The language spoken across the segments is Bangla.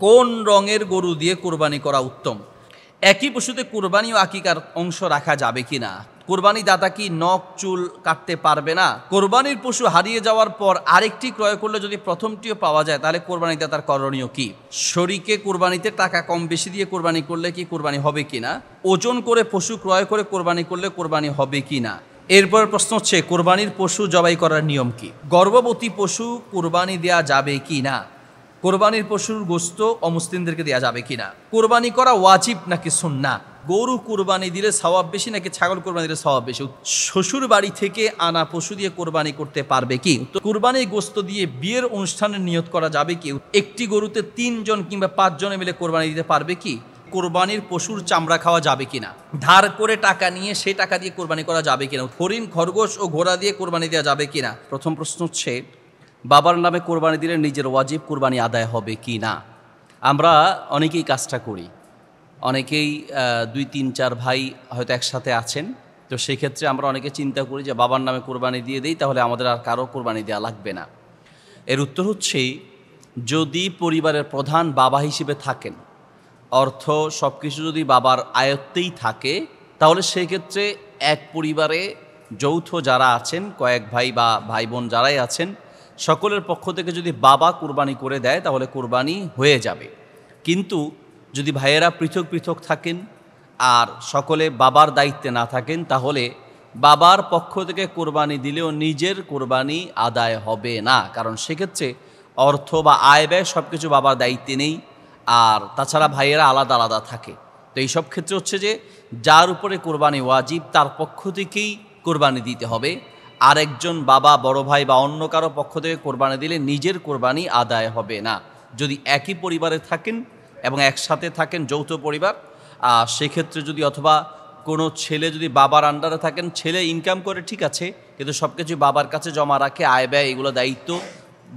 কোন রঙের গরু দিয়ে কোরবানি করা উত্তম? একই পশুতে কোরবানি ও আকিকার অংশ রাখা যাবে কি না? কোরবানি দাতা কি নখ চুল কাটতে পারবে না? কোরবানির পশু হারিয়ে যাওয়ার পর আরেকটি ক্রয় করলে যদি প্রথমটিও পাওয়া যায় তাহলে কোরবানি দাতার করণীয় কি? শরীকে কোরবানিতে টাকা কম বেশি দিয়ে কোরবানি করলে কি কোরবানি হবে কিনা? ওজন করে পশু ক্রয় করে কোরবানি করলে কোরবানি হবে কিনা? এরপর প্রশ্ন হচ্ছে কোরবানির পশু জবাই করার নিয়ম কি? গর্ভবতী পশু কোরবানি দেয়া যাবে কি না? কোরবানির পশুর গোস্ত অমুসলিমদেরকে দেওয়া যাবে কিনা? কোরবানি করা ওয়াজিব নাকি সুন্নাহ? গরু কোরবানি দিলে সওয়াব বেশি নাকি ছাগল কোরবানি দিলে সওয়াব বেশি? শ্বশুর বাড়ি থেকে আনা পশু দিয়ে কোরবানি করতে পারবে কি? কোরবানির গোস্ত দিয়ে বিয়ের অনুষ্ঠানের নিয়ত করা যাবে কি? একটি গরুতে 3 জন কিংবা 5 জনে মিলে কোরবানি দিতে পারবে কি? কোরবানির পশুর চামড়া খাওয়া যাবে কিনা? ধার করে টাকা নিয়ে সেই টাকা দিয়ে কোরবানি করা যাবে কিনা? হরিণ, খরগোশ ও ঘোড়া দিয়ে কোরবানি দেওয়া যাবে কিনা? প্রথম প্রশ্ন হচ্ছে বাবার নামে কোরবানি দিলে নিজের ওয়াজিব কোরবানি আদায় হবে কি না? আমরা অনেকেই কাজটা করি, অনেকেই 2, 3, 4 ভাই হয়তো একসাথে আছেন, তো সেই ক্ষেত্রে আমরা অনেকে চিন্তা করি যে বাবার নামে কোরবানি দিয়ে দিই তাহলে আমাদের আর কারো কোরবানি দেওয়া লাগবে না। এর উত্তর হচ্ছে যদি পরিবারের প্রধান বাবা হিসেবে থাকেন, অর্থ সব কিছু যদি বাবার আয়ত্তেই থাকে, তাহলে সেই ক্ষেত্রে এক পরিবারে যৌথ যারা আছেন, কয়েক ভাই বা ভাই বোন যারাই আছেন, সকলের পক্ষ থেকে যদি বাবা কুরবানি করে দেয় তাহলে কুরবানি হয়ে যাবে। কিন্তু যদি ভাইয়েরা পৃথক পৃথক থাকেন আর সকলে বাবার দায়িত্বে না থাকেন, তাহলে বাবার পক্ষ থেকে কোরবানি দিলেও নিজের কোরবানি আদায় হবে না, কারণ সেক্ষেত্রে অর্থ বা আয় ব্যয় সব কিছু বাবার দায়িত্বে নেই, আর তাছাড়া ভাইয়েরা আলাদা আলাদা থাকে। তো এই সব ক্ষেত্রে হচ্ছে যে যার উপরে কোরবানি ওয়াজিব তার পক্ষ থেকেই কোরবানি দিতে হবে। আরেকজন বাবা, বড় ভাই বা অন্য কারো পক্ষ থেকে কোরবানি দিলে নিজের কোরবানি আদায় হবে না। যদি একই পরিবারে থাকেন এবং একসাথে থাকেন, যৌথ পরিবার, সেক্ষেত্রে যদি অথবা কোনো ছেলে যদি বাবার আন্ডারে থাকেন, ছেলে ইনকাম করে ঠিক আছে, কিন্তু সব কিছু বাবার কাছে জমা রাখে, আয় ব্যয় এগুলো দায়িত্ব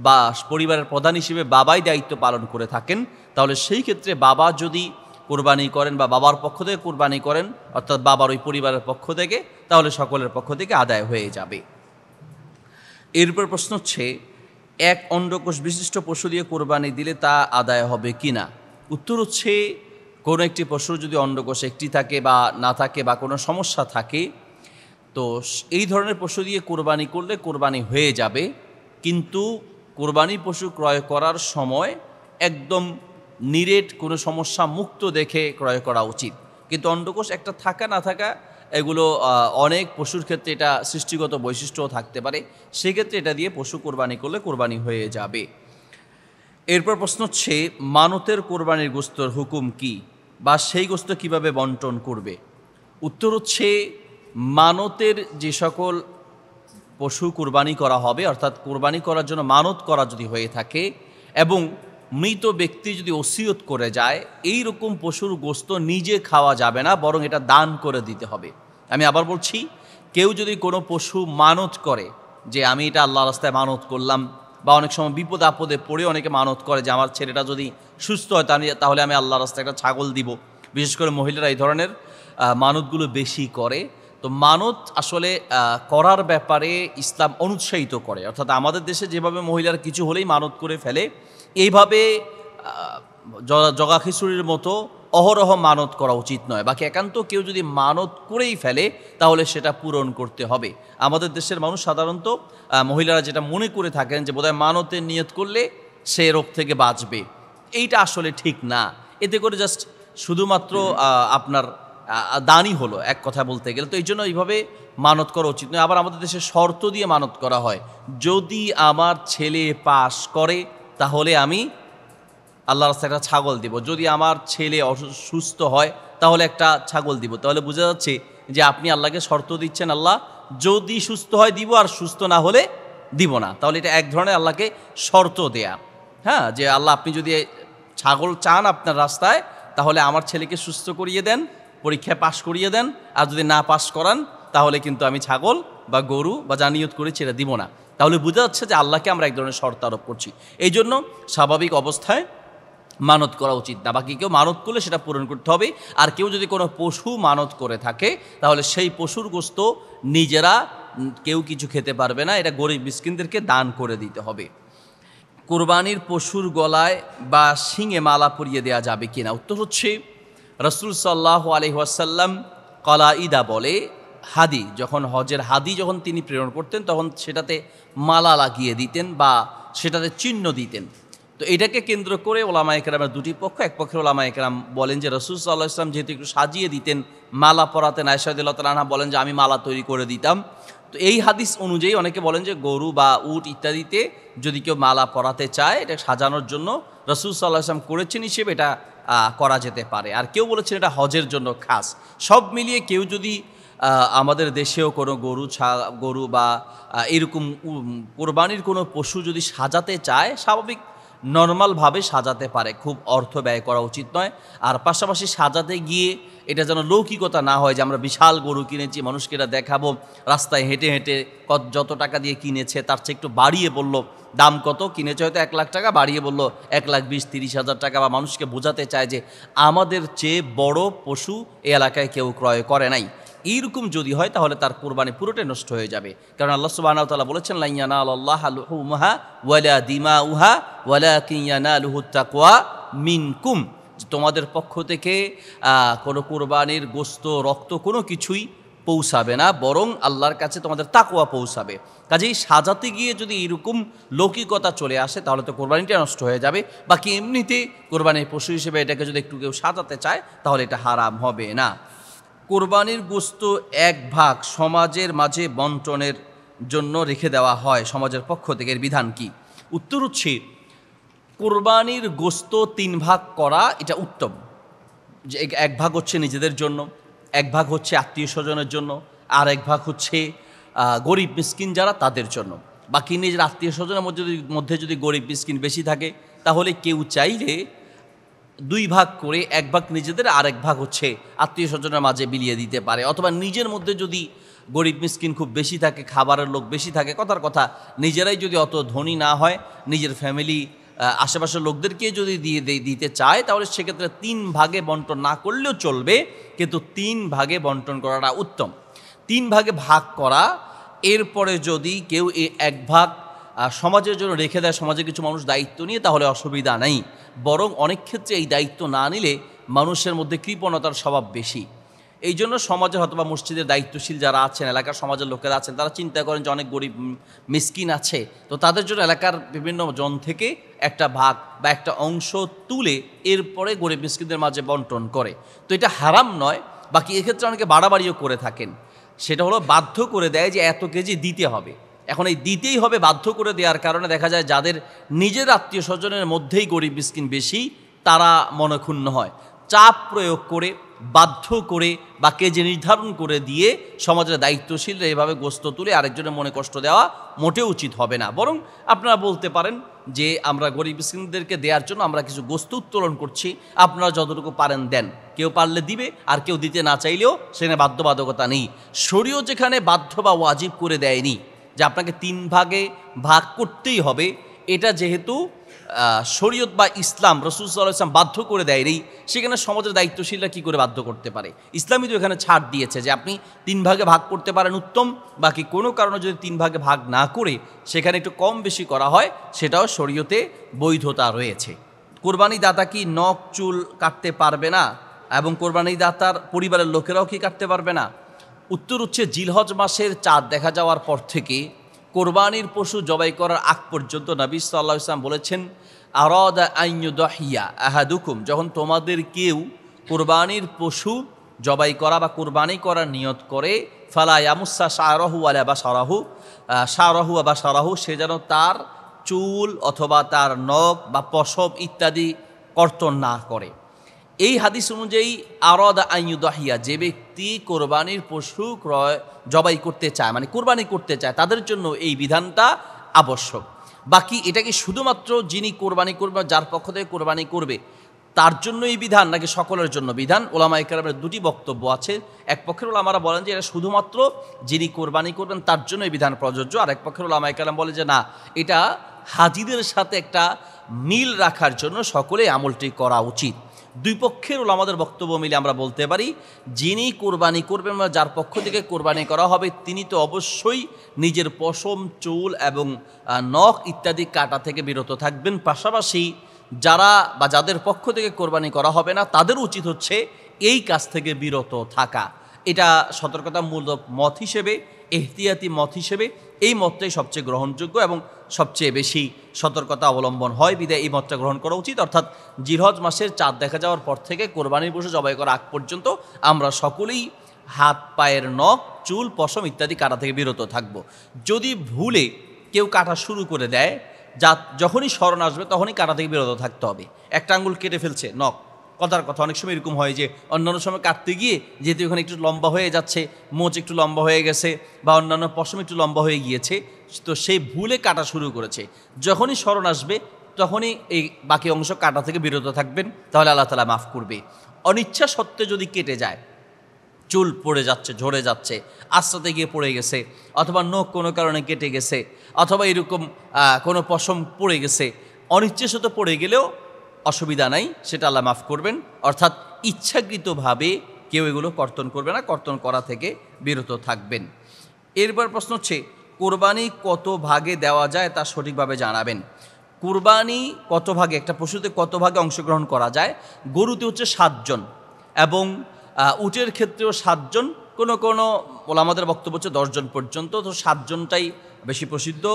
বা পরিবারের প্রধান হিসেবে বাবাই দায়িত্ব পালন করে থাকেন, তাহলে সেই ক্ষেত্রে বাবা যদি কোরবানি করেন বা বাবার পক্ষ থেকে কোরবানি করেন, অর্থাৎ বাবার ওই পরিবারের পক্ষ থেকে, তাহলে সকলের পক্ষ থেকে আদায় হয়ে যাবে। এরপর প্রশ্ন হচ্ছে এক অন্ডকোষ বিশিষ্ট পশু দিয়ে কোরবানি দিলে তা আদায় হবে কি না? উত্তর হচ্ছে কোনো একটি পশুর যদি অন্ডকোষ একটি থাকে বা না থাকে বা কোনো সমস্যা থাকে, তো এই ধরনের পশু দিয়ে কোরবানি করলে কোরবানি হয়ে যাবে, কিন্তু কোরবানি পশু ক্রয় করার সময় একদম নিরেট কোনো সমস্যা মুক্ত দেখে ক্রয় করা উচিত। কিন্তু অন্ডকোষ একটা থাকা না থাকা এগুলো অনেক পশুর ক্ষেত্রে এটা সৃষ্টিগত বৈশিষ্ট্যও থাকতে পারে, সেক্ষেত্রে এটা দিয়ে পশু কোরবানি করলে কোরবানি হয়ে যাবে। এরপর প্রশ্ন হচ্ছে মানতের কোরবানির গোস্তর হুকুম কি, বা সেই গোস্ত কিভাবে বন্টন করবে? উত্তর হচ্ছে মানতের যে সকল পশু কোরবানি করা হবে, অর্থাৎ কোরবানি করার জন্য মানত করা যদি হয়ে থাকে এবং মৃত ব্যক্তি যদি ওসিয়ত করে যায়, এই রকম পশুর গোস্ত নিজে খাওয়া যাবে না, বরং এটা দান করে দিতে হবে। আমি আবার বলছি, কেউ যদি কোনো পশু মানত করে যে আমি এটা আল্লাহর রাস্তায় মানত করলাম, বা অনেক সময় বিপদ আপদে পড়ে অনেকে মানত করে যে আমার ছেলেটা যদি সুস্থ হয় তাহলে আমি আল্লাহর রাস্তায় একটা ছাগল দিব। বিশেষ করে মহিলারা এই ধরনের মানতগুলো বেশি করে। তো মানত আসলে করার ব্যাপারে ইসলাম অনুৎসাহিত করে, অর্থাৎ আমাদের দেশে যেভাবে মহিলারা কিছু হলেই মানত করে ফেলে, এইভাবে জগা খিচুড়ির মতো অহরহ মানত করা উচিত নয়। বাকি একান্ত কেউ যদি মানত করেই ফেলে তাহলে সেটা পূরণ করতে হবে। আমাদের দেশের মানুষ সাধারণত মহিলারা যেটা মনে করে থাকেন যে বোধহয় মানতের নিয়ত করলে সে রোগ থেকে বাঁচবে, এইটা আসলে ঠিক না। এতে করে জাস্ট শুধুমাত্র আপনার দানই হলো এক কথা বলতে গেলে। তো এই জন্য এইভাবে মানত করা উচিত নয়। আবার আমাদের দেশে শর্ত দিয়ে মানত করা হয়, যদি আমার ছেলে পাস করে তাহলে আমি আল্লাহর রাস্তায় একটা ছাগল দিব, যদি আমার ছেলে অসুস্থ হয় তাহলে একটা ছাগল দিব। তাহলে বোঝা যাচ্ছে যে আপনি আল্লাহকে শর্ত দিচ্ছেন, আল্লাহ যদি সুস্থ হয় দিব আর সুস্থ না হলে দিব না। তাহলে এটা এক ধরনের আল্লাহকে শর্ত দেয়া, হ্যাঁ, যে আল্লাহ আপনি যদি ছাগল চান আপনার রাস্তায় তাহলে আমার ছেলেকে সুস্থ করিয়ে দেন, পরীক্ষায় পাশ করিয়ে দেন, আর যদি না পাশ করান তাহলে কিন্তু আমি ছাগল বা গরু বা যা নিয়ত করেছি এটা দিব না। তাহলে বোঝা যাচ্ছে যে আল্লাহকে আমরা এক ধরনের শর্ত আরোপ করছি। এই জন্য স্বাভাবিক অবস্থায় মানত করা উচিত না। বাকি কেউ মানত করলে সেটা পূরণ করতে হবে। আর কেউ যদি কোনো পশু মানত করে থাকে তাহলে সেই পশুর গোস্ত নিজেরা কেউ কিছু খেতে পারবে না, এটা গরিব মিসকিনদেরকে দান করে দিতে হবে। কোরবানির পশুর গলায় বা শিঙে মালা পরিয়ে দেওয়া যাবে কিনা? উত্তর হচ্ছে, রাসূল সাল্লাল্লাহু আলাইহি ওয়াসাল্লাম কলাইদা বলে হাদি, যখন হজের হাদি যখন তিনি প্রেরণ করতেন তখন সেটাতে মালা লাগিয়ে দিতেন বা সেটাতে চিহ্ন দিতেন। তো এটাকে কেন্দ্র করে ওলামায়ে কেরামের দুটি পক্ষ, এক পক্ষের ওলামায়ে কেরাম বলেন যে রাসূল সাল্লাল্লাহু আলাইহি ওয়াসাল্লাম যেহেতু একটু সাজিয়ে দিতেন, মালা পরাতেন, আয়েশা রাদিয়াল্লাহু তাআলা আনহা বলেন যে আমি মালা তৈরি করে দিতাম। তো এই হাদিস অনুযায়ী অনেকে বলেন যে গরু বা উট ইত্যাদিতে যদি কেউ মালা পরাতে চায়, এটা সাজানোর জন্য রাসূল সাল্লাল্লাহু আলাইহি ওয়াসাল্লাম করেছেন হিসেবে এটা করা যেতে পারে। আর কেউ বলেছেন এটা হজের জন্য খাস। সব মিলিয়ে কেউ যদি আমাদের দেশেও কোনো গরু বা এরকম কোরবানির কোনো পশু যদি সাজাতে চায়, স্বাভাবিক নর্মালভাবে সাজাতে পারে, খুব অর্থ ব্যয় করা উচিত নয়। আর পাশাপাশি সাজাতে গিয়ে এটা যেন লৌকিকতা না হয় যে আমরা বিশাল গরু কিনেছি, মানুষকে এটা দেখাবো, রাস্তায় হেঁটে হেঁটে যত টাকা দিয়ে কিনেছে তার চেয়ে একটু বাড়িয়ে বলল দাম কত, কিনেছে হয়তো 1 লাখ টাকা, বাড়িয়ে বলল 1,20,000-30,000 টাকা, বা মানুষকে বোঝাতে চায় যে আমাদের চেয়ে বড় পশু এই এলাকায় কেউ ক্রয় করে নাই। এইরকম যদি হয় তাহলে তার কোরবানি পুরোটাই নষ্ট হয়ে যাবে। কারণ আল্লাহ সুবহানাহু ওয়া তাআলা বলেছেন, লা ইয়ানালাল্লাহু লুহুমুহা ওয়ালা দিমাউহা ওয়ালাকিন ইয়ানালুহুত তাকওয়া মিনকুম, তোমাদের পক্ষ থেকে কোনো কোরবানির গোশত, রক্ত কোনো কিছুই পৌঁছাবে না, বরং আল্লাহর কাছে তোমাদের তাকওয়া পৌঁছাবে। কাজেই সাজাতে গিয়ে যদি এরকম লৌকিকতা চলে আসে তাহলে তো কোরবানিটা নষ্ট হয়ে যাবে। বাকি এমনিতে কোরবানির পশু হিসেবে এটাকে যদি একটু কেউ সাজাতে চায় তাহলে এটা হারাম হবে না। কোরবানির গোশত 1 ভাগ সমাজের মাঝে বন্টনের জন্য রেখে দেওয়া হয় সমাজের পক্ষ থেকে, এর বিধান কি? উত্তর হচ্ছে, কোরবানির গোশত 3 ভাগ করা এটা উত্তম। যে 1 ভাগ হচ্ছে নিজেদের জন্য, 1 ভাগ হচ্ছে আত্মীয় স্বজনের জন্য, আর 1 ভাগ হচ্ছে গরিব মিসকিন যারা তাদের জন্য। বাকি নিজের আত্মীয় স্বজনের মধ্যে যদি গরিব মিসকিন বেশি থাকে তাহলে কেউ চাইলে 2 ভাগ করে 1 ভাগ নিজেদের আর 1 ভাগ হচ্ছে আত্মীয় স্বজনের মাঝে বিলিয়ে দিতে পারে। অথবা নিজের মধ্যে যদি গরিব মিসকিন খুব বেশি থাকে, খাবারের লোক বেশি থাকে, কথার কথা নিজেরাই যদি অত ধনী না হয়, নিজের ফ্যামিলি আশেপাশের লোকদেরকে যদি দিতে চায় তাহলে সেক্ষেত্রে 3 ভাগে বন্টন না করলেও চলবে, কিন্তু 3 ভাগে বন্টন করাটা উত্তম। 3 ভাগে ভাগ করা, এরপরে যদি কেউ 1 ভাগ সমাজের জন্য রেখে দেয়, সমাজে কিছু মানুষ দায়িত্ব নিয়ে, তাহলে অসুবিধা নাই। বরং অনেক ক্ষেত্রে এই দায়িত্ব না নিলে মানুষের মধ্যে কৃপণতার স্বভাব বেশি। এই জন্য সমাজের অথবা মসজিদের দায়িত্বশীল যারা আছেন, এলাকার সমাজের লোকেরা আছেন, তারা চিন্তা করেন যে অনেক গরিব মিসকিন আছে, তো তাদের জন্য এলাকার বিভিন্ন জন থেকে একটা ভাগ বা একটা অংশ তুলে এরপরে গরিব মিসকিনদের মাঝে বন্টন করে। তো এটা হারাম নয়। বাকি এক্ষেত্রে অনেকে বাড়াবাড়িও করে থাকেন, সেটা হলো বাধ্য করে দেয় যে এত কেজি দিতে হবে। এখন এই দিতেই হবে বাধ্য করে দেওয়ার কারণে দেখা যায় যাদের নিজের আত্মীয় স্বজনের মধ্যেই গরিব মিসকিন বেশি, তারা মনক্ষুণ্ণ হয়। চাপ প্রয়োগ করে, বাধ্য করে বা কেজি নির্ধারণ করে দিয়ে সমাজের দায়িত্বশীলরা এভাবে গোশত তুলে আরেকজনের মনে কষ্ট দেওয়া মোটেও উচিত হবে না। বরং আপনারা বলতে পারেন যে আমরা গরিব মিসকিনদেরকে দেওয়ার জন্য আমরা কিছু গোশত উত্তোলন করছি, আপনারা যতটুকু পারেন দেন। কেউ পারলে দিবে, আর কেউ দিতে না চাইলেও সেখানে বাধ্যবাধকতা নেই। শরীয়ত যেখানে বাধ্য বা ওয়াজিব করে দেয়নি যে আপনাকে 3 ভাগে ভাগ করতেই হবে, এটা যেহেতু শরীয়ত বা ইসলাম, রাসূল সাল্লাল্লাহু আলাইহি ওয়াসাল্লাম বাধ্য করে দেয়নি, সেখানে সমাজের দায়িত্বশীলরা কী করে বাধ্য করতে পারে? ইসলামই তো এখানে ছাড় দিয়েছে যে আপনি 3 ভাগে ভাগ করতে পারেন উত্তম, বাকি কোনো কারণে যদি 3 ভাগে ভাগ না করে সেখানে একটু কম বেশি করা হয়, সেটাও শরীয়তে বৈধতা রয়েছে। কোরবানি দাতা কি নখ চুল কাটতে পারবে না, এবং কোরবানি দাতার পরিবারের লোকেরাও কি কাটতে পারবে না? উত্তর হচ্ছে, জিলহজ মাসের চাঁদ দেখা যাওয়ার পর থেকে কোরবানির পশু জবাই করার আগ পর্যন্ত নবী সাল্লাল্লাহু আলাইহি ওয়াসাল্লাম বলেছেন, আরাদা আন ইউদহিয়া আহাদুকুম, যখন তোমাদের কেউ কোরবানির পশু জবাই করা বা কোরবানি করার নিয়ত করে, ফালা ইয়ামুসা শারাহু ওয়ালা বাশারাহু, শারাহু ওয়া বাশারাহু, সে যেন তার চুল অথবা তার নখ বা পশম ইত্যাদি কর্তন না করে। এই হাদিস অনুযায়ী আরাদা আন ইউদহিয়া, যে ব্যক্তি কোরবানির পশু জবাই করতে চায়, মানে কোরবানি করতে চায়, তাদের জন্য এই বিধানটা আবশ্যক। বাকি এটা কি শুধুমাত্র যিনি কোরবানি করবে, যার পক্ষ থেকে কোরবানি করবে তার জন্য এই বিধান, নাকি সকলের জন্য বিধান? ওলামায়ে কেরামের 2টি বক্তব্য আছে। এক পক্ষের ওলামারা বলেন যে এটা শুধুমাত্র যিনি কোরবানি করবেন তার জন্য এই বিধান প্রযোজ্য, আর এক পক্ষের ওলামায়ে কেরাম বলে যে না, এটা হাজিদের সাথে একটা মিল রাখার জন্য সকলে আমলটি করা উচিত। দুই পক্ষের ওলামাদের বক্তব্য মিলে আমরা বলতে পারি, যিনি কোরবানি করবেন বা যার পক্ষ থেকে কোরবানি করা হবে তিনি তো অবশ্যই নিজের পশম, চুল এবং নখ ইত্যাদি কাটা থেকে বিরত থাকবেন। পাশাপাশি যারা বা যাদের পক্ষ থেকে কোরবানি করা হবে না তাদের উচিত হচ্ছে এই কাজ থেকে বিরত থাকা। এটা সতর্কতামূলক মত হিসেবে, এহতিয়াতি মত হিসেবে এই মতটাই সবচেয়ে গ্রহণযোগ্য এবং সবচেয়ে বেশি সতর্কতা অবলম্বন হয়, বিধায় এই মতটা গ্রহণ করা উচিত। অর্থাৎ জিলহজ মাসের চাঁদ দেখা যাওয়ার পর থেকে কোরবানির পশু জবাই করা আগ পর্যন্ত আমরা সকলেই হাত, পায়ের নখ, চুল, পশম ইত্যাদি কাটা থেকে বিরত থাকব। যদি ভুলে কেউ কাটা শুরু করে দেয়, যখনই স্মরণ আসবে তখনই কাটা থেকে বিরত থাকতে হবে। একটা আঙ্গুল কেটে ফেলছে, নখ, কথার কথা অনেক সময় এরকম হয় যে অন্যান্য সময় কাটতে গিয়ে যেহেতু ওখানে একটু লম্বা হয়ে যাচ্ছে, মোচ একটু লম্বা হয়ে গেছে বা অন্যান্য পশম একটু লম্বা হয়ে গিয়েছে, তো সেই ভুলে কাটা শুরু করেছে। যখনই স্মরণ আসবে তখনই এই বাকি অংশ কাটা থেকে বিরত থাকবেন, তাহলে আল্লাহ তাআলা মাফ করবে। অনিচ্ছা সত্ত্বে যদি কেটে যায়, চুল পড়ে যাচ্ছে, ঝরে যাচ্ছে, আস্তাতে গিয়ে পড়ে গেছে, অথবা নখ কোনো কারণে কেটে গেছে, অথবা এরকম কোনো পশম পড়ে গেছে, অনিচ্ছাসত পড়ে গেলেও অসুবিধা নাই, সেটা আল্লাহ মাফ করবেন। অর্থাৎ ইচ্ছাকৃতভাবে কেউ এগুলো কর্তন করবে না, কর্তন করা থেকে বিরত থাকবেন। এরপর প্রশ্ন হচ্ছে, কোরবানি কত ভাগে দেওয়া যায় তা সঠিকভাবে জানাবেন। কোরবানি কত ভাগে, একটা পশুতে কত ভাগে অংশগ্রহণ করা যায়? গরুতে হচ্ছে 7 জন এবং উটের ক্ষেত্রেও 7 জন, কোনো কোনো ওলামাদের বক্তব্য হচ্ছে 10 জন পর্যন্ত। তো 7 জনটাই বেশি প্রসিদ্ধ।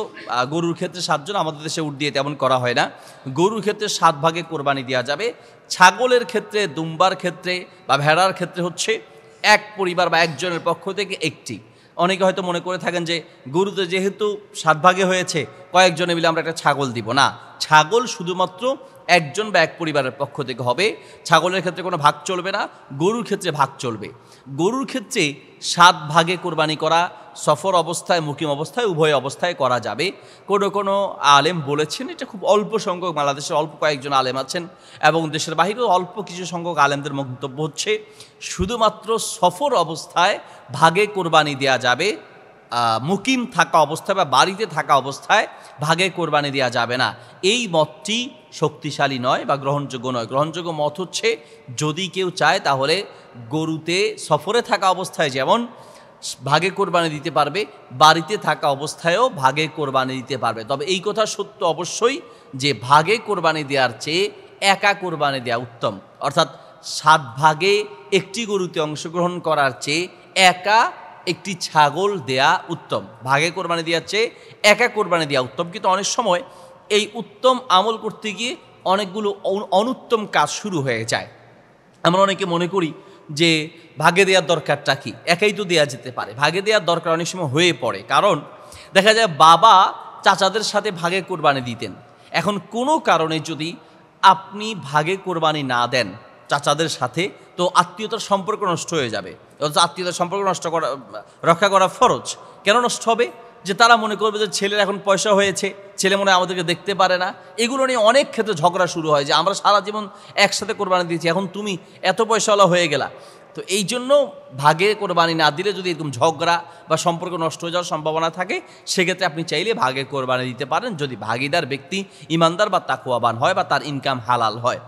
গরুর ক্ষেত্রে 7 জন, আমাদের দেশে উট দিয়ে তেমন করা হয় না। গরুর ক্ষেত্রে 7 ভাগে কোরবানি দেওয়া যাবে। ছাগলের ক্ষেত্রে, দুম্বার ক্ষেত্রে বা ভেড়ার ক্ষেত্রে হচ্ছে এক পরিবার বা একজনের পক্ষ থেকে একটি। অনেকে হয়তো মনে করে থাকেন যে গরুতে যেহেতু 7 ভাগে হয়েছে, কয়েকজনে মিলে আমরা একটা ছাগল দিব না। ছাগল শুধুমাত্র একজন বা এক পরিবারের পক্ষ থেকে হবে। ছাগলের ক্ষেত্রে কোনো ভাগ চলবে না, গরুর ক্ষেত্রে ভাগ চলবে। গরুর ক্ষেত্রে 7 ভাগে কোরবানি করা সফর অবস্থায়, মুকিম অবস্থায়, উভয় অবস্থায় করা যাবে। কোনো কোনো আলেম বলেছেন, এটা খুব অল্প সংখ্যক, বাংলাদেশের অল্প কয়েকজন আলেম আছেন এবং দেশের বাহিরেও অল্প কিছু সংখ্যক আলেমদের মন্তব্য হচ্ছে শুধুমাত্র সফর অবস্থায় ভাগে কোরবানি দেওয়া যাবে, মুকিম থাকা অবস্থায় বা বাড়িতে থাকা অবস্থায় ভাগে কোরবানি দেওয়া যাবে না। এই মতটি শক্তিশালী নয় বা গ্রহণযোগ্য নয়। গ্রহণযোগ্য মত হচ্ছে যদি কেউ চায় তাহলে গরুতে সফরে থাকা অবস্থায় যেমন ভাগে কোরবানি দিতে পারবে, বাড়িতে থাকা অবস্থায়ও ভাগে কোরবানি দিতে পারবে। তবে এই কথা সত্য অবশ্যই যে ভাগে কোরবানি দেওয়ার চেয়ে একা কোরবানি দেওয়া উত্তম। অর্থাৎ 7 ভাগে একটি গরুতে অংশগ্রহণ করার চেয়ে একা একটি ছাগল দেয়া উত্তম। ভাগে কোরবানি দেওয়ার চেয়ে একা কোরবানি দেওয়া উত্তম। কিন্তু অনেক সময় এই উত্তম আমল করতে গিয়ে অনেকগুলো অনুত্তম কাজ শুরু হয়ে যায়। আমরা অনেকে মনে করি যে ভাগে দেওয়ার দরকারটা কি, একাই তো দেওয়া যেতে পারে। ভাগে দেওয়ার দরকার অনেক সময় হয়ে পড়ে, কারণ দেখা যায় বাবা চাচাদের সাথে ভাগে কোরবানি দিতেন। এখন কোনো কারণে যদি আপনি ভাগে কোরবানি না দেন চাচাদের সাথে, তো আত্মীয়তার সম্পর্ক নষ্ট হয়ে যাবে। অথচ আত্মীয়তার সম্পর্ক রক্ষা করা ফরজ। কেন নষ্ট হবে? যে তারা মনে করবে যে ছেলের এখন পয়সা হয়েছে, ছেলে মনে হয় আমাদেরকে দেখতে পারে না। এগুলো নিয়ে অনেক ক্ষেত্রে ঝগড়া শুরু হয় যে আমরা সারা জীবন একসাথে কোরবানি দিয়েছি, এখন তুমি এত পয়সাওয়ালা হয়ে গেলা। তো এই জন্য ভাগে কোরবানি না দিলে যদি এরকম ঝগড়া বা সম্পর্ক নষ্ট হয়ে যাওয়ার সম্ভাবনা থাকে, সেক্ষেত্রে আপনি চাইলে ভাগে কোরবানি দিতে পারেন যদি ভাগিদার ব্যক্তি ইমানদার বা তাকওয়াবান হয় বা তার ইনকাম হালাল হয়।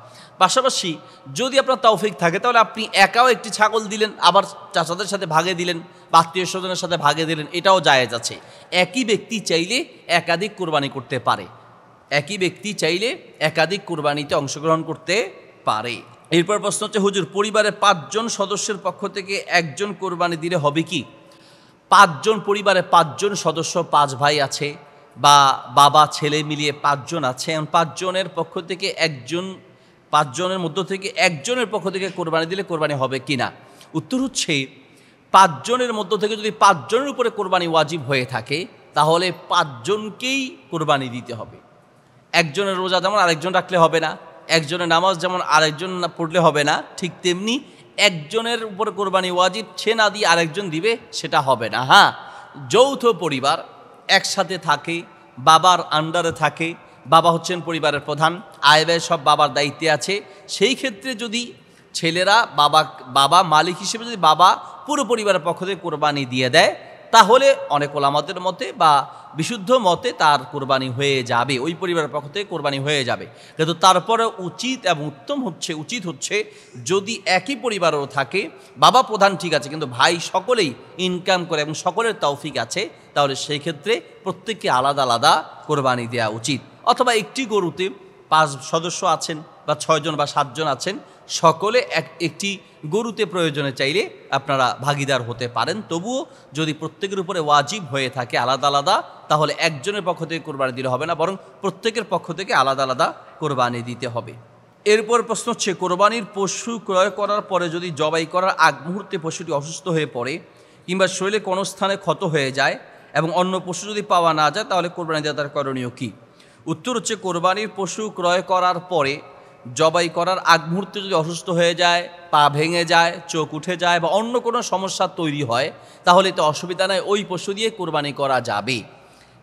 পাশাপাশি যদি আপনার তৌফিক থাকে তাহলে আপনি একাও একটি ছাগল দিলেন, আবার চাচাদের সাথে ভাগে দিলেন বা আত্মীয় স্বজনের সাথে ভাগে দিলেন, এটাও জায়েজ আছে। একই ব্যক্তি চাইলে একাধিক কোরবানি করতে পারে। একই ব্যক্তি চাইলে একাধিক কোরবানিতে অংশগ্রহণ করতে পারে। এরপর প্রশ্ন হচ্ছে, হুজুর পরিবারের 5 জন সদস্যের পক্ষ থেকে একজন কোরবানি দিলে হবে কি? 5 জন পরিবারে 5 জন সদস্য, 5 ভাই আছে বা বাবা ছেলে মিলিয়ে 5 জন আছে, এবং 5 জনের পক্ষ থেকে একজন, 5 জনের মধ্য থেকে একজনের পক্ষ থেকে কোরবানি দিলে কোরবানি হবে কি না? উত্তর হচ্ছে 5 জনের মধ্য থেকে যদি 5 জনের উপরে কোরবানি ওয়াজিব হয়ে থাকে তাহলে 5 জনকেই কোরবানি দিতে হবে। একজনের রোজা যেমন আরেকজন রাখলে হবে না, একজনের নামাজ যেমন আরেকজন না পড়লে হবে না, ঠিক তেমনি একজনের উপরে কোরবানি ওয়াজিব, সে না দিয়ে আরেকজন দিবে সেটা হবে না। হ্যাঁ, যৌথ পরিবার একসাথে থাকে, বাবার আন্ডারে থাকে, বাবা হচ্ছেন পরিবারের প্রধান, আয় ব্যয় সব বাবার দায়িত্বে আছে, সেই ক্ষেত্রে যদি ছেলেরা বাবা মালিক হিসেবে যদি বাবা পুরো পরিবারের পক্ষ থেকে কোরবানি দিয়ে দেয় তাহলে অনেক ওলামাদের মতে বা বিশুদ্ধ মতে তার কোরবানি হয়ে যাবে, ওই পরিবারের পক্ষ থেকে কোরবানি হয়ে যাবে। কিন্তু তারপরে উচিত এবং উচিত হচ্ছে যদি একই পরিবারও থাকে, বাবা প্রধান ঠিক আছে কিন্তু ভাই সকলেই ইনকাম করে এবং সকলের তৌফিক আছে, তাহলে সেই ক্ষেত্রে প্রত্যেককে আলাদা আলাদা কোরবানি দেওয়া উচিত। অথবা একটি গরুতে 5 সদস্য আছেন বা 6 জন বা 7 জন আছেন, সকলে একটি গরুতে প্রয়োজনে চাইলে আপনারা ভাগিদার হতে পারেন। তবুও যদি প্রত্যেকের উপরে ওয়াজিব হয়ে থাকে আলাদা আলাদা, তাহলে একজনের পক্ষ থেকে কোরবানি দিলে হবে না, বরং প্রত্যেকের পক্ষ থেকে আলাদা আলাদা কোরবানি দিতে হবে। এরপর প্রশ্ন হচ্ছে, কোরবানির পশু ক্রয় করার পরে যদি জবাই করার আগ মুহূর্তে পশুটি অসুস্থ হয়ে পড়ে কিংবা শরীরে কোনো স্থানে ক্ষত হয়ে যায় এবং অন্য পশু যদি পাওয়া না যায়, তাহলে কোরবানি দেওয়া তার করণীয় কী? উত্তর হচ্ছে, কোরবানির পশু ক্রয় করার পরে জবাই করার আগ মুহূর্তে যদি অসুস্থ হয়ে যায়, পা ভেঙে যায়, চোখ উঠে যায় বা অন্য কোনো সমস্যা তৈরি হয়, তাহলে তো অসুবিধা নাই, ওই পশু দিয়ে কোরবানি করা যাবে।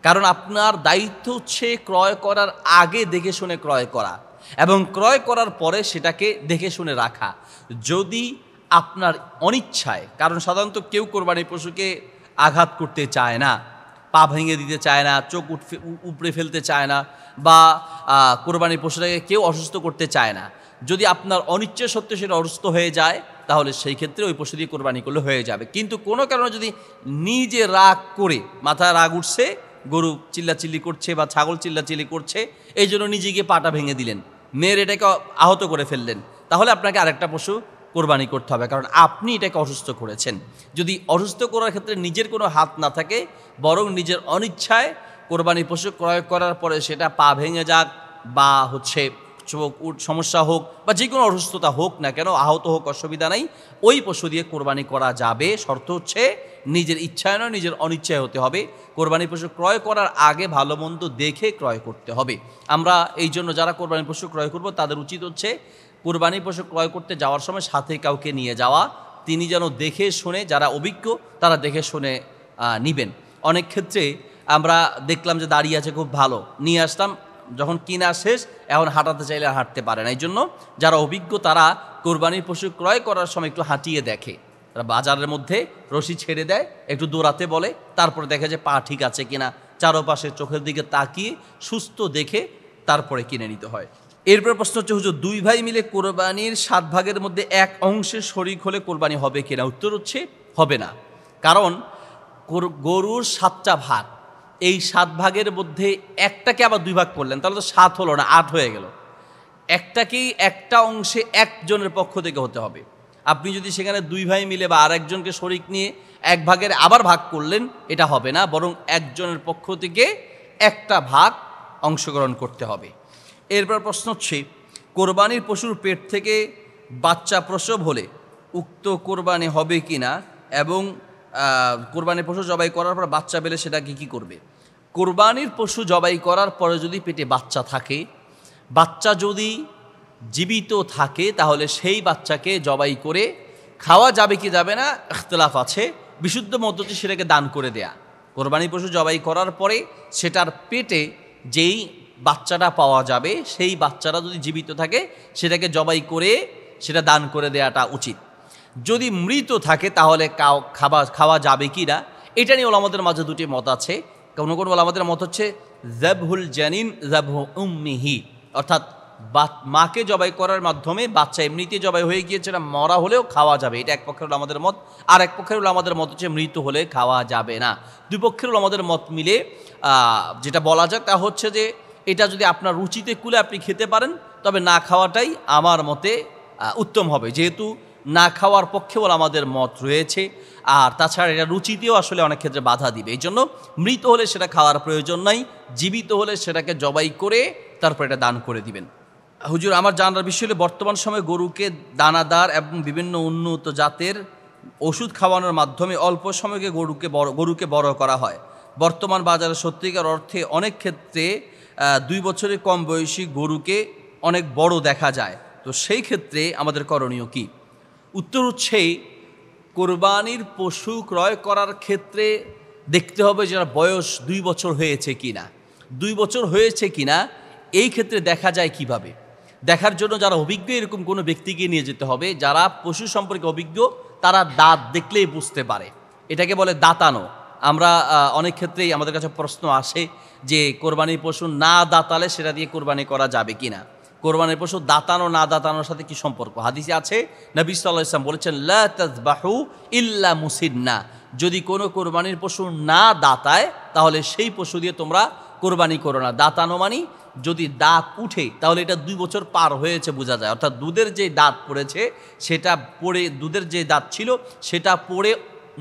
কারণ আপনার দায়িত্ব হচ্ছে ক্রয় করার আগে দেখে শুনে ক্রয় করা এবং ক্রয় করার পরে সেটাকে দেখে শুনে রাখা। যদি আপনার অনিচ্ছায়, কারণ সাধারণত কেউ কোরবানির পশুকে আঘাত করতে চায় না, পা ভেঙে দিতে চায় না, চোখ উপড়ে ফেলতে চায় না, বা কোরবানির পশুটাকে কেউ অসুস্থ করতে চায় না। যদি আপনার অনিচ্ছা সত্ত্বে সেটা অসুস্থ হয়ে যায়, তাহলে সেই ক্ষেত্রে ওই পশু দিয়ে কোরবানি করলে হয়ে যাবে। কিন্তু কোনো কারণে যদি নিজে রাগ করে, মাথায় রাগ উঠছে, গরু চিল্লাচিল্লি করছে বা ছাগল চিল্লাচিল্লি করছে, এই জন্য নিজে গিয়ে পাটা ভেঙে দিলেন, মেয়ের এটাকে আহত করে ফেললেন, তাহলে আপনাকে আরেকটা পশু কোরবানি করতে হবে, কারণ আপনি এটাকে অসুস্থ করেছেন। যদি অসুস্থ করার ক্ষেত্রে নিজের কোনো হাত না থাকে, বরং নিজের অনিচ্ছায় কোরবানি পশু ক্রয় করার পরে সেটা পা ভেঙে যাক বা চোখ সমস্যা হোক বা যে কোনো অসুস্থতা হোক না কেন, আহত হোক, অসুবিধা নাই, ওই পশু দিয়ে কোরবানি করা যাবে। শর্ত হচ্ছে নিজের ইচ্ছায় নয়, নিজের অনিচ্ছায় হতে হবে। কোরবানি পশু ক্রয় করার আগে ভালো মন্দ দেখে ক্রয় করতে হবে। আমরা এই জন্য যারা কোরবানি পশু ক্রয় করব তাদের উচিত হচ্ছে কোরবানি পশু ক্রয় করতে যাওয়ার সময় সাথে কাউকে নিয়ে যাওয়া, তিনি যেন দেখে শুনে, যারা অভিজ্ঞ তারা দেখে শুনে নিবেন। অনেক ক্ষেত্রে আমরা দেখলাম যে দাঁড়িয়ে আছে, খুব ভালো, নিয়ে আসলাম, যখন কিনা শেষ এখন হাঁটাতে চাইলে হাঁটতে পারে না। এই জন্য যারা অভিজ্ঞ তারা কোরবানির পশু ক্রয় করার সময় একটু হাঁটিয়ে দেখে, তারা বাজারের মধ্যে রশি ছেড়ে দেয়, একটু দৌড়াতে বলে, তারপরে দেখে যে পা ঠিক আছে কিনা, চারপাশে চোখের দিকে তাকিয়ে সুস্থ দেখে তারপরে কিনে নিতে হয়। এরপর প্রশ্ন হচ্ছে, হুজুর 2 ভাই মিলে কোরবানির 7 ভাগের মধ্যে এক অংশে শরিক হলে কোরবানি হবে কিনা? উত্তর হচ্ছে হবে না। কারণ গরুর 7টা ভাগ, এই 7 ভাগের মধ্যে একটাকে আবার 2 ভাগ করলেন, তাহলে তো 7 হলো না, 8 হয়ে গেল। একটাকেই একটা অংশে একজনের পক্ষ থেকে হতে হবে। আপনি যদি সেখানে 2 ভাই মিলে বা আরেকজনকে শরিক নিয়ে 1 ভাগের আবার ভাগ করলেন, এটা হবে না, বরং একজনের পক্ষ থেকে একটা ভাগ অংশগ্রহণ করতে হবে। এরপর প্রশ্ন হচ্ছে, কোরবানির পশুর পেট থেকে বাচ্চা প্রসব হলে উক্ত কোরবানি হবে কিনা এবং কোরবানির পশু জবাই করার পর বাচ্চা পেলে সেটাকে কী করবে? কোরবানির পশু জবাই করার পরে যদি পেটে বাচ্চা থাকে, বাচ্চা যদি জীবিত থাকে, তাহলে সেই বাচ্চাকে জবাই করে খাওয়া যাবে কি যাবে না ইখতিলাফ আছে। বিশুদ্ধ মত হচ্ছে সেটাকে দান করে দেয়া। কোরবানির পশু জবাই করার পরে সেটার পেটে যেই বাচ্চাটা পাওয়া যাবে, সেই বাচ্চাটা যদি জীবিত থাকে সেটাকে জবাই করে সেটা দান করে দেওয়াটা উচিত। যদি মৃত থাকে তাহলে খাওয়া যাবে কি না, এটা নিয়ে ওলামাদের মাঝে 2টি মত আছে। কোনো কোনো ওলামাদের মত হচ্ছে যাবহুল জানিন যাবহু উম্মিহি, অর্থাৎ মাকে জবাই করার মাধ্যমে বাচ্চা এমনিতে জবাই হয়ে গিয়েছে, না মরা হলেও খাওয়া যাবে, এটা এক পক্ষের ওলামাদের মত। আর এক পক্ষের ওলামাদের মত হচ্ছে মৃত হলে খাওয়া যাবে না। 2 পক্ষের ওলামাদের মত মিলে যেটা বলা যায় তা হচ্ছে যে এটা যদি আপনার রুচিতে কুলে আপনি খেতে পারেন, তবে না খাওয়াটাই আমার মতে উত্তম হবে, যেহেতু না খাওয়ার পক্ষে আমাদের মত রয়েছে। আর তাছাড়া এটা রুচিতেও আসলে অনেক ক্ষেত্রে বাধা দিবে। এই জন্য মৃত হলে সেটা খাওয়ার প্রয়োজন নাই, জীবিত হলে সেটাকে জবাই করে তারপর এটা দান করে দিবেন। হুজুর, আমার জানার বিষয় হলো বর্তমান সময়ে গরুকে দানাদার এবং বিভিন্ন উন্নত জাতের ওষুধ খাওয়ানোর মাধ্যমে অল্প সময়কে গরুকে বড় করা হয়। বর্তমান বাজারে সত্যিকার অর্থে অনেক ক্ষেত্রে 2 বছরের কম বয়সী গরুকে অনেক বড় দেখা যায়, তো সেই ক্ষেত্রে আমাদের করণীয় কি? উত্তর হচ্ছে, কোরবানির পশু ক্রয় করার ক্ষেত্রে দেখতে হবে যারা বয়স 2 বছর হয়েছে কিনা। 2 বছর হয়েছে কিনা এই ক্ষেত্রে দেখা যায় কিভাবে? দেখার জন্য যারা অভিজ্ঞ এরকম কোনো ব্যক্তিকে নিয়ে যেতে হবে, যারা পশু সম্পর্কে অভিজ্ঞ, তারা দাঁত দেখলেই বুঝতে পারে। এটাকে বলে দাঁতানো। আমরা অনেক ক্ষেত্রেই আমাদের কাছে প্রশ্ন আসে যে কোরবানির পশু না দাতালে সেটা দিয়ে কোরবানি করা যাবে কি না। কোরবানির পশু দাতানো না দাতানোর সাথে কি সম্পর্ক? হাদিসে আছে, নবী সাল্লাল্লাহু আলাইহি ওয়াসাল্লাম বলেছেন, লা তাযবাহু ইল্লা মুসিন্না, যদি কোনো কোরবানির পশু না দাতায় তাহলে সেই পশু দিয়ে তোমরা কোরবানি করো না। দাতানো মানে যদি দাঁত উঠে তাহলে এটা 2 বছর পার হয়েছে বোঝা যায়, অর্থাৎ দুধের যে দাঁত পড়েছে সেটা পড়ে, দুধের যে দাঁত ছিল সেটা পড়ে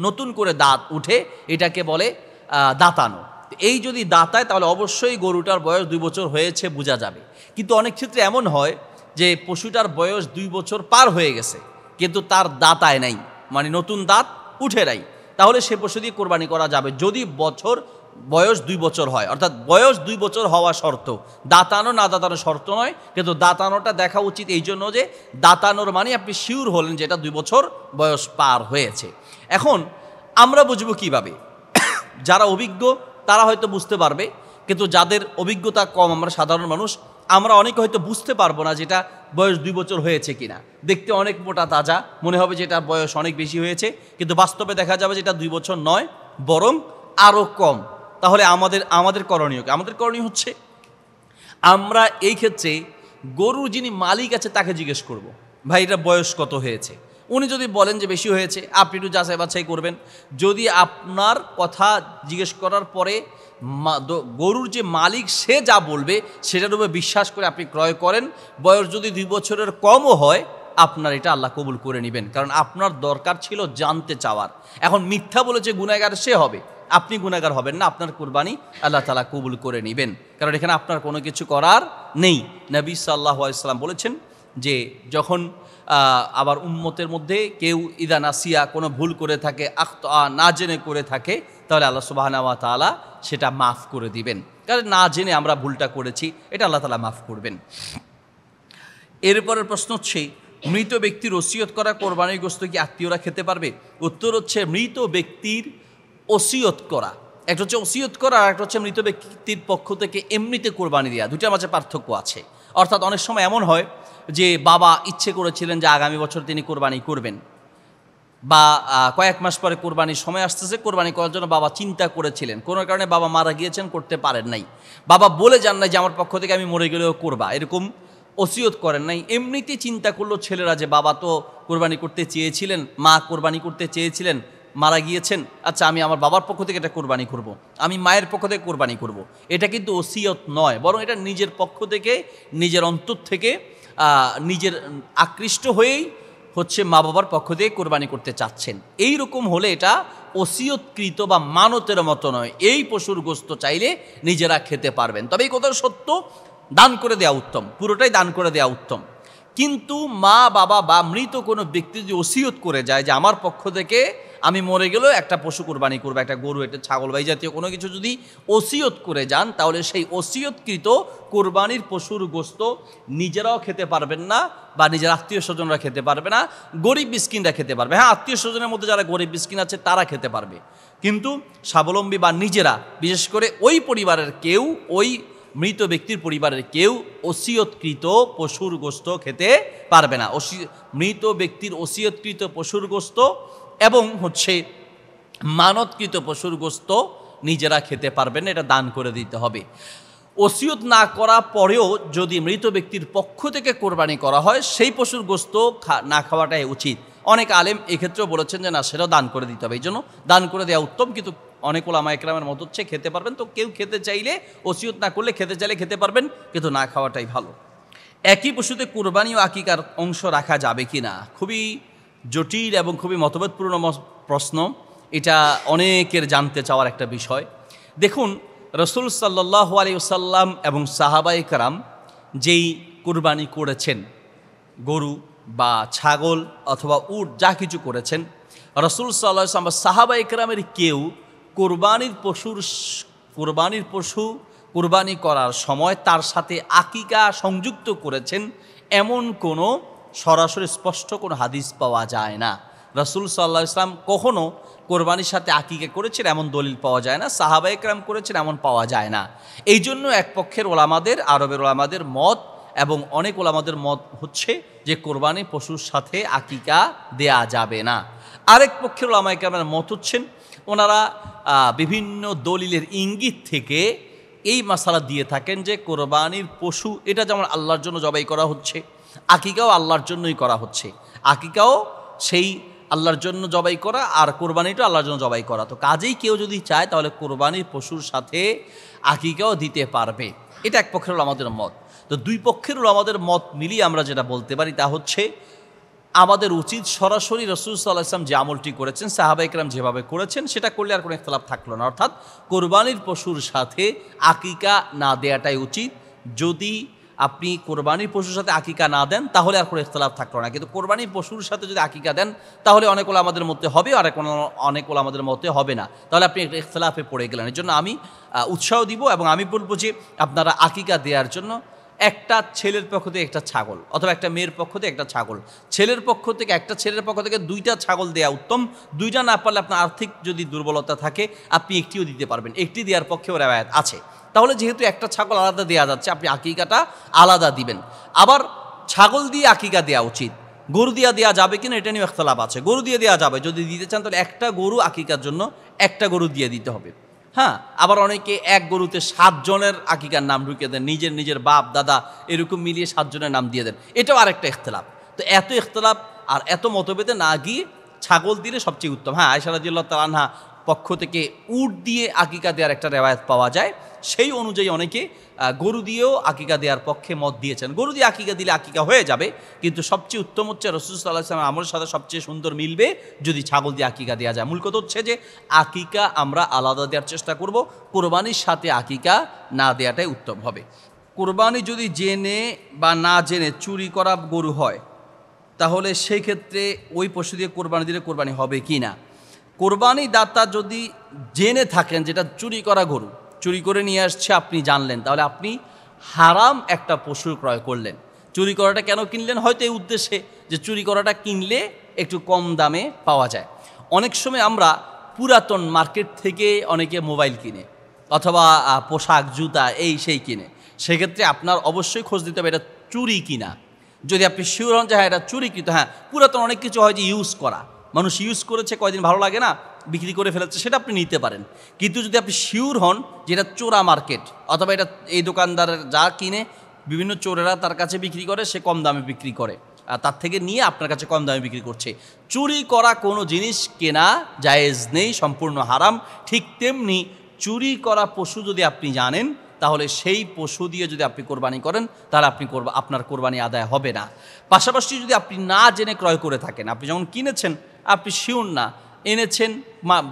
নতুন করে দাঁত উঠে, এটাকে বলে দাঁতানো। এই যদি দাঁতায় তাহলে অবশ্যই গরুটার বয়স 2 বছর হয়েছে বোঝা যাবে। কিন্তু অনেক ক্ষেত্রে এমন হয় যে পশুটার বয়স 2 বছর পার হয়ে গেছে কিন্তু তার দাঁতায় নাই, মানে নতুন দাঁত উঠে নাই, তাহলে সে পশু দিয়ে কোরবানি করা যাবে যদি বয়স 2 বছর হয়। অর্থাৎ বয়স 2 বছর হওয়া শর্ত, দাঁতানো না দাঁতানো শর্ত নয়। কিন্তু দাঁতানোটা দেখা উচিত এই জন্য যে দাঁতানোর মানে আপনি শিওর হলেন যেটা 2 বছর বয়স পার হয়েছে। এখন আমরা বুঝবো কিভাবে? যারা অভিজ্ঞ তারা হয়তো বুঝতে পারবে, কিন্তু যাদের অভিজ্ঞতা কম, আমরা সাধারণ মানুষ, আমরা অনেকে হয়তো বুঝতে পারবো না যেটা বয়স 2 বছর হয়েছে কিনা। দেখতে অনেক মোটা তাজা মনে হবে যে এটার বয়স অনেক বেশি হয়েছে, কিন্তু বাস্তবে দেখা যাবে যে এটা 2 বছর নয়, বরং আরও কম। তাহলে আমাদের করণীয় কি? আমাদের করণীয় হচ্ছে আমরা এই ক্ষেত্রে গরুর যিনি মালিক আছে তাকে জিজ্ঞেস করব, ভাই এটা বয়স কত হয়েছে। উনি যদি বলেন যে বেশি হয়েছে, আপনি একটু যাচাই বাছাই করবেন। যদি আপনার কথা জিজ্ঞেস করার পরে গরুর যে মালিক সে যা বলবে সেটার উপরে বিশ্বাস করে আপনি ক্রয় করেন, বয়স যদি 2 বছরের কমও হয় আপনার এটা আল্লাহ কবুল করে নেবেন, কারণ আপনার দরকার ছিল জানতে চাওয়ার। এখন মিথ্যা বলেছে গুনাহগার সে হবে, আপনি গুনাহগার হবেন না, আপনার কুরবানি আল্লাহ তাআলা কবুল করে নেবেন, কারণ এখানে আপনার কোনো কিছু করার নেই। নবী সাল্লাল্লাহু আলাইহি ওয়াসাল্লাম বলেছেন যে যখন আবার উম্মতের মধ্যে কেউ ইদা নাসিয়া কোনো ভুল করে থাকে, আখতা না জেনে করে থাকে, তাহলে আল্লাহ সুবহানাহু ওয়া তাআলা সেটা মাফ করে দিবেন, কারণ না জেনে আমরা ভুলটা করেছি, এটা আল্লাহ তাআলা মাফ করবেন। এরপরের প্রশ্ন হচ্ছে, মৃত ব্যক্তির ওসিয়ত করা কোরবানির গোশত কি আত্মীয়রা খেতে পারবে? উত্তর হচ্ছে, মৃত ব্যক্তির ওসিয়ত করা, একটা হচ্ছে ওসিয়ত করা আর একটা হচ্ছে মৃত ব্যক্তির পক্ষ থেকে এমনিতে কোরবানি দেওয়া, দুটার মাঝে পার্থক্য আছে। অর্থাৎ অনেক সময় এমন হয় যে বাবা ইচ্ছে করেছিলেন যে আগামী বছর তিনি কোরবানি করবেন, বা কয়েক মাস পরে কোরবানির সময় আসতেছে, কোরবানি করার জন্য বাবা চিন্তা করেছিলেন, কোনো কারণে বাবা মারা গিয়েছেন, করতে পারেন নাই, বাবা বলে যান নাই যে আমার পক্ষ থেকে আমি মরে গেলেও করবা, এরকম ওসিয়ত করেন নাই। এমনিতেই চিন্তা করলো ছেলেরা যে বাবা তো কোরবানি করতে চেয়েছিলেন, মা কোরবানি করতে চেয়েছিলেন, মারা গিয়েছেন, আচ্ছা আমি আমার বাবার পক্ষ থেকে এটা কোরবানি করব, আমি মায়ের পক্ষ থেকে কোরবানি করব। এটা কিন্তু ওসিয়ত নয়, বরং এটা নিজের পক্ষ থেকে, নিজের অন্তর থেকে, নিজের আকৃষ্ট হয়েই হচ্ছে মা বাবার পক্ষ থেকে কোরবানি করতে চাচ্ছেন। এই রকম হলে এটা ওসিয়তকৃত বা মানতের মতো নয়। এই পশুর গোশত চাইলে নিজেরা খেতে পারবেন, তবে এই কথা সত্য, দান করে দেওয়া উত্তম, পুরোটাই দান করে দেওয়া উত্তম। কিন্তু মা বাবা বা মৃত কোনো ব্যক্তি যদি ওসিয়ত করে যায় যে আমার পক্ষ থেকে আমি মরে গেলেও একটা পশু কোরবানি করবো, একটা গরু, একটা ছাগল বা এই জাতীয় কোনো কিছু যদি ওসিয়ত করে যান, তাহলে সেই ওসিয়তকৃত কোরবানির পশুর গোশত নিজেরাও খেতে পারবেন না, বা নিজের আত্মীয় স্বজনরা খেতে পারবে না, গরিব মিসকিনরা খেতে পারবে। হ্যাঁ, আত্মীয় স্বজনের মধ্যে যারা গরিব মিসকিন আছে তারা খেতে পারবে, কিন্তু স্বাবলম্বী বা নিজেরা, বিশেষ করে ওই পরিবারের কেউ, ওই মৃত ব্যক্তির পরিবারের কেউ ওসিয়তকৃত পশুর গোশত খেতে পারবে না। মৃত ব্যক্তির ওসিয়তকৃত পশুর গোশত এবং হচ্ছে মানতকৃত পশুর গোশত নিজেরা খেতে পারবেন না, এটা দান করে দিতে হবে। ওসিয়ত না করা পরেও যদি মৃত ব্যক্তির পক্ষ থেকে কোরবানি করা হয়, সেই পশুর গোশত না খাওয়াটাই উচিত। অনেক আলেম এক্ষেত্রেও বলেছেন যে না, সেটাও দান করে দিতে হবে, এই জন্য দান করে দেওয়া উত্তম। কিন্তু অনেক ওলামা একরামের মত হচ্ছে খেতে পারবেন, তো কেউ খেতে চাইলে, ওসিয়ত না করলে খেতে চাইলে খেতে পারবেন, কিন্তু না খাওয়াটাই ভালো। একই পশুতে কোরবানি ও আকিকার অংশ রাখা যাবে কি না, খুবই জটিল এবং খুবই মতভেদপূর্ণ প্রশ্ন। এটা অনেকের জানতে চাওয়ার একটা বিষয়। দেখুন, রসুল সাল্লাল্লাহু আলাইহি ওয়াসাল্লাম এবং সাহাবায়ে কেরাম যেই কোরবানি করেছেন, গরু বা ছাগল অথবা উট যা কিছু করেছেন, রসুল সাল্লাল্লাহু আলাইহি ওয়াসাল্লাম বা সাহাবায়ে কেরামের কেউ কোরবানির পশু কোরবানি করার সময় তার সাথে আকিকা সংযুক্ত করেছেন এমন কোনো সরাসরি স্পষ্ট কোনো হাদিস পাওয়া যায় না। রাসূল সাল্লাল্লাহু আলাইহি ওয়াসাল্লাম কখনো কোরবানির সাথে আকিকা করেছেন এমন দলিল পাওয়া যায় না, সাহাবায়ে কেরাম করেছেন এমন পাওয়া যায় না। এই জন্য এক পক্ষের ওলামাদের, আরবের ওলামাদের মত এবং অনেক ওলামাদের মত হচ্ছে যে কোরবানি পশুর সাথে আকিকা দেয়া যাবে না। আরেক পক্ষের ওলামায়ে কেরামের মত হচ্ছেন ওনারা বিভিন্ন দলিলের ইঙ্গিত থেকে এই মাসালা দিয়ে থাকেন যে কোরবানির পশু এটা যেমন আল্লাহর জন্য জবাই করা হচ্ছে, আকিকাও আল্লাহর জন্যই করা হচ্ছে। আকিকাও সেই আল্লাহর জন্য জবাই করা, আর কোরবানিটা আল্লাহর জন্য জবাই করা। তো কাজেই কেউ যদি চায় তাহলে কোরবানির পশুর সাথে আকিকাও দিতে পারবে। এটা এক পক্ষের হলো আমাদের মত। তো দুই পক্ষের হলো আমাদের মত মিলিয়ে আমরা যেটা বলতে পারি তা হচ্ছে আমাদের উচিত সরাসরি রাসূল সাল্লাল্লাহু আলাইহি ওয়াসাল্লাম যে আমলটি করেছেন, সাহাবায়ে কেরাম যেভাবে করেছেন সেটা করলে আর কোনো ইখতিলাফ থাকলো না। অর্থাৎ কোরবানির পশুর সাথে আকিকা না দেওয়াটাই উচিত। যদি আপনি কোরবানির পশুর সাথে আকিকা না দেন তাহলে আর কোনো ইখতিলাফ থাকলো না। কিন্তু কোরবানির পশুর সাথে যদি আকিকা দেন তাহলে অনেক আমাদের মধ্যে হবে, আর অনেক আমাদের মধ্যে হবে না। তাহলে আপনি একটা ইখতিলাফে পড়ে গেলেন। এর জন্য আমি উৎসাহ দিব এবং আমি বলবো যে আপনারা আকিকা দেওয়ার জন্য একটা ছেলের পক্ষ থেকে একটা ছাগল, অথবা একটা মেয়ের পক্ষ থেকে একটা ছাগল, ছেলের পক্ষ থেকে একটা, ছেলের পক্ষ থেকে দুইটা ছাগল দেওয়া উত্তম। দুইটা না পারলে আপনার আর্থিক যদি দুর্বলতা থাকে আপনি একটিও দিতে পারবেন, একটি দেওয়ার পক্ষেও রেওয়ায়াত আছে। তাহলে যেহেতু একটা ছাগল আলাদা দেওয়া যাচ্ছে, আপনি আকিকাটা আলাদা দিবেন। আবার ছাগল দিয়ে আকিকা দেওয়া উচিত, গরু দিয়ে দেওয়া যাবে কিনা এটা নিয়ে ইখতিলাফ আছে। গরু দিয়ে দেওয়া যাবে, যদি দিতে চান তাহলে একটা গরু আকিকার জন্য একটা গরু দিয়ে দিতে হবে। হ্যাঁ, আবার অনেকে এক গরুতে 7 জনের আকিকার নাম ঢুকিয়ে দেন, নিজের বাপ দাদা এরকম মিলিয়ে 7 জনের নাম দিয়ে দেন। এটাও আরেকটা ইখতিলাফ। তো এত ইখতিলাফ আর এত মতভেদে না গিয়ে ছাগল দিলে সবচেয়ে উত্তম। হ্যাঁ, আয়েশা রাদিয়াল্লাহু তাআলা আনহা পক্ষ থেকে উট দিয়ে আকিকা দেওয়ার একটা রেওয়ায়াত পাওয়া যায়, সেই অনুযায়ী অনেকে গরু দিয়েও আকিকা দেওয়ার পক্ষে মত দিয়েছেন। গরু দিয়ে আকিকা দিলে আকিকা হয়ে যাবে, কিন্তু সবচেয়ে উত্তম হচ্ছে রাসূল সাল্লাল্লাহু আলাইহি ওয়াসাল্লামের আমলের সাথে সবচেয়ে সুন্দর মিলবে যদি ছাগল দিয়ে আকিকা দেওয়া যায়। মূল কথা হচ্ছে যে আকিকা আমরা আলাদা দেওয়ার চেষ্টা করব, কোরবানির সাথে আকিকা না দেওয়াটাই উত্তম হবে। কোরবানি যদি জেনে বা না জেনে চুরি করা গরু হয় তাহলে সেই ক্ষেত্রে ওই পশু দিয়ে কোরবানি দিলে কোরবানি হবে কি না? কোরবানি দাতা যদি জেনে থাকেন যেটা চুরি করা গরু, চুরি করে নিয়ে আসছে, আপনি জানলেন, তাহলে আপনি হারাম একটা পশু ক্রয় করলেন। চুরি করাটা কেন কিনলেন? হয়তো এই উদ্দেশ্যে যে চুরি করাটা কিনলে একটু কম দামে পাওয়া যায়। অনেক সময় আমরা পুরাতন মার্কেট থেকে অনেকে মোবাইল কিনে অথবা পোশাক জুতা এই সেই কিনে, সেক্ষেত্রে আপনার অবশ্যই খোঁজ দিতে হবে এটা চুরি কিনা। যদি আপনি শিওর হন যে হ্যাঁ এটা চুরিকৃত, হ্যাঁ পুরাতন অনেক কিছু হয় যে ইউজ করা, মানুষ ইউজ করেছে কয়দিন ভালো লাগে না বিক্রি করে ফেলেছে, সেটা আপনি নিতে পারেন। কিন্তু যদি আপনি শিওর হন যে এটা চোরা মার্কেট, অথবা এটা এই দোকানদারের যা কিনে বিভিন্ন চোরেরা তার কাছে বিক্রি করে, সে কম দামে বিক্রি করে, তার থেকে নিয়ে আপনার কাছে কম দামে বিক্রি করছে, চুরি করা কোনো জিনিস কেনা জায়েজ নেই, সম্পূর্ণ হারাম। ঠিক তেমনি চুরি করা পশু যদি আপনি জানেন তাহলে সেই পশু দিয়ে যদি আপনি কোরবানি করেন তাহলে আপনার কোরবানি আদায় হবে না। পাশাপাশি যদি আপনি না জেনে ক্রয় করে থাকেন, আপনি যখন কিনেছেন আপনি শিওর না, এনেছেন,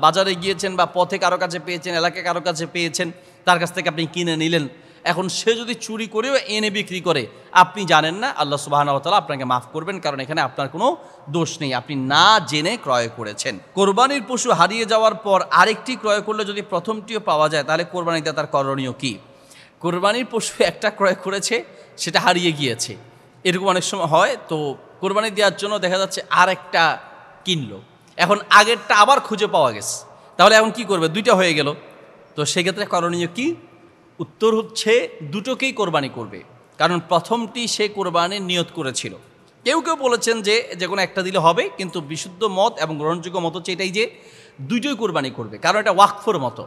বাজারে গিয়েছেন বা পথে কারো কাছে পেয়েছেন, এলাকায় কারো কাছে পেয়েছেন, তার কাছ থেকে আপনি কিনে নিলেন, এখন সে যদি চুরি করেও এনে বিক্রি করে, আপনি জানেন না, আল্লাহ সুবহানাহু ওয়া তাআলা আপনাকে মাফ করবেন, কারণ এখানে আপনার কোনো দোষ নেই, আপনি না জেনে ক্রয় করেছেন। কোরবানির পশু হারিয়ে যাওয়ার পর আরেকটি ক্রয় করলে যদি প্রথমটিও পাওয়া যায় তাহলে কোরবানিতে তার করণীয় কী? কোরবানির পশু একটা ক্রয় করেছে, সেটা হারিয়ে গিয়েছে, এরকম অনেক সময় হয়। তো কোরবানি দেওয়ার জন্য দেখা যাচ্ছে আর একটা কিনলো, এখন আগেরটা আবার খুঁজে পাওয়া গেছে, তাহলে এখন কি করবে? দুইটা হয়ে গেল। তো সেক্ষেত্রে করণীয় কি? উত্তর হচ্ছে দুটোকেই কোরবানি করবে, কারণ প্রথমটি সে কোরবানির নিয়ত করেছিল। কেউ কেউ বলেছেন যে যে কোনো একটা দিলে হবে, কিন্তু বিশুদ্ধ মত এবং গ্রহণযোগ্য মত হচ্ছে এটাই যে দুটোই কোরবানি করবে, কারণ এটা ওয়াকফের মতো,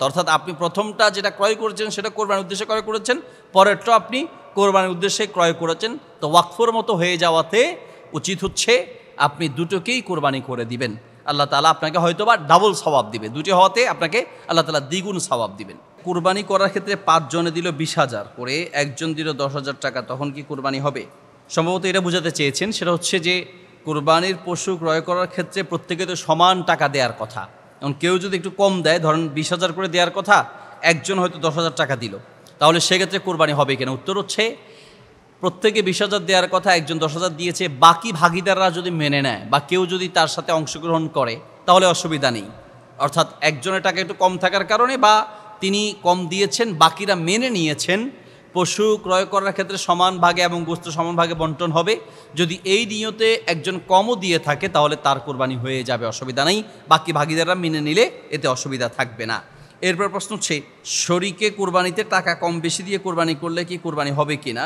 অর্থাৎ আপনি প্রথমটা যেটা ক্রয় করেছেন সেটা কোরবানির উদ্দেশ্যে ক্রয় করেছেন, পরেরটা আপনি কোরবানির উদ্দেশ্যে ক্রয় করেছেন। তো ওয়াকফের মতো হয়ে যাওয়াতে উচিত হচ্ছে আপনি দুটোকেই কোরবানি করে দিবেন। আল্লাহ তাআলা আপনাকে হয়তোবা ডাবল সওয়াব দিবে, দুটি হওয়াতে আপনাকে আল্লাহ তাআলা দ্বিগুণ সওয়াব দিবেন। কোরবানি করার ক্ষেত্রে 5 জনে দিল 20,000 করে, একজন দিল 10,000 টাকা, তখন কি কোরবানি হবে? সম্ভবত এটা বোঝাতে চেয়েছেন, সেটা হচ্ছে যে কোরবানির পশু ক্রয় করার ক্ষেত্রে প্রত্যেকে তো সমান টাকা দেওয়ার কথা। এখন কেউ যদি একটু কম দেয়, ধরেন 20,000 করে দেওয়ার কথা, একজন হয়তো 10,000 টাকা দিল, তাহলে সেক্ষেত্রে কোরবানি হবে কিনা? উত্তর হচ্ছে প্রত্যেকে 20,000 দেওয়ার কথা, একজন 10,000 দিয়েছে, বাকি ভাগিদাররা যদি মেনে নেয় বা কেউ যদি তার সাথে অংশগ্রহণ করে তাহলে অসুবিধা নেই। অর্থাৎ একজনের টাকা একটু কম থাকার কারণে বা তিনি কম দিয়েছেন, বাকিরা মেনে নিয়েছেন, পশু ক্রয় করার ক্ষেত্রে সমান ভাগে এবং গোশত সমান ভাগে বন্টন হবে। যদি এই নিয়তে একজন কমও দিয়ে থাকে তাহলে তার কোরবানি হয়ে যাবে, অসুবিধা নেই, বাকি ভাগিদাররা মেনে নিলে এতে অসুবিধা থাকবে না। এরপর প্রশ্ন হচ্ছে শরীকে কোরবানিতে টাকা কম বেশি দিয়ে কোরবানি করলে কি কোরবানি হবে কি না?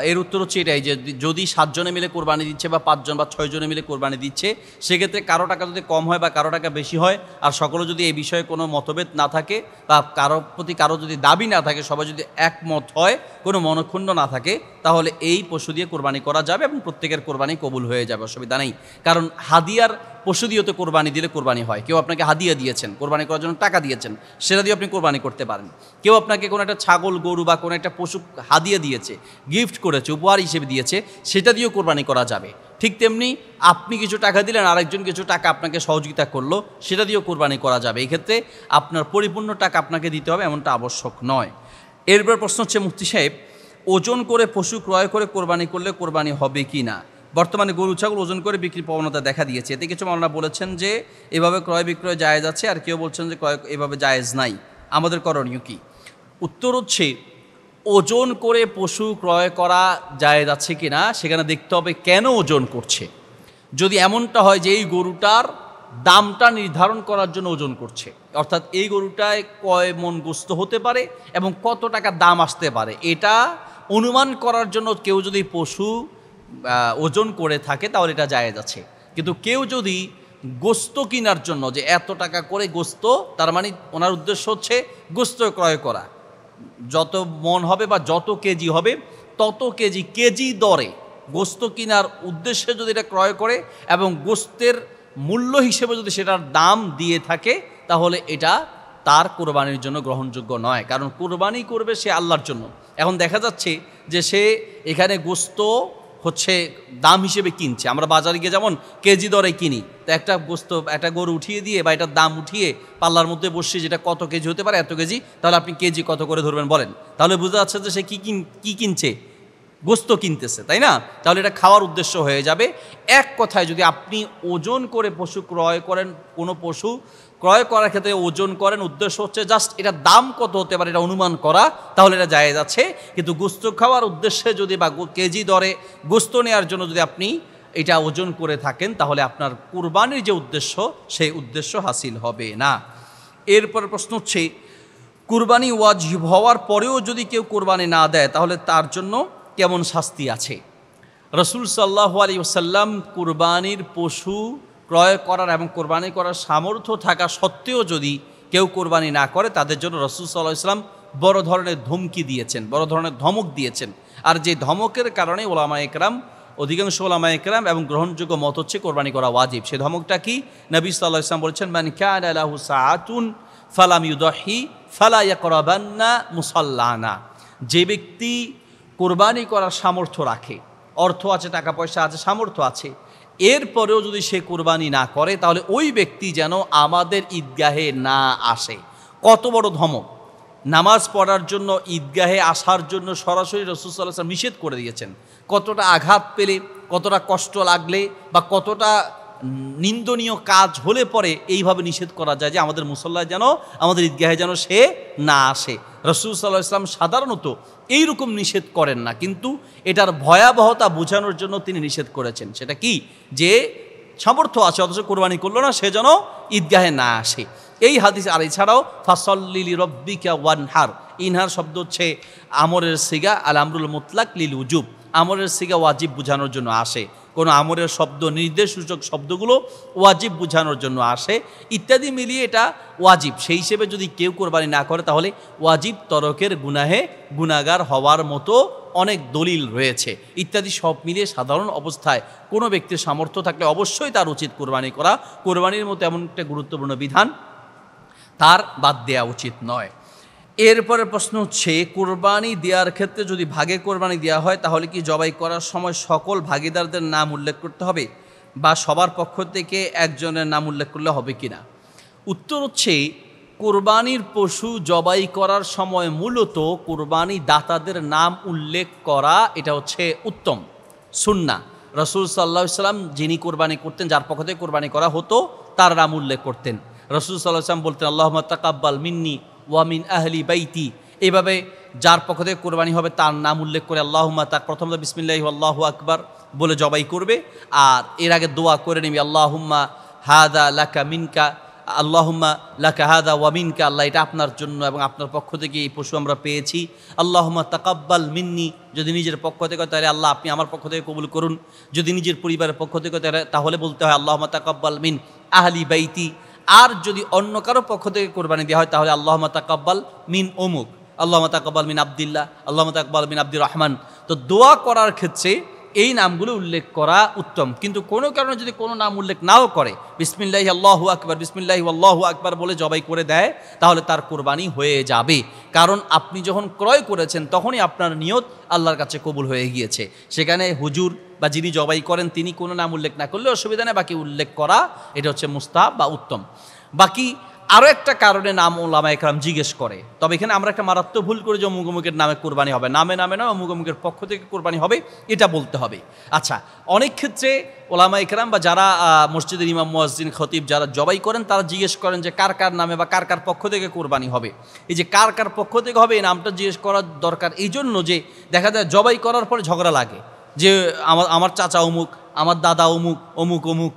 এর উত্তর হচ্ছে এটাই যে যদি 7 জনে মিলে কোরবানি দিচ্ছে বা 5 জন বা 6 জনে মিলে কোরবানি দিচ্ছে, সেক্ষেত্রে কারো টাকা যদি কম হয় বা কারো টাকা বেশি হয়, আর সকলে যদি এই বিষয়ে কোনো মতভেদ না থাকে বা কারো প্রতি কারো যদি দাবি না থাকে, সবাই যদি একমত হয়, কোনো মনক্ষুণ্ণ না থাকে, তাহলে এই পশু দিয়ে কোরবানি করা যাবে এবং প্রত্যেকের কোরবানি কবুল হয়ে যাবে, অসুবিধা নেই। কারণ হাদিয়ার পশু দিয়েও তো কোরবানি দিলে কোরবানি হয়। কেউ আপনাকে হাদিয়া দিয়েছেন, কোরবানি করার জন্য টাকা দিয়েছেন, সেটা দিয়ে আপনি কোরবানি করতে পারেন। কেউ আপনাকে কোনো একটা ছাগল, গরু বা কোনো একটা পশু হাদিয়া দিয়েছে, গিফট করেছে, উপহার হিসেবে দিয়েছে, সেটা দিয়েও কোরবানি করা যাবে। ঠিক তেমনি আপনি কিছু টাকা দিলেন, আরেকজন কিছু টাকা আপনাকে সহযোগিতা করলো, সেটা দিয়েও কোরবানি করা যাবে। এই ক্ষেত্রে আপনার পরিপূর্ণ টাকা আপনাকে দিতে হবে এমনটা আবশ্যক নয়। এরপর প্রশ্ন হচ্ছে, মুফতি সাহেব, ওজন করে পশু ক্রয় করে কোরবানি করলে কোরবানি হবে কি না? বর্তমানে গরু ছাগল ওজন করে বিক্রির প্রবণতা দেখা দিয়েছে। এতে কিছু মাওলানা বলেছেন যে এভাবে ক্রয় বিক্রয় জায়েজ আছে, আর কেউ বলছেন যে ক্রয় এভাবে জায়েজ নাই, আমাদের করণীয় কি? উত্তর হচ্ছে, ওজন করে পশু ক্রয় করা জায়েজ আছে কি না সেখানে দেখতে হবে কেন ওজন করছে। যদি এমনটা হয় যে এই গরুটার দামটা নির্ধারণ করার জন্য ওজন করছে, অর্থাৎ এই গরুটায় কয় মন গোস্ত হতে পারে এবং কত টাকা দাম আসতে পারে, এটা অনুমান করার জন্য কেউ যদি পশু ওজন করে থাকে, তাহলে এটা জায়েজ আছে। কিন্তু কেউ যদি গোস্ত কেনার জন্য, যে এত টাকা করে গোস্ত, তার মানে ওনার উদ্দেশ্য হচ্ছে গোস্ত ক্রয় করা, যত মন হবে বা যত কেজি হবে তত কেজি দরে গোস্ত কেনার উদ্দেশ্যে যদি এটা ক্রয় করে এবং গোস্তের মূল্য হিসেবে যদি সেটার দাম দিয়ে থাকে, তাহলে এটা তার কোরবানির জন্য গ্রহণযোগ্য নয়। কারণ কোরবানি করবে সে আল্লাহর জন্য। এখন দেখা যাচ্ছে যে সে এখানে গোস্ত হচ্ছে দাম হিসেবে কিনছে। আমরা বাজারে গিয়ে যেমন কেজি দরে কিনি, তো একটা গোস্ত, একটা গরু উঠিয়ে দিয়ে বা এটার দাম উঠিয়ে পাল্লার মধ্যে বসে যেটা কত কেজি হতে পারে, এত কেজি, তাহলে আপনি কেজি কত করে ধরবেন বলেন? তাহলে বোঝা যাচ্ছে যে সে কি কিনছে, গোস্ত কিনতেছে, তাই না? তাহলে এটা খাওয়ার উদ্দেশ্য হয়ে যাবে। এক কথায়, যদি আপনি ওজন করে পশু ক্রয় করেন, কোনো পশু ক্রয় করার ক্ষেত্রে ওজন করেন, উদ্দেশ্য হচ্ছে জাস্ট এটার দাম কত হতে পারে এটা অনুমান করা, তাহলে এটা জায়েজ আছে। কিন্তু গোস্ত খাওয়ার উদ্দেশ্যে যদি বা কেজি দরে গোস্ত নেওয়ার জন্য যদি আপনি এটা ওজন করে থাকেন, তাহলে আপনার কুরবানির যে উদ্দেশ্য, সেই উদ্দেশ্য হাসিল হবে না। এরপর প্রশ্ন হচ্ছে, কুরবানি ওয়াজিব হওয়ার পরেও যদি কেউ কুরবানি না দেয়, তাহলে তার জন্য কেমন শাস্তি আছে? রাসূল সাল্লাল্লাহু আলাইহি ওয়াসাল্লাম কুরবানির পশু ক্রয় করার এবং কোরবানি করার সামর্থ্য থাকা সত্ত্বেও যদি কেউ কোরবানি না করে, তাদের জন্য রাসূল সাল্লাল্লাহু আলাইহি ওয়াসাল্লাম বড় ধরনের ধমকি দিয়েছেন, বড় ধরনের ধমক দিয়েছেন। আর যে ধমকের কারণে ওলামায়ে কেরাম, অধিকাংশ ওলামায়ে কেরাম এবং গ্রহণযোগ্য মত হচ্ছে কোরবানি করা ওয়াজিব। সেই ধমকটা কি? নবী সাল্লাল্লাহু আলাইহি ওয়াসাল্লাম বলেছেন, মান কানা লাহু সাআতুন ফালাম ইউদাহি ফালা ইয়াকরাবান্না মুসাল্লানা। যে ব্যক্তি কোরবানি করার সামর্থ্য রাখে, অর্থ আছে, টাকা পয়সা আছে, সামর্থ্য আছে, এরপরেও যদি সে কোরবানি না করে, তাহলে ওই ব্যক্তি যেন আমাদের ঈদগাহে না আসে। কত বড় ধমক! নামাজ পড়ার জন্য, ঈদগাহে আসার জন্য সরাসরি রাসূল সাল্লাল্লাহু আলাইহি ওয়াসাল্লাম নিষেধ করে দিয়েছেন। কতটা আঘাত পেলে, কতটা কষ্ট লাগলে বা কতটা নিন্দনীয় কাজ হলে পরে এইভাবে নিষেধ করা যায় যে আমাদের মুসল্লায় যেন, আমাদের ঈদগাহে যেন সে না আসে। রাসূল সাল্লাল্লাহু আলাইহি ওয়াসাল্লাম সাধারণত এইরকম নিষেধ করেন না, কিন্তু এটার ভয়াবহতা বোঝানোর জন্য তিনি নিষেধ করেছেন। সেটা কি? যে সামর্থ্য আছে অথচ কোরবানি করলো না, সে যেন ঈদগাহে না আসে। এই হাদিস। আর এছাড়াও ফাসল্লি লিরাব্বিকা ওয়ানহার, ইনহার শব্দ হচ্ছে আমরের সিগা, আল আমরুল মুতলাক লিল উজুব, আমরের সিগা ওয়াজিব বোঝানোর জন্য আসে। কোনো আমরের শব্দ, নির্দেশসূচক শব্দগুলো ওয়াজিব বোঝানোর জন্য আসে, ইত্যাদি মিলিয়ে এটা ওয়াজিব। সেই হিসেবে যদি কেউ কোরবানি না করে, তাহলে ওয়াজিব তরকের গুনাহে গুনাহগার হওয়ার মতো অনেক দলিল রয়েছে ইত্যাদি। সব মিলিয়ে সাধারণ অবস্থায় কোনো ব্যক্তির সামর্থ্য থাকলে অবশ্যই তার উচিত কোরবানি করা। কোরবানির মতো এমন একটা গুরুত্বপূর্ণ বিধান তার বাদ দেওয়া উচিত নয়। এরপরে প্রশ্ন হচ্ছে, কোরবানি দেওয়ার ক্ষেত্রে যদি ভাগে কোরবানি দেওয়া হয়, তাহলে কি জবাই করার সময় সকল ভাগিদারদের নাম উল্লেখ করতে হবে বা সবার পক্ষ থেকে একজনের নাম উল্লেখ করলে হবে কি না? উত্তর হচ্ছে, কোরবানির পশু জবাই করার সময় মূলত কোরবানি দাতাদের নাম উল্লেখ করা এটা হচ্ছে উত্তম সুন্নাহ। রাসূল সাল্লাল্লাহু আলাইহি ওয়াসাল্লাম যিনি কোরবানি করতেন, যার পক্ষ থেকে কোরবানি করা হতো, তার নাম উল্লেখ করতেন। রাসূল সাল্লাল্লাহু আলাইহি ওয়াসাল্লাম বলতেন, আল্লাহুম্মা তাকাব্বাল মিন্নি ওয়া মিন আহলি বাইতি। এইভাবে যার পক্ষ থেকে কোরবানি হবে তার নাম উল্লেখ করে আল্লাহুম্মা, তার প্রথমত বিসমিল্লাহি আল্লাহু আকবার বলে জবাই করবে, আর এর আগে দোয়া করে নিবি, আল্লাহুম্মা হাদা লাকা মিনকা আল্লাহুম্মা লাকা হাযা ওয়া মিনকা, আল্লাহ এটা আপনার জন্য এবং আপনার পক্ষ থেকে এই পশু আমরা পেয়েছি। আল্লাহুম্মা তাকাব্বাল মিন্নি, যদি নিজের পক্ষ থেকে তাহলে আল্লাহ আপনি আমার পক্ষ থেকে কবুল করুন। যদি নিজের পরিবারের পক্ষ থেকে তাহলে বলতে হয় আল্লাহুম্মা তাকাব্বাল মিন আহলি বাইতি। আর যদি অন্য কারো পক্ষ থেকে কোরবানি দেওয়া হয় তাহলে আল্লাহুম্মা তাকাব্বাল মিন অমুক, আল্লাহুম্মা তাকাব্বাল মিন আব্দুল্লাহ, আল্লাহুম্মা তাকাব্বাল মিন আব্দুর রহমান। তো দোয়া করার ক্ষেত্রে এই নামগুলো উল্লেখ করা উত্তম। কিন্তু কোনো কারণে যদি কোনো নাম উল্লেখ নাও করে, বিসমিল্লাহি আল্লাহু আকবার, বিসমিল্লাহি আল্লাহু আকবার বলে জবাই করে দেয়, তাহলে তার কোরবানি হয়ে যাবে। কারণ আপনি যখন ক্রয় করেছেন তখনই আপনার নিয়ত আল্লাহর কাছে কবুল হয়ে গিয়েছে। সেখানে হুজুর বা যিনি জবাই করেন তিনি কোনো নাম উল্লেখ না করলে অসুবিধা নেই, বাকি উল্লেখ করা এটা হচ্ছে মুস্তাহাব বা উত্তম। বাকি আরও একটা কারণে নাম ওলামায়ে কেরাম জিজ্ঞেস করে, তবে এখানে আমরা একটা মারাত্মক ভুল করি যে অমুক অমুকের নামে কোরবানি হবে, নামে নামে না অমুক অমুকের পক্ষ থেকে কোরবানি হবে এটা বলতে হবে। আচ্ছা, অনেক ক্ষেত্রে ওলামায়ে কেরাম বা যারা মসজিদের ইমাম মুয়াজ্জিন খতিব যারা জবাই করেন তারা জিজ্ঞেস করেন যে কার কার নামে বা কার কার পক্ষ থেকে কোরবানি হবে। এই যে কার কার পক্ষ থেকে হবে এই নামটা জিজ্ঞেস করার দরকার এই জন্য যে দেখা যায় জবাই করার পরে ঝগড়া লাগে যে আমার চাচা অমুক, আমার দাদা অমুক, অমুক অমুক,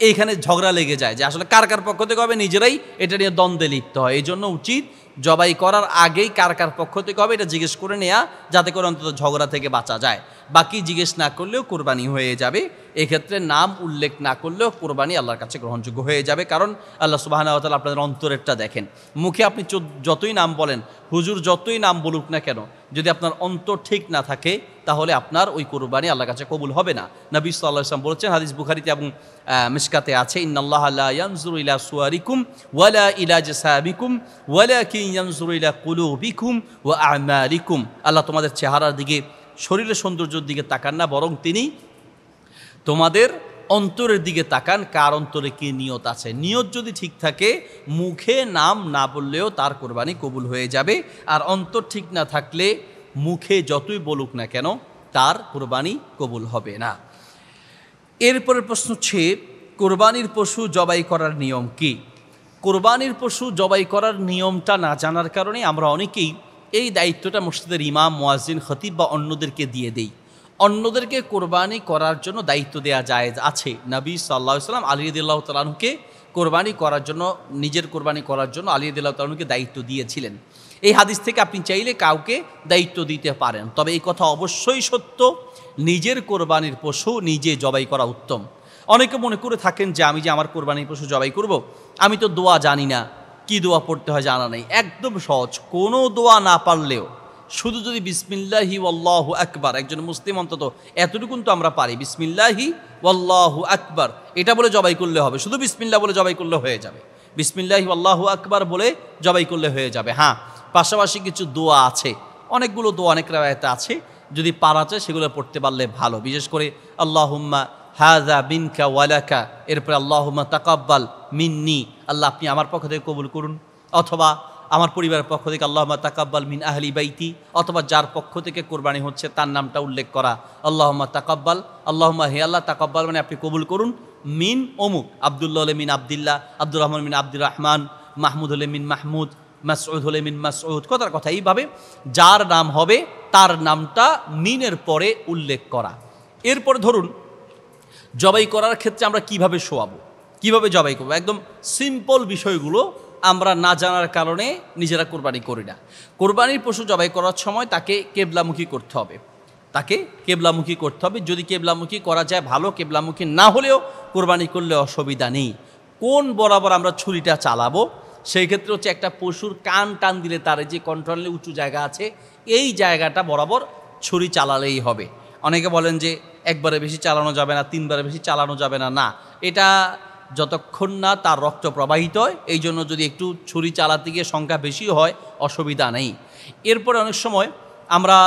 এইখানে ঝগড়া লেগে যায় যে আসলে কার কার পক্ষ থেকে হবে, নিজেরাই এটা নিয়ে দ্বন্দ্বে লিপ্ত হয়। এই জন্য উচিত জবাই করার আগেই কার কার পক্ষ থেকে হবে এটা জিজ্ঞেস করে নেওয়া, যাতে করে অন্তত ঝগড়া থেকে বাঁচা যায়। বাকি জিজ্ঞেস না করলেও কোরবানি হয়ে যাবে। এক্ষেত্রে নাম উল্লেখ না করলেও কোরবানি আল্লাহর কাছে গ্রহণযোগ্য হয়ে যাবে। কারণ আল্লাহ সুবহানাহু ওয়া তাআলা আপনাদের অন্তরেরটা দেখেন। মুখে আপনি যতই নাম বলেন, হুজুর যতই নাম বলুক না কেন, যদি আপনার অন্তর ঠিক না থাকে তাহলে আপনার ওই কোরবানি আল্লাহর কাছে কবুল হবে না। নবী সাল্লাল্লাহু আলাইহি ওয়াসাল্লাম বলেছেন, হাদিস বুখারীতে এবং মিশকাতে আছে, ইন্নাল্লাহা লা ইয়ানজুরু ইলা সুওয়ারিকুম ওয়ালা ইলা জাসামিকুম ওয়ালাকিন ইয়ানজুরু ইলা কুলুবিকুম ওয়া আমালিকুম। আল্লাহ তোমাদের চেহারার দিকে, শরীরের সৌন্দর্যের দিকে তাকান না, বরং তিনি তোমাদের অন্তরের দিকে তাকান, কার অন্তরে কি নিয়ত আছে। নিয়ত যদি ঠিক থাকে মুখে নাম না বললেও তার কোরবানি কবুল হয়ে যাবে। আর অন্তর ঠিক না থাকলে মুখে যতই বলুক না কেন তার কোরবানি কবুল হবে না। এরপরের প্রশ্ন হচ্ছে কোরবানির পশু জবাই করার নিয়ম কি? কোরবানির পশু জবাই করার নিয়মটা না জানার কারণে আমরা অনেকেই এই দায়িত্বটা মসজিদের ইমাম, মুয়াজ্জিন, খতিব বা অন্যদেরকে দিয়ে দেই। অন্যদেরকে কোরবানি করার জন্য দায়িত্ব দেওয়া জায়েজ আছে। নবী সাল্লাল্লাহু আলাইহি ওয়াসাল্লাম আলী রাদিয়াল্লাহু তাআলা আনহুকে কোরবানি করার জন্য, নিজের কোরবানি করার জন্য আলী রাদিয়াল্লাহু তাআলা আনহুকে দায়িত্ব দিয়েছিলেন। এই হাদিস থেকে আপনি চাইলে কাউকে দায়িত্ব দিতে পারেন, তবে এই কথা অবশ্যই সত্য, নিজের কোরবানির পশু নিজে জবাই করা উত্তম। অনেকে মনে করে থাকেন যে আমি যে আমার কোরবানির পশু জবাই করব, আমি তো দোয়া জানি না, কি দোয়া পড়তে হয় জানা নেই। একদম সহজ, কোনো দোয়া না পারলেও শুধু যদি বিসমিল্লাহি ওয়াল্লাহু আকবার, একজন মুসলিম অন্তত এতটুকুন তো আমরা পারি, বিসমিল্লাহি ওয়াল্লাহু আকবার এটা বলে জবাই করলে হবে। শুধু বিসমিল্লাহ বলে জবাই করলে হয়ে যাবে, বিসমিল্লাহি ওয়াল্লাহু আকবার বলে জবাই করলে হয়ে যাবে। হ্যাঁ, পাশাপাশি কিছু দোয়া আছে, অনেকগুলো দোয়া অনেক রাওয়ায়াতে আছে, যদি পারা যায় সেগুলো পড়তে পারলে ভালো। বিশেষ করে আল্লাহুম্মা হাযা বিনকা ওয়ালাকা, এরপরে আল্লাহুম্মা তাকাব্বাল মিন্নি, আল্লাহ আপনি আমার পক্ষ থেকে কবুল করুন, অথবা আমার পরিবারের পক্ষ থেকে আল্লাহুম্মা তাকাব্বাল মিন আহলি বাইতি, অথবা যার পক্ষ থেকে কোরবানি হচ্ছে তার নামটা উল্লেখ করা, আল্লাহুম্মা তাকাব্বাল, আল্লাহুম্মা হে আল্লাহ তাকাব্বাল মানে আপনি কবুল করুন, মিন অমুক, আব্দুল্লাহ হলে মিন আব্দুল্লাহ, আব্দুর রহমান মিন আব্দুর রহমান, মাহমুদ হলে মিন মাহমুদ, মাসউদ হলে মিন মাসউদ, কথার কথা এইভাবে যার নাম হবে তার নামটা মিনের পরে উল্লেখ করা। এরপরে ধরুন জবাই করার ক্ষেত্রে আমরা কিভাবে শোয়াবো, কিভাবে জবাই করবো, একদম সিম্পল বিষয়গুলো আমরা না জানার কারণে নিজেরা কোরবানি করি না। কোরবানির পশু জবাই করার সময় তাকে কেবলামুখী করতে হবে, তাকে কেবলামুখী করতে হবে। যদি কেবলামুখী করা যায় ভালো, কেবলামুখী না হলেও কোরবানি করলে অসুবিধা নেই। কোন বরাবর আমরা ছুরিটা চালাবো সেই ক্ষেত্রে হচ্ছে একটা পশুর কান টান দিলে তার যে কন্ট্রোলে উঁচু জায়গা আছে এই জায়গাটা বরাবর ছুরি চালালেই হবে। অনেকে বলেন যে একবারে বেশি চালানো যাবে না, তিনবারে বেশি চালানো যাবে না, না, এটা যতক্ষণ না তার রক্ত প্রবাহিত হয় এই জন্য যদি একটু ছুরি চালাতে গিয়ে সংখ্যা বেশি হয় অসুবিধা নেই। এরপরে অনেক সময় আমরা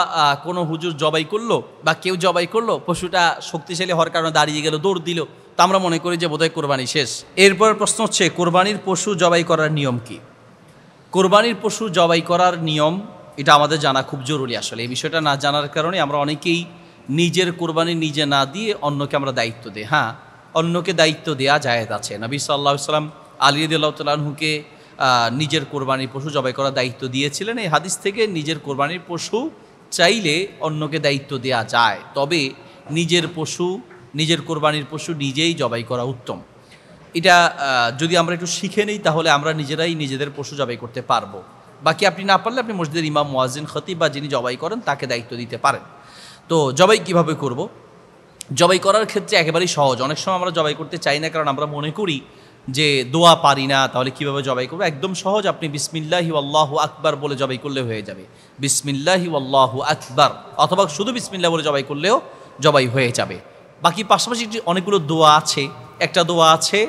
কোনো হুজুর জবাই করলো বা কেউ জবাই করলো, পশুটা শক্তিশালী হওয়ার কারণে দাঁড়িয়ে গেল, দৌড় দিল, তা আমরা মনে করি যে বোধহয় কোরবানি শেষ। এরপর প্রশ্ন হচ্ছে কোরবানির পশু জবাই করার নিয়ম কি? কোরবানির পশু জবাই করার নিয়ম এটা আমাদের জানা খুব জরুরি। আসলে এই বিষয়টা না জানার কারণে আমরা অনেকেই নিজের কোরবানি নিজে না দিয়ে অন্যকে আমরা দায়িত্ব দিই। হ্যাঁ, অন্যকে দায়িত্ব দেওয়া জায়েজ আছে। নবী সাল্লাল্লাহু আলাইহি ওয়াসাল্লাম আলী রাদিয়াল্লাহু তাআলা আনহুকে নিজের কোরবানির পশু জবাই করার দায়িত্ব দিয়েছিলেন। এই হাদিস থেকে নিজের কোরবানির পশু চাইলে অন্যকে দায়িত্ব দেওয়া যায়, তবে নিজের পশু, নিজের কোরবানির পশু নিজেই জবাই করা উত্তম। এটা যদি আমরা একটু শিখে নিই তাহলে আমরা নিজেরাই নিজেদের পশু জবাই করতে পারবো। বাকি আপনি না পারলে আপনি মসজিদের ইমাম, মুয়াজ্জিন, খতিব বা যিনি জবাই করেন তাকে দায়িত্ব দিতে পারেন। তো জবাই কিভাবে করব? জবাই করার ক্ষেত্রে একেবারেই সহজ। অনেক সময় আমরা জবাই করতে চাই না, কারণ আমরা মনে করি যে দোয়া পারি না, তাহলে কিভাবে জবাই করবো? একদম সহজ, আপনি বিসমিল্লাহি আল্লাহু আকবার বলে জবাই করলে হয়ে যাবে। বিসমিল্লাহি আল্লাহু আকবার, অথবা শুধু বিসমিল্লাহ বলে জবাই করলেও জবাই হয়ে যাবে। বাকি পাশাপাশি অনেকগুলো দোয়া আছে। একটা দোয়া আছে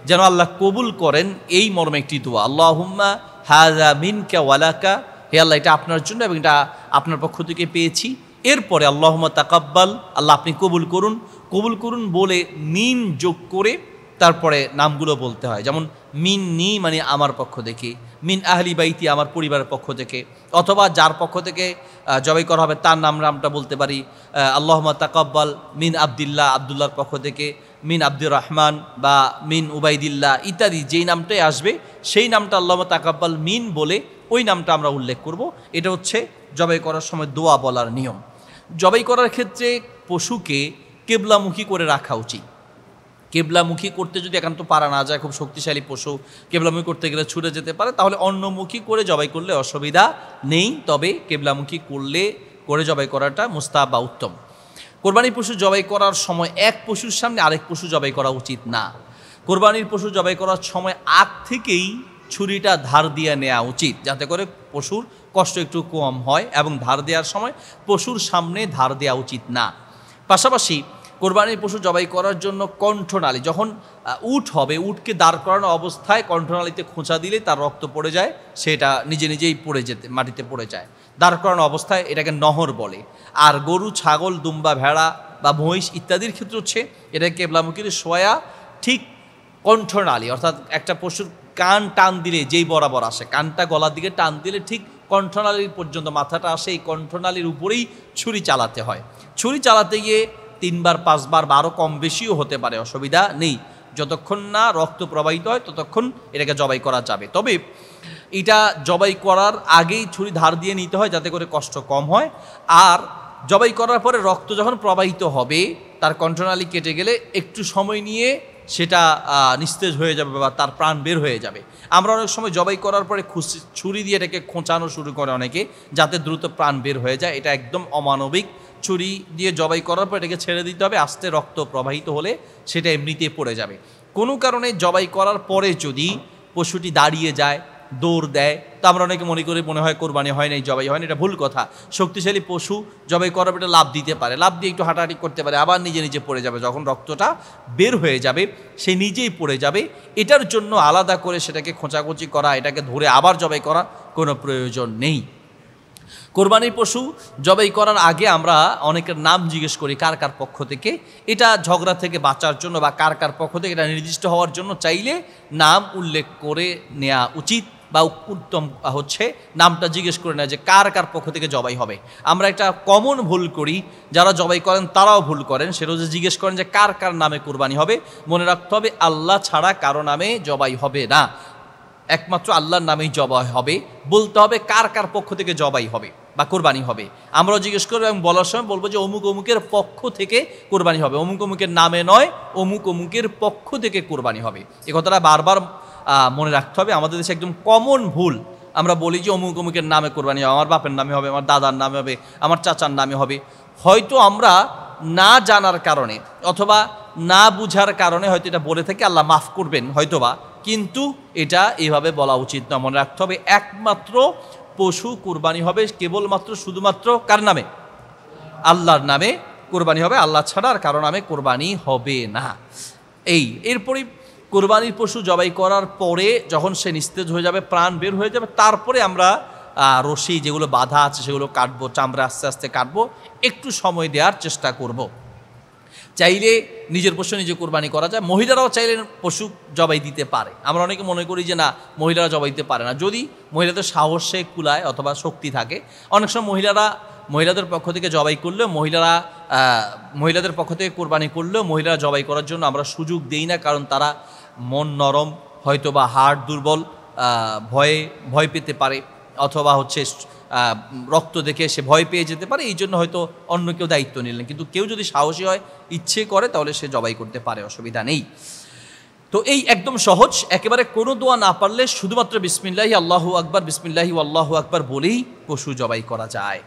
যেন আল্লাহ কবুল করেন, এই মর্মে একটি দোয়া, আল্লাহুম্মা হাযা মিনকা ওয়ালাকা, হে আল্লাহ এটা আপনার জন্য এবং এটা আপনার পক্ষ থেকে পেয়েছি। এরপরে আল্লাহুম্মা তাকাব্বাল, আল্লাহ আপনি কবুল করুন। কবুল করুন বলে মিন যোগ করে তারপরে নামগুলো বলতে হয়। যেমন মিন্নি মানে আমার পক্ষ থেকে, মিন আহলি বাইতি আমার পরিবারের পক্ষ থেকে, অথবা যার পক্ষ থেকে জবাই করা হবে তার নামটা বলতে পারি, আল্লাহুম্মা তাকাব্বাল মিন আব্দুল্লাহ, আব্দুল্লাহর পক্ষ থেকে, মিন আব্দুর রহমান বা মিন উবাইদিল্লাহ ইত্যাদি যেই নামটাই আসবে সেই নামটা আল্লাহুম্মা তাকাব্বাল মিন বলে ওই নামটা আমরা উল্লেখ করব। এটা হচ্ছে জবাই করার সময় দোয়া বলার নিয়ম। জবাই করার ক্ষেত্রে পশুকে কেবলামুখী করে রাখা উচিত। কেবলামুখী করতে যদি একান্ত পারা না যায়, খুব শক্তিশালী পশু, কেবলামুখী করতে গেলে ছুটে যেতে পারে, তাহলে অন্যমুখী করে জবাই করলে অসুবিধা নেই। তবে কেবলামুখী করে জবাই করাটা মুস্তাহাব বা উত্তম। কোরবানির পশু জবাই করার সময় এক পশুর সামনে আরেক পশু জবাই করা উচিত না। কোরবানির পশু জবাই করার সময় আগ থেকেই ছুরিটা ধার দিয়ে নেওয়া উচিত, যাতে করে পশুর কষ্ট একটু কম হয়, এবং ধার দেওয়ার সময় পশুর সামনে ধার দেওয়া উচিত না। পাশাপাশি কোরবানির পশু জবাই করার জন্য কণ্ঠনালী, যখন উট হবে, উটকে দাঁড় করানো অবস্থায় কণ্ঠনালীতে খোঁচা দিলে তার রক্ত পড়ে যায়, সেটা নিজে নিজেই মাটিতে পড়ে যায়। দাঁড় করানো অবস্থায় এটাকে নহর বলে। আর গরু, ছাগল, দুম্বা, ভেড়া বা মহিষ ইত্যাদির ক্ষেত্রে হচ্ছে এটাকে কেবলামুখীর শোয়া ঠিক কণ্ঠনালী, অর্থাৎ একটা পশুর কান টান দিলে যেই বরাবর আসে, কানটা গলার দিকে টান দিলে ঠিক কণ্ঠনালীর পর্যন্ত মাথাটা আসে, এই কণ্ঠনালীর উপরেই ছুরি চালাতে হয়। ছুরি চালাতে গিয়ে 3 বার 5 বার বা আরও কম বেশিও হতে পারে, অসুবিধা নেই। যতক্ষণ না রক্ত প্রবাহিত হয় ততক্ষণ এটাকে জবাই করা যাবে। তবে এটা জবাই করার আগেই ছুরি ধার দিয়ে নিতে হয়, যাতে করে কষ্ট কম হয়। আর জবাই করার পরে রক্ত যখন প্রবাহিত হবে, তার কণ্ঠনালী কেটে গেলে একটু সময় নিয়ে সেটা নিস্তেজ হয়ে যাবে বা তার প্রাণ বের হয়ে যাবে। আমরা অনেক সময় জবাই করার পরে ছুরি দিয়ে এটাকে খোঁচানো শুরু করে অনেকে, যাতে দ্রুত প্রাণ বের হয়ে যায়। এটা একদম অমানবিক। ছুরি দিয়ে জবাই করার পর এটাকে ছেড়ে দিতে হবে, আস্তে রক্ত প্রবাহিত হলে সেটা এমনিতেই পড়ে যাবে। কোনো কারণে জবাই করার পরে যদি পশুটি দাঁড়িয়ে যায়, দৌড় দেয়, তা আমরা অনেকে মনে হয় কোরবানি হয় নাই, জবাই হয় না। এটা ভুল কথা। শক্তিশালী পশু জবাই করার পর এটা লাফ দিতে পারে, লাফ দিয়ে একটু হাঁটাহাঁটি করতে পারে, আবার নিজে নিজে পড়ে যাবে। যখন রক্তটা বের হয়ে যাবে সে নিজেই পড়ে যাবে। এটার জন্য আলাদা করে সেটাকে খোঁচাখুচি করা, এটাকে ধরে আবার জবাই করা কোনো প্রয়োজন নেই। কোরবানির পশু জবাই করার আগে আমরা অনেকের নাম জিজ্ঞেস করি কার কার পক্ষ থেকে। এটা ঝগড়া থেকে বাঁচার জন্য বা কার কার পক্ষ থেকে এটা নির্দিষ্ট হওয়ার জন্য চাইলে নাম উল্লেখ করে নেওয়া উচিত, বা উত্তম হচ্ছে নামটা জিজ্ঞেস করে নেওয়া যে কার কার পক্ষ থেকে জবাই হবে। আমরা একটা কমন ভুল করি, যারা জবাই করেন তারাও ভুল করেন, সেটা হচ্ছে জিজ্ঞেস করেন যে কার কার নামে কোরবানি হবে। মনে রাখতে হবে আল্লাহ ছাড়া কারো নামে জবাই হবে না, একমাত্র আল্লাহর নামেই জবাই হবে। বলতে হবে কার কার পক্ষ থেকে জবাই হবে বা কোরবানি হবে। আমরাও জিজ্ঞেস করবো এবং বলার সময় বলবো যে অমুক অমুকের পক্ষ থেকে কোরবানি হবে, অমুক অমুকের নামে নয়, অমুক অমুকের পক্ষ থেকে কোরবানি হবে। এ কথাটা বারবার মনে রাখতে হবে। আমাদের দেশে একদম কমন ভুল, আমরা বলি যে অমুক অমুকের নামে কোরবানি হবে, আমার বাপের নামে হবে, আমার দাদার নামে হবে, আমার চাচার নামে হবে। হয়তো আমরা না জানার কারণে অথবা না বুঝার কারণে হয়তো এটা বলে থাকি, আল্লাহ মাফ করবেন হয়তোবা, কিন্তু এটা এভাবে বলা উচিত না। মনে রাখতে হবে একমাত্র পশু কোরবানি হবে কেবলমাত্র শুধুমাত্র কার নামে? আল্লাহর নামে কোরবানি হবে, আল্লাহ ছাড়া আর কারো নামে কোরবানি হবে না। এরপরে কোরবানির পশু জবাই করার পরে যখন সে নিস্তেজ হয়ে যাবে, প্রাণ বের হয়ে যাবে, তারপরে আমরা রশি যেগুলো বাধা আছে সেগুলো কাটবো, চামড়া আস্তে আস্তে কাটবো, একটু সময় দেওয়ার চেষ্টা করব। চাইলে নিজের পশু নিজে কোরবানি করা যায়, মহিলারাও চাইলে পশু জবাই দিতে পারে। আমরা অনেকে মনে করি যে না, মহিলারা জবাই দিতে পারে না। যদি মহিলাদের সাহসে কুলায় অথবা শক্তি থাকে, অনেক সময় মহিলাদের পক্ষ থেকে জবাই করলেও মহিলাদের পক্ষ থেকে কোরবানি করলেও মহিলারা জবাই করার জন্য আমরা সুযোগ দেই না, কারণ তারা মন নরম, হয়তো বা হাড় দুর্বল, ভয় পেতে পারে, অথবা হচ্ছে রক্ত দেখে সে ভয় পেয়ে যেতে পারে। এই জন্য হয়তো অন্য কেউ দায়িত্ব নিলেন, কিন্তু কেউ যদি সাহসী হয়, ইচ্ছে করে, তাহলে সে জবাই করতে পারে, অসুবিধা নেই। তো এই একদম সহজ, একেবারে কোনো দোয়া না পারলে শুধুমাত্র বিসমিল্লাহি আল্লাহু আকবার, বিসমিল্লাহি আল্লাহু আকবার বলেই পশু জবাই করা যায়।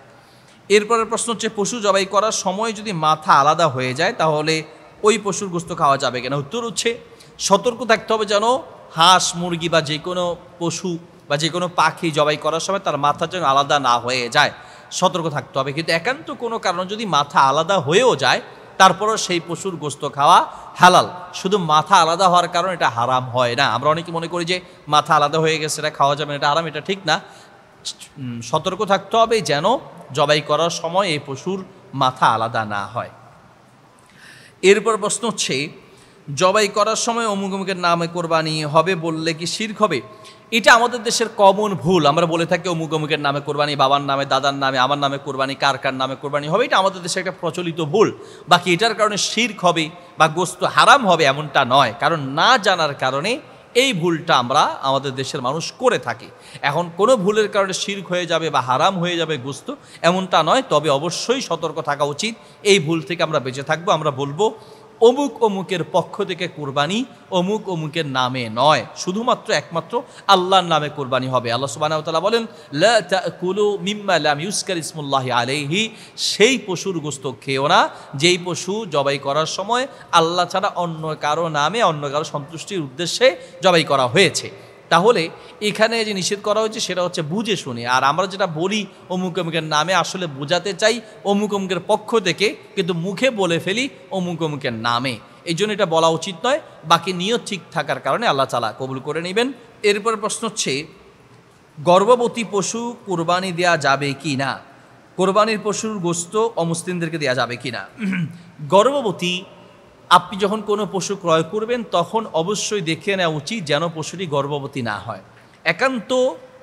এরপরের প্রশ্ন হচ্ছে, পশু জবাই করার সময় যদি মাথা আলাদা হয়ে যায় তাহলে ওই পশুর গোস্ত খাওয়া যাবে কিনা? উত্তর হচ্ছে, সতর্ক থাকতে হবে যেন হাঁস, মুরগি বা যে কোনো পশু বা যে কোনো পাখি জবাই করার সময় তার মাথা যেন আলাদা না হয়ে যায়, সতর্ক থাকতে হবে। কিন্তু একান্ত কোনো কারণে যদি মাথা আলাদা হয়েও যায় তারপরও সেই পশুর গোস্ত খাওয়া হালাল। শুধু মাথা আলাদা হওয়ার কারণে এটা হারাম হয় না। আমরা অনেকে মনে করি যে মাথা আলাদা হয়ে গেছে এটা খাওয়া যাবে না, এটা হারাম, এটা ঠিক না। সতর্ক থাকতে হবে যেন জবাই করার সময় এই পশুর মাথা আলাদা না হয়। এরপর প্রশ্ন হচ্ছে, জবাই করার সময় অমুক অমুকের নামে কোরবানি হবে বললে কি শিরক হবে? এটা আমাদের দেশের কমন ভুল। আমরা বলে থাকি অমুক অমুকের নামে কোরবানি, বাবার নামে, দাদার নামে, আমার নামে কোরবানি, কার কার নামে কোরবানি হবে, এটা আমাদের দেশে একটা প্রচলিত ভুল। বাকি এটার কারণে শিরক হবে বা গোস্ত হারাম হবে এমনটা নয়, কারণ না জানার কারণে এই ভুলটা আমরা আমাদের দেশের মানুষ করে থাকি। এখন কোনো ভুলের কারণে শিরক হয়ে যাবে বা হারাম হয়ে যাবে গোস্ত এমনটা নয়, তবে অবশ্যই সতর্ক থাকা উচিত। এই ভুল থেকে আমরা বেঁচে থাকবো। আমরা বলবো অমুক অমুকের পক্ষ থেকে কোরবানি অমুক অমুকের নামে নয়, শুধুমাত্র একমাত্র আল্লাহর নামে কোরবানি হবে। আল্লাহ সুবহানাহু ওয়া তাআলা বলেন, লা তাকুলু মিম্মা লাম ইউজকার ইসমুল্লাহি আলাইহি, সেই পশুর গোস্ত খেও না যেই পশু জবাই করার সময় আল্লাহ ছাড়া অন্য কারো নামে, অন্য কারো সন্তুষ্টির উদ্দেশ্যে জবাই করা হয়েছে। তাহলে এখানে যে নিষেধ করা হয়েছে সেটা হচ্ছে বুঝে শুনে। আর আমরা যেটা বলি অমুক অমুকের নামে, আসলে বোঝাতে চাই অমুক অমুকের পক্ষ থেকে, কিন্তু মুখে বলে ফেলি অমুক অমুকের নামে। এই জন্য এটা বলা উচিত নয়। বাকি নিয়ত ঠিক থাকার কারণে আল্লাহ তাআলা কবুল করে নেবেন। এরপর প্রশ্ন হচ্ছে, গর্ভবতী পশু কোরবানি দেয়া যাবে কি না? কোরবানির পশুর গোস্ত অমুসলিমদেরকে দেয়া যাবে কি না? গর্ভবতী, আপনি যখন কোনো পশু ক্রয় করবেন তখন অবশ্যই দেখে নেওয়া উচিত যেন পশুটি গর্ভবতী না হয়। একান্ত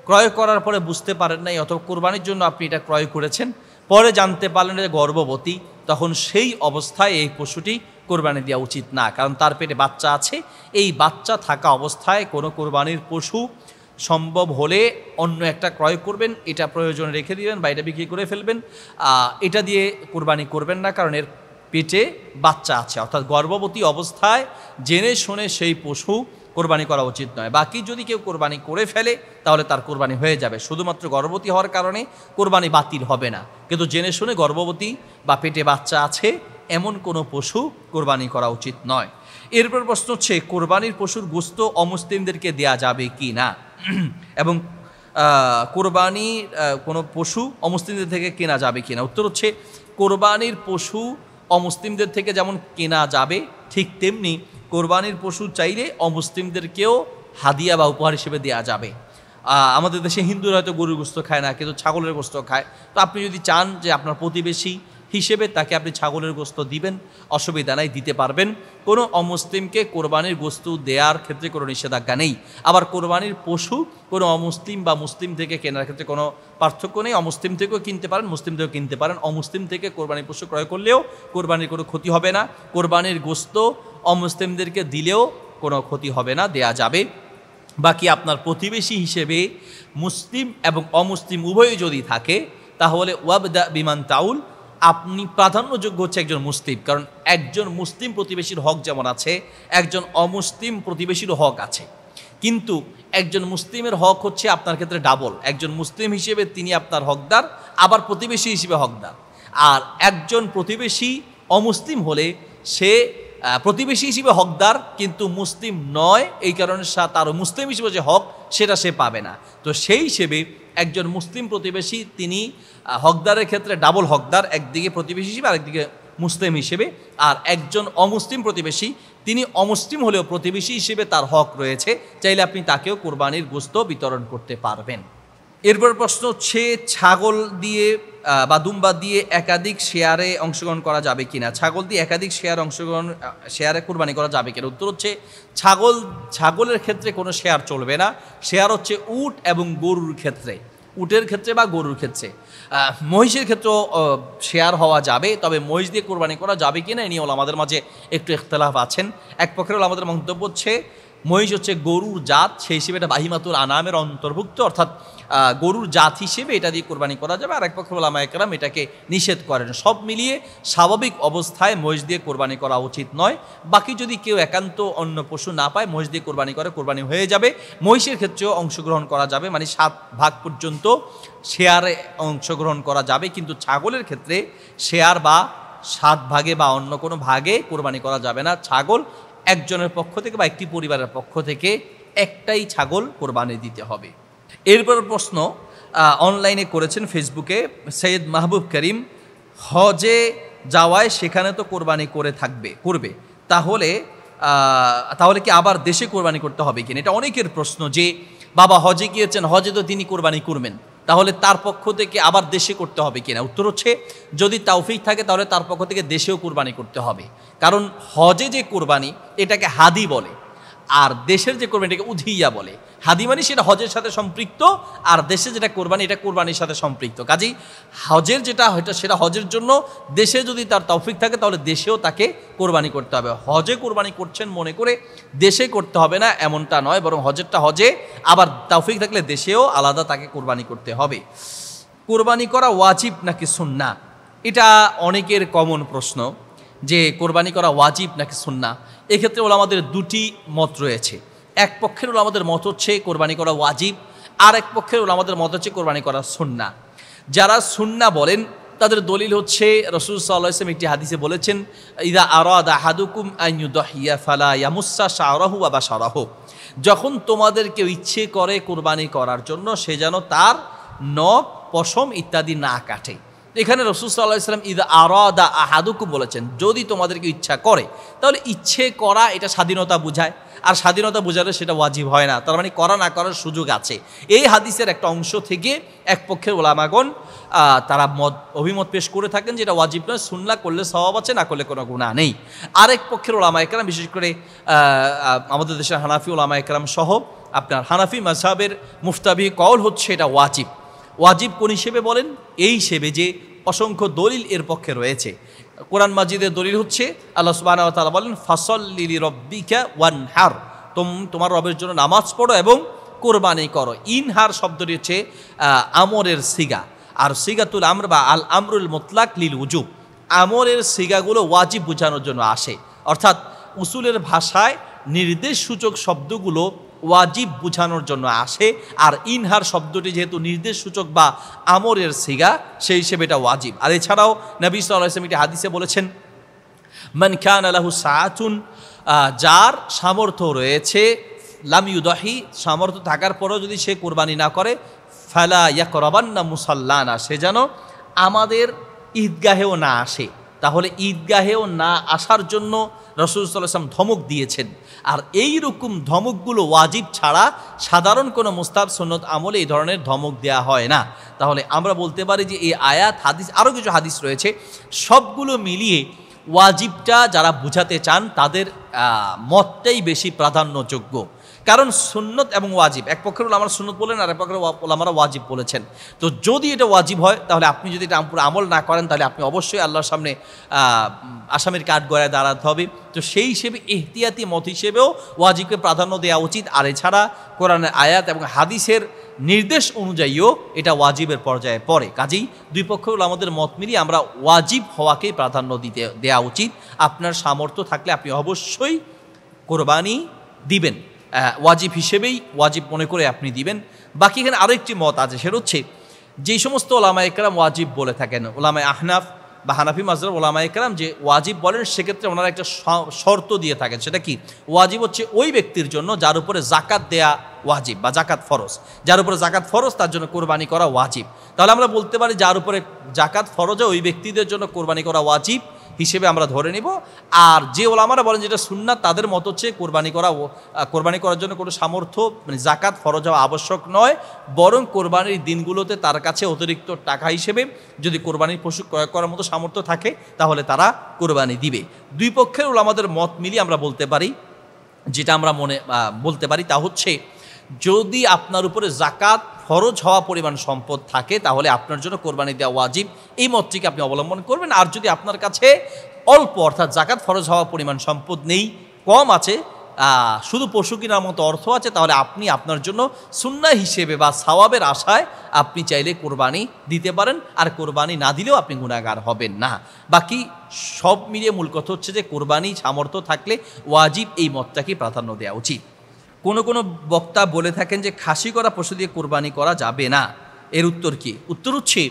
ক্রয় করার পরে বুঝতে পারেন নাই অথবা কোরবানির জন্য আপনি এটা ক্রয় করেছেন, পরে জানতে পারলেন যে গর্ভবতী, তখন সেই অবস্থায় এই পশুটি কোরবানি দেওয়া উচিত না, কারণ তার পেটে বাচ্চা আছে। এই বাচ্চা থাকা অবস্থায় কোনো কোরবানির পশু সম্ভব হলে অন্য একটা ক্রয় করবেন, এটা প্রয়োজনে রেখে দিবেন বা এটা বিক্রি করে ফেলবেন। এটা দিয়ে কোরবানি করবেন না, কারণ এর পেটে বাচ্চা আছে। অর্থাৎ গর্ভবতী অবস্থায় জেনে শুনে সেই পশু কোরবানি করা উচিত নয়। বাকি যদি কেউ কোরবানি করে ফেলে তাহলে তার কোরবানি হয়ে যাবে, শুধুমাত্র গর্ভবতী হওয়ার কারণে কোরবানি বাতিল হবে না। কিন্তু জেনে শুনে গর্ভবতী বা পেটে বাচ্চা আছে এমন কোনো পশু কোরবানি করা উচিত নয়। এরপর প্রশ্ন হচ্ছে, কোরবানির পশুর গোস্ত অমুসলিমদেরকে দেয়া যাবে কি না, এবং কোরবানি কোনো পশু অমুসলিমদের থেকে কেনা যাবে কি না? উত্তর হচ্ছে, কোরবানির পশু অমুসলিমদের থেকে যেমন কেনা যাবে ঠিক তেমনি কোরবানির পশু চাইলে অমুসলিমদেরকেও হাদিয়া বা উপহার হিসেবে দেওয়া যাবে। আমাদের দেশে হিন্দুরা হয়তো গরুর গোস্ত খায় না, কিন্তু ছাগলের গোস্ত খায়। তো আপনি যদি চান যে আপনার প্রতিবেশী হিসেবে তাকে আপনি ছাগলের গোস্ত দিবেন, অসুবিধা নাই, দিতে পারবেন। কোনো অমুসলিমকে কোরবানির গোস্ত দেওয়ার ক্ষেত্রে কোনো নিষেধাজ্ঞা নেই। আবার কোরবানির পশু কোনো অমুসলিম বা মুসলিম থেকে কেনার ক্ষেত্রে কোনো পার্থক্য নেই। অমুসলিম থেকেও কিনতে পারেন, মুসলিম থেকেও কিনতে পারেন। অমুসলিম থেকে কোরবানির পশু ক্রয় করলেও কোরবানির কোনো ক্ষতি হবে না। কোরবানির গোস্ত অমুসলিমদেরকে দিলেও কোনো ক্ষতি হবে না, দেয়া যাবে। বাকি আপনার প্রতিবেশী হিসেবে মুসলিম এবং অমুসলিম উভয়ই যদি থাকে তাহলে ওয়াবদা বিমান তাউল, আপনি প্রাধান্যযোগ্য হচ্ছে একজন মুসলিম, কারণ একজন মুসলিম প্রতিবেশীর হক যেমন আছে একজন অমুসলিম প্রতিবেশীরও হক আছে। কিন্তু একজন মুসলিমের হক হচ্ছে আপনার ক্ষেত্রে ডাবল। একজন মুসলিম হিসেবে তিনি আপনার হকদার, আবার প্রতিবেশী হিসেবে হকদার। আর একজন প্রতিবেশী অমুসলিম হলে সে প্রতিবেশী হিসেবে হকদার কিন্তু মুসলিম নয়, এই কারণে তার মুসলিম হিসেবে যে হক সেটা সে পাবে না। তো সেই হিসেবে একজন মুসলিম প্রতিবেশী তিনি হকদারের ক্ষেত্রে ডাবল হকদার, একদিকে প্রতিবেশী হিসেবে আরেকদিকে মুসলিম হিসেবে। আর একজন অমুসলিম প্রতিবেশী তিনি অমুসলিম হলেও প্রতিবেশী হিসেবে তার হক রয়েছে, চাইলে আপনি তাকেও কোরবানির গোশত বিতরণ করতে পারবেন। এরপর প্রশ্ন হচ্ছে, ছাগল দিয়ে বা দুম্বা দিয়ে একাধিক শেয়ারে অংশগ্রহণ করা যাবে কিনা? ছাগল দিয়ে একাধিক শেয়ারে কোরবানি করা যাবে কিনা? উত্তর হচ্ছে, ছাগলের ক্ষেত্রে কোনো শেয়ার চলবে না। শেয়ার হচ্ছে উট এবং গরুর ক্ষেত্রে, উটের ক্ষেত্রে বা গরুর ক্ষেত্রে। মহিষের ক্ষেত্রেও শেয়ার হওয়া যাবে, তবে মহিষ দিয়ে কোরবানি করা যাবে কিনা এ নিয়ে আমাদের মাঝে একটু ইখতিলাফ আছেন। এক পক্ষের আমাদের মন্তব্য হচ্ছে মহিষ হচ্ছে গরুর জাত, সেই হিসেবে এটা বাহিমাতুল আনামের অন্তর্ভুক্ত, অর্থাৎ গরুর জাত হিসেবে এটা দিয়ে কোরবানি করা যাবে। আর এক পক্ষ ওলামায়ে কেরাম এটাকে নিষেধ করেন। সব মিলিয়ে স্বাভাবিক অবস্থায় মহিষ দিয়ে কোরবানি করা উচিত নয়। বাকি যদি কেউ একান্ত অন্য পশু না পায়, মহিষ দিয়ে কোরবানি করে কোরবানি হয়ে যাবে। মহিষের ক্ষেত্রেও অংশগ্রহণ করা যাবে, মানে 7 ভাগ পর্যন্ত শেয়ারে অংশগ্রহণ করা যাবে, কিন্তু ছাগলের ক্ষেত্রে শেয়ার বা 7 ভাগে বা অন্য কোনো ভাগে কোরবানি করা যাবে না। ছাগল একজনের পক্ষ থেকে বা একটি পরিবারের পক্ষ থেকে একটাই ছাগল কোরবানি দিতে হবে। এরপর প্রশ্ন অনলাইনে করেছেন ফেসবুকে সৈয়দ মাহবুব করিম, হজে যাওয়ায় সেখানে তো কোরবানি করবে, তাহলে কি আবার দেশে কোরবানি করতে হবে কিনা? এটা অনেকের প্রশ্ন যে বাবা হজে গিয়েছেন, হজে তো তিনি কোরবানি করবেন, তাহলে তার পক্ষ থেকে আবার দেশে করতে হবে কিনা? উত্তর হচ্ছে, যদি তাওফিক থাকে তাহলে তার পক্ষ থেকে দেশেও কোরবানি করতে হবে। কারণ হজে যে কোরবানি এটাকে হাদি বলে, আর দেশের যে কোরবানি এটাকে উধিয়া বলে। হাদি মানে সেটা হজের সাথে সম্পৃক্ত, আর দেশে যেটা কোরবানি এটা কোরবানির সাথে সম্পৃক্ত। কাজেই হজের যেটা সেটা হজের জন্য, দেশে যদি তার তৌফিক থাকে তাহলে দেশেও তাকে কোরবানি করতে হবে। হজে কোরবানি করছেন মনে করে দেশে করতে হবে না এমনটা নয়, বরং হজেরটা হজে, আবার তৌফিক থাকলে দেশেও আলাদা তাকে কোরবানি করতে হবে। কোরবানি করা ওয়াজিব নাকি সুন্নাহ, এটা অনেকের কমন প্রশ্ন যে কোরবানি করা ওয়াজিব নাকি সুন্নাহ। এক্ষেত্রে ওলামাদের দুটি মত রয়েছে। এক পক্ষের ওলামাদের মত হচ্ছে কোরবানি করা ওয়াজিব, আর এক পক্ষের ওলামাদের মত হচ্ছে কোরবানি করা সুন্নাহ। যারা সুন্নাহ বলেন তাদের দলিল হচ্ছে রাসূল সাল্লাল্লাহু আলাইহি ওয়াসাল্লাম একটি হাদিসে বলেছেন, ইযা আরাদা আহাদুকুম আন ইউদহিয়া ফালা ইয়ামুসসা শা'রাহু ওয়া বাশারাহু, যখন তোমাদের কেউ ইচ্ছে করে কোরবানি করার জন্য, সে যেন তার নখ, পশম ইত্যাদি না কাটে। এখানে রাসূল সাল্লাল্লাহু আলাইহি ওয়াসাল্লাম ইযা আরাদা আহাদুকুম বলেছেন, যদি তোমাদেরকে ইচ্ছা করে, তাহলে ইচ্ছে করা এটা স্বাধীনতা বোঝায়, আর স্বাধীনতা বোঝালে সেটা ওয়াজিব হয় না, তার মানে করা না করার সুযোগ আছে। এই হাদিসের একটা অংশ থেকে এক পক্ষের ওলামাগণ তারা অভিমত পেশ করে থাকেন যে এটা ওয়াজিব নয়, সুন্নাহ, করলে সওয়াব আছে, না করলে কোনো গুনাহ নেই। আরেক পক্ষের ওলামায়ে কেরাম, বিশেষ করে আমাদের দেশের হানাফি ওলামায়ে কেরাম সহ আপনার হানাফি মাযহাবের মুফতাবি কওল হচ্ছে এটা ওয়াজিব। ওয়াজিব কোন হিসেবে বলেন? এই হিসেবে যে অসংখ্য দলিল এর পক্ষে রয়েছে। কোরআন মাজিদের দলিল হচ্ছে আল্লাহ সুবহানাহু ওয়া তাআলা বলেন, ফাসাল্লি লিরাব্বিকা ওয়ানহার, তোমার রবের জন্য নামাজ পড়ো এবং কোরবানি করো। ইনহার শব্দটি হচ্ছে আমরের সিগা, আর সিগাতুল আমর বা আল আমরুল মুতলাক লিল উজুব, আমরের সিগাগুলো ওয়াজিব বোঝানোর জন্য আসে। অর্থাৎ উসুলের ভাষায় নির্দেশ সূচক শব্দগুলো ওয়াজিব বোঝানোর জন্য আসে, আর ইনহার শব্দটি যেহেতু নির্দেশ সূচক বা আমরের সিগা, সেই হিসেবে এটা ওয়াজিব। আর এছাড়াও নবী সাল্লাল্লাহু আলাইহি ওয়াসাল্লাম একটি হাদিসে বলেছেন, মান কানা লাহু সাআতুন, যার সামর্থ্য রয়েছে, লাম ইউদহি, সামর্থ্য থাকার পরেও যদি সে কোরবানি না করে, ফালা ইয়াকরাবান্না মুসাল্লানা, সে যেন আমাদের ঈদগাহেও না আসে। তাহলে ঈদগাহেও না আসার জন্য রাসূল সাল্লাল্লাহু আলাইহি ওয়াসাল্লাম ধমক দিয়েছেন। আর এই রকম ধমকগুলো ওয়াজিব ছাড়া সাধারণ কোনো মুস্তাহাব সুন্নত আমলে এই ধরনের ধমক দেয়া হয় না। তাহলে আমরা বলতে পারি যে এই আয়াত, হাদিস, আরও কিছু হাদিস রয়েছে, সবগুলো মিলিয়ে ওয়াজিবটা যারা বুঝাতে চান তাদের মতটাই বেশি প্রাধান্যযোগ্য। কারণ সুন্নত এবং ওয়াজিব, এক পক্ষের ওলামারা সুন্নত বলেন, আর এক পক্ষের ওলামারা ওয়াজিব বলেছেন। তো যদি এটা ওয়াজিব হয়, তাহলে আপনি যদি এটা আমল না করেন, তাহলে আপনি অবশ্যই আল্লাহর সামনে আসামির কাঠ গড়ায় দাঁড়াতে হবে। তো সেই হিসেবে এহতিয়াতি মত হিসেবেও ওয়াজিবকে প্রাধান্য দেওয়া উচিত। আর এছাড়া কোরআনের আয়াত এবং হাদিসের নির্দেশ অনুযায়ীও এটা ওয়াজিবের পর্যায়ে পড়ে। কাজেই দুই পক্ষের ওলামাদের মত মিলিয়ে আমরা ওয়াজিব হওয়াকেই প্রাধান্য দেওয়া উচিত। আপনার সামর্থ্য থাকলে আপনি অবশ্যই কোরবানি দিবেন, ওয়াজিব হিসেবেই ওয়াজিব মনে করে আপনি দিবেন। বাকি এখানে আরও একটি মত আছে, সেটা হচ্ছে যেই সমস্ত ওলামায়ে কেরাম ওয়াজিব বলে থাকেন, ওলামায়ে আহনাফ বা হানাফি মাযহাব ওলামায়ে কেরাম যে ওয়াজিব বলেন, সেক্ষেত্রে ওনারা একটা শর্ত দিয়ে থাকেন। সেটা কি? ওয়াজিব হচ্ছে ওই ব্যক্তির জন্য যার উপরে জাকাত দেয়া ওয়াজিব বা জাকাত ফরজ, যার উপরে জাকাত ফরজ তার জন্য কোরবানি করা ওয়াজিব। তাহলে আমরা বলতে পারি যার উপরে জাকাত ফরজ ওই ব্যক্তিদের জন্য কোরবানি করা ওয়াজিব হিসেবে আমরা ধরে নিব। আর যে ওলামারা বলেন যেটা সুন্নাত, তাদের মত হচ্ছে কোরবানি করার জন্য কোনো সামর্থ্য, মানে জাকাত ফরজ হওয়া আবশ্যক নয়, বরং কোরবানির দিনগুলোতে তার কাছে অতিরিক্ত টাকা হিসেবে যদি কোরবানির পশু ক্রয় করার মতো সামর্থ্য থাকে, তাহলে তারা কোরবানি দিবে। দুই পক্ষের ওলামাদের মত মিলিয়ে আমরা বলতে পারি, যেটা আমরা বলতে পারি তা হচ্ছে, যদি আপনার উপরে জাকাত ফরজ হওয়া পরিমাণ সম্পদ থাকে, তাহলে আপনার জন্য কোরবানি দেওয়া ওয়াজিব, এই মতটিকে আপনি অবলম্বন করবেন। আর যদি আপনার কাছে অল্প, অর্থাৎ জাকাত ফরজ হওয়া পরিমাণ সম্পদ নেই, কম আছে, শুধু পশু কেনার মতো অর্থ আছে, তাহলে আপনি আপনার জন্য সুন্নাহ হিসেবে বা সওয়াবের আশায় আপনি চাইলে কোরবানি দিতে পারেন, আর কোরবানি না দিলেও আপনি গুনাহগার হবেন না। বাকি সব মিলিয়ে মূল কথা হচ্ছে যে কোরবানি সামর্থ্য থাকলে ওয়াজিব এই মতটাকে প্রাধান্য দেওয়া উচিত। কোনো কোনো বক্তা বলে থাকেন যে খাসি করা পশু দিয়ে কোরবানি করা যাবে না। এর উত্তর কি? উত্তর হচ্ছে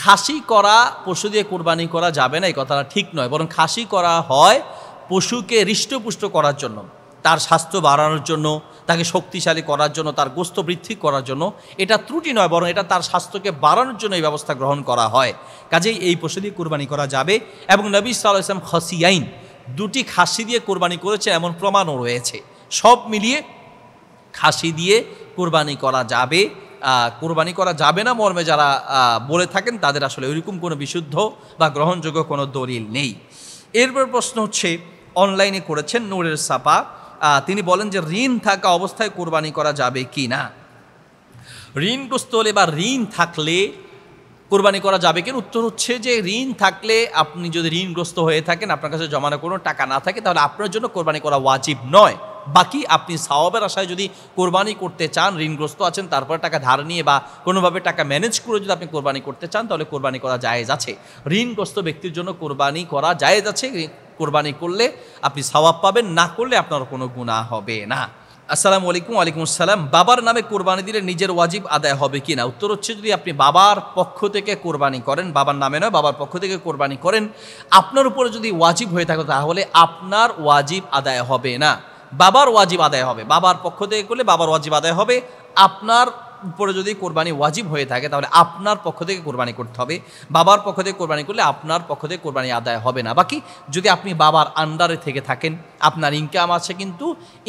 খাসি করা পশু দিয়ে কোরবানি করা যাবে না এই কথাটা ঠিক নয়, বরং খাসি করা হয় পশুকে হৃষ্টপুষ্ট করার জন্য, তার স্বাস্থ্য বাড়ানোর জন্য, তাকে শক্তিশালী করার জন্য, তার গোস্ত বৃদ্ধি করার জন্য। এটা ত্রুটি নয়, বরং এটা তার স্বাস্থ্যকে বাড়ানোর জন্য এই ব্যবস্থা গ্রহণ করা হয়। কাজেই এই পশু দিয়ে কোরবানি করা যাবে। এবং নবী সাল্লাল্লাহু আলাইহি ওয়াসাল্লাম খসিয়াইন, দুটি খাসি দিয়ে কোরবানি করেছে এমন প্রমাণও রয়েছে। সব মিলিয়ে খাসি দিয়ে কোরবানি করা যাবে। কোরবানি করা যাবে না মর্মে যারা বলে থাকেন তাদের আসলে ওইরকম কোনো বিশুদ্ধ বা গ্রহণযোগ্য কোনো দলিল নেই। এরপর প্রশ্ন হচ্ছে, অনলাইনে করেছেন নূরের সাপা, তিনি বলেন যে ঋণ থাকা অবস্থায় কোরবানি করা যাবে কি না। ঋণগ্রস্ত হলে বা ঋণ থাকলে কোরবানি করা যাবে কিনা, উত্তর হচ্ছে যে ঋণ থাকলে, আপনি যদি ঋণগ্রস্ত হয়ে থাকেন, আপনার কাছে জমানো কোনো টাকা না থাকে, তাহলে আপনার জন্য কোরবানি করা ওয়াজিব নয়। বাকি আপনি সওয়াবের আশায় যদি কোরবানি করতে চান, ঋণগ্রস্ত আছেন, তারপরে টাকা ধার নিয়ে বা কোনোভাবে টাকা ম্যানেজ করে যদি আপনি কোরবানি করতে চান, তাহলে কোরবানি করা জায়েজ আছে। ঋণগ্রস্ত ব্যক্তির জন্য কোরবানি করা জায়েজ আছে। কোরবানি করলে আপনি সওয়াব পাবেন, না করলে আপনার কোনো গুনাহ হবে না। আসসালামু আলাইকুম। ওয়ালাইকুম আসসালাম। বাবার নামে কোরবানি দিলে নিজের ওয়াজিব আদায় হবে কি না? উত্তর হচ্ছে, যদি আপনি বাবার পক্ষ থেকে কোরবানি করেন, বাবার নামে নয়, বাবার পক্ষ থেকে কোরবানি করেন, আপনার উপরে যদি ওয়াজিব হয়ে থাকে তাহলে আপনার ওয়াজিব আদায় হবে না, বাবার ওয়াজিব আদায় হবে। বাবার পক্ষ থেকে করলে বাবার ওয়াজিব আদায় হবে। আপনার উপরে যদি কোরবানি ওয়াজিব হয়ে থাকে তাহলে আপনার পক্ষ থেকে কোরবানি করতে হবে। বাবার পক্ষ থেকে কোরবানি করলে আপনার পক্ষ থেকে কোরবানি আদায় হবে না। বাকি যদি আপনি বাবার আন্ডারে থেকে থাকেন, আপনার ইনকাম আছে, কিন্তু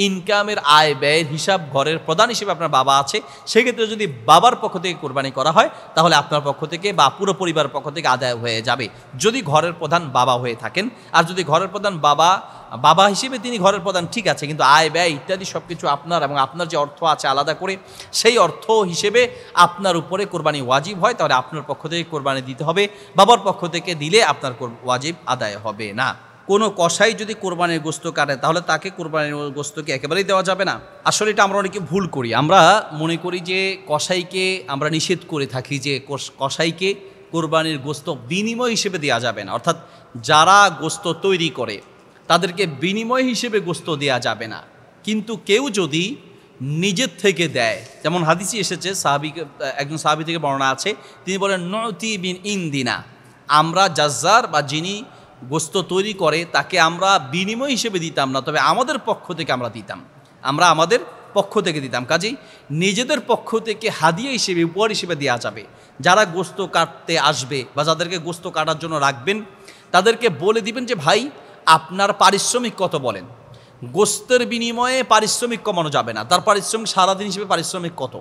ইনকামের আয় ব্যয়ের হিসাব ঘরের প্রধান হিসেবে আপনার বাবা আছে, সেক্ষেত্রে যদি বাবার পক্ষ থেকে কোরবানি করা হয় তাহলে আপনার পক্ষ থেকে বা পুরো পরিবারের পক্ষ থেকে আদায় হয়ে যাবে, যদি ঘরের প্রধান বাবা হয়ে থাকেন। আর যদি ঘরের প্রধান বাবা হিসেবে তিনি ঘরের প্রধান, ঠিক আছে, কিন্তু আয় ব্যয় ইত্যাদি সব কিছু আপনার, এবং আপনার যে অর্থ আছে আলাদা করে, সেই অর্থ হিসেবে আপনার উপরে কোরবানি ওয়াজিব হয়, তাহলে আপনার পক্ষ থেকে কোরবানি দিতে হবে। বাবার পক্ষ থেকে দিলে আপনার ওয়াজিব আদায় হবে না। কোনো কসাই যদি কোরবানির গোস্ত কাটে তাহলে তাকে কোরবানির গোস্তকে একেবারেই দেওয়া যাবে না। আসলে এটা আমরা অনেকে ভুল করি। আমরা মনে করি যে কসাইকে আমরা নিষেধ করে থাকি যে কসাইকে কোরবানির গোস্ত বিনিময় হিসেবে দেওয়া যাবে না, অর্থাৎ যারা গোস্ত তৈরি করে তাদেরকে বিনিময় হিসেবে গোস্ত দেওয়া যাবে না। কিন্তু কেউ যদি নিজের থেকে দেয়, যেমন হাদিসে এসেছে, একজন সাহাবী থেকে বর্ণনা আছে, তিনি বলেন নতি বিন ইনদিনা, আমরা জাজ্জার বা যিনি গোস্ত তৈরি করে তাকে আমরা বিনিময় হিসেবে দিতাম না, তবে আমাদের পক্ষ থেকে আমরা দিতাম, আমরা আমাদের পক্ষ থেকে দিতাম। কাজেই নিজেদের পক্ষ থেকে হাদিয়া হিসেবে, উপহার হিসেবে দেওয়া যাবে। যারা গোস্ত কাটতে আসবে বা যাদেরকে গোস্ত কাটার জন্য রাখবেন, তাদেরকে বলে দিবেন যে ভাই আপনার পারিশ্রমিক কত বলেন। গোস্তের বিনিময়ে পারিশ্রমিক কমানো যাবে না, তার পারিশ্রমিক সারাদিন হিসেবে পারিশ্রমিক কত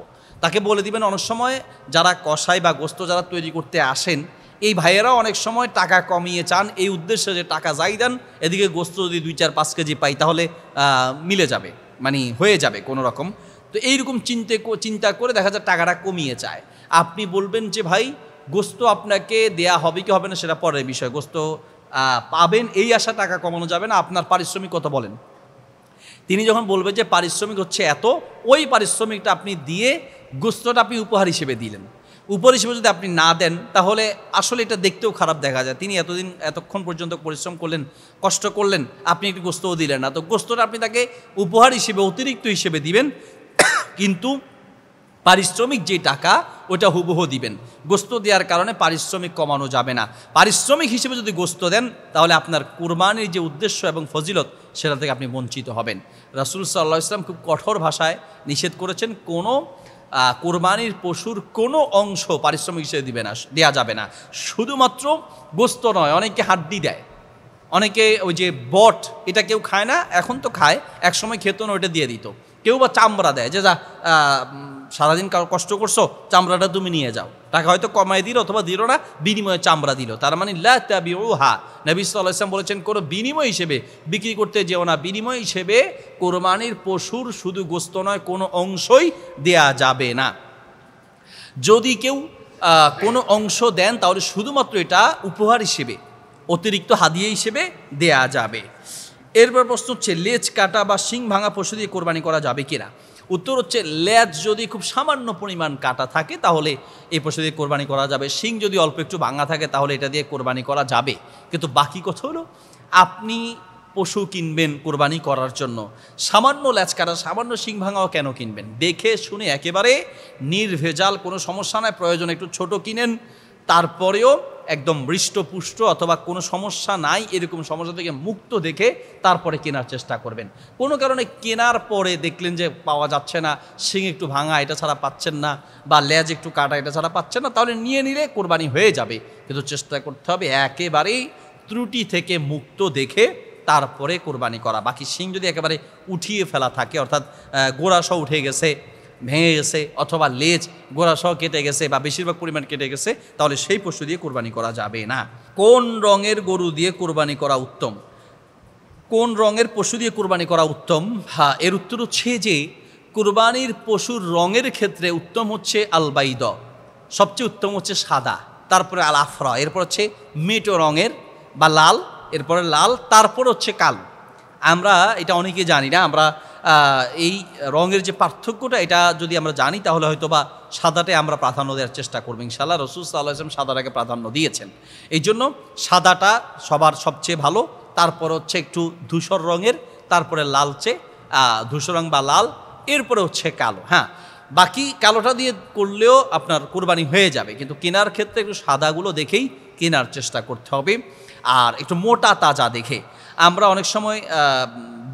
তাকে বলে দিবেন। অনেক সময় যারা কসাই বা গোস্ত যারা তৈরি করতে আসেন, এই ভাইয়েরাও অনেক সময় টাকা কমিয়ে চান, এই উদ্দেশ্যে যে টাকা যাই দেন, এদিকে গোস্ত যদি 2-4-5 কেজি পাই তাহলে মিলে যাবে, মানে হয়ে যাবে কোনো রকম। তো এইরকম চিন্তা করে দেখা যায় টাকাটা কমিয়ে চায়। আপনি বলবেন যে ভাই গোস্ত আপনাকে দেয়া হবে কি হবে না সেটা পরের বিষয়, গোস্ত পাবেন এই আশা টাকা কমানো যাবে না, আপনার পারিশ্রমিক কত বলেন। তিনি যখন বলবে যে পারিশ্রমিক হচ্ছে এত, ওই পারিশ্রমিকটা আপনি দিয়ে গোস্তটা আপনি উপহার হিসেবে দিলেন। উপহার হিসেবে যদি আপনি না দেন তাহলে আসলে এটা দেখতেও খারাপ দেখা যায়। তিনি এতক্ষণ পর্যন্ত পরিশ্রম করলেন, কষ্ট করলেন, আপনি একটু গোস্তও দিলেন না, তো গোস্তটা আপনি তাকে উপহার হিসেবে অতিরিক্ত হিসেবে দিবেন, কিন্তু পারিশ্রমিক যে টাকা ওটা হুবহু দিবেন। গোস্ত দেওয়ার কারণে পারিশ্রমিক কমানো যাবে না। পারিশ্রমিক হিসেবে যদি গোস্ত দেন তাহলে আপনার কুরবানির যে উদ্দেশ্য এবং ফজিলত সেটা থেকে আপনি বঞ্চিত হবেন। রাসূল সাল্লাল্লাহু আলাইহি ওয়াসাল্লাম খুব কঠোর ভাষায় নিষেধ করেছেন, কোনো কোরবানির পশুর কোনো অংশ পারিশ্রমিক হিসেবে দেওয়া যাবে না। শুধুমাত্র গোস্ত নয়, অনেকে হাড্ডি দেয়, অনেকে ওই যে বট, এটা কেউ খায় না, এখন তো খায়, এক সময় খেত না, ওইটা দিয়ে দিত। কেউ বা চামড়া দেয়, যে যা সারাদিন কষ্ট করছো, চামড়াটা তুমি নিয়ে যাও, টাকা হয়তো কমায় দিল অথবা দিল না, বিনিময়ে চামড়া দিল। তার মানে লা তাবিউহা, নবী সাল্লাল্লাহু আলাইহি ওয়াসাল্লাম বলেছেন কোনো বিনিময় হিসেবে বিক্রি করতে যেও না। বিনিময় হিসেবে কোরবানির পশুর শুধু গোস্ত নয়, কোনো অংশই দেয়া যাবে না। যদি কেউ কোনো অংশ দেন তাহলে শুধুমাত্র এটা উপহার হিসেবে, অতিরিক্ত হাদিয়া হিসেবে দেয়া যাবে। এরপর প্রশ্ন হচ্ছে লেজ কাটা বা শিং ভাঙা পশু দিয়ে কোরবানি করা যাবে কিনা। উত্তর হচ্ছে লেজ যদি খুব সামান্য পরিমাণ কাটা থাকে তাহলে এই পশু দিয়ে কোরবানি করা যাবে। শিং যদি অল্প একটু ভাঙা থাকে তাহলে এটা দিয়ে কোরবানি করা যাবে। কিন্তু বাকি কথা হলো আপনি পশু কিনবেন কোরবানি করার জন্য, সামান্য লেজ কাটা সামান্য শিং ভাঙাও কেন কিনবেন? দেখে শুনে একেবারে নির্ভেজাল, কোনো সমস্যা নয়, প্রয়োজন একটু ছোট কিনেন, তারপরেও একদম হৃষ্টপুষ্ট অথবা কোনো সমস্যা নাই এরকম সমস্যা থেকে মুক্ত দেখে তারপরে কেনার চেষ্টা করবেন। কোনো কারণে কেনার পরে দেখলেন যে পাওয়া যাচ্ছে না, শিং একটু ভাঙা এটা ছাড়া পাচ্ছেন না, বা লেজ একটু কাটা এটা ছাড়া পাচ্ছেন না, তাহলে নিয়ে নিলে কোরবানি হয়ে যাবে। কিন্তু চেষ্টা করতে হবে একেবারেই ত্রুটি থেকে মুক্ত দেখে তারপরে কোরবানি করা। বাকি শিং যদি একেবারে উঠিয়ে ফেলা থাকে, অর্থাৎ গোড়াসহ উঠে গেছে, ভেঙে গেছে, অথবা লেজ গোড়াসহ কেটে গেছে বা বেশিরভাগ পরিমাণ কেটে গেছে, তাহলে সেই পশু দিয়ে কোরবানি করা যাবে না। কোন রঙের গরু দিয়ে কোরবানি করা উত্তম? কোন রঙের পশু দিয়ে কোরবানি করা উত্তম? হ্যাঁ, এর উত্তর হচ্ছে যে কোরবানির পশুর রঙের ক্ষেত্রে উত্তম হচ্ছে আল বাইদ, সবচেয়ে উত্তম হচ্ছে সাদা, তারপরে আল আফরা, এরপর হচ্ছে মেটো রঙের বা লাল, এরপরে লাল, তারপর হচ্ছে কালো। আমরা এটা অনেকে জানি না। আমরা এই রঙের যে পার্থক্যটা এটা যদি আমরা জানি তাহলে হয়তো বা সাদাটাই আমরা প্রাধান্য দেওয়ার চেষ্টা করবো। ইনশাআল্লাহ রাসূল সাল্লাল্লাহু আলাইহি ওয়াসাল্লাম সাদাটাকে প্রাধান্য দিয়েছেন, এই জন্য সাদাটা সবার সবচেয়ে ভালো, তারপর হচ্ছে একটু ধূসর রঙের, তারপরে লালচে ধূসর রং বা লাল, এরপরে হচ্ছে কালো। হ্যাঁ, বাকি কালোটা দিয়ে করলেও আপনার কোরবানি হয়ে যাবে, কিন্তু কেনার ক্ষেত্রে একটু সাদাগুলো দেখেই কেনার চেষ্টা করতে হবে, আর একটু মোটা তাজা দেখে। আমরা অনেক সময়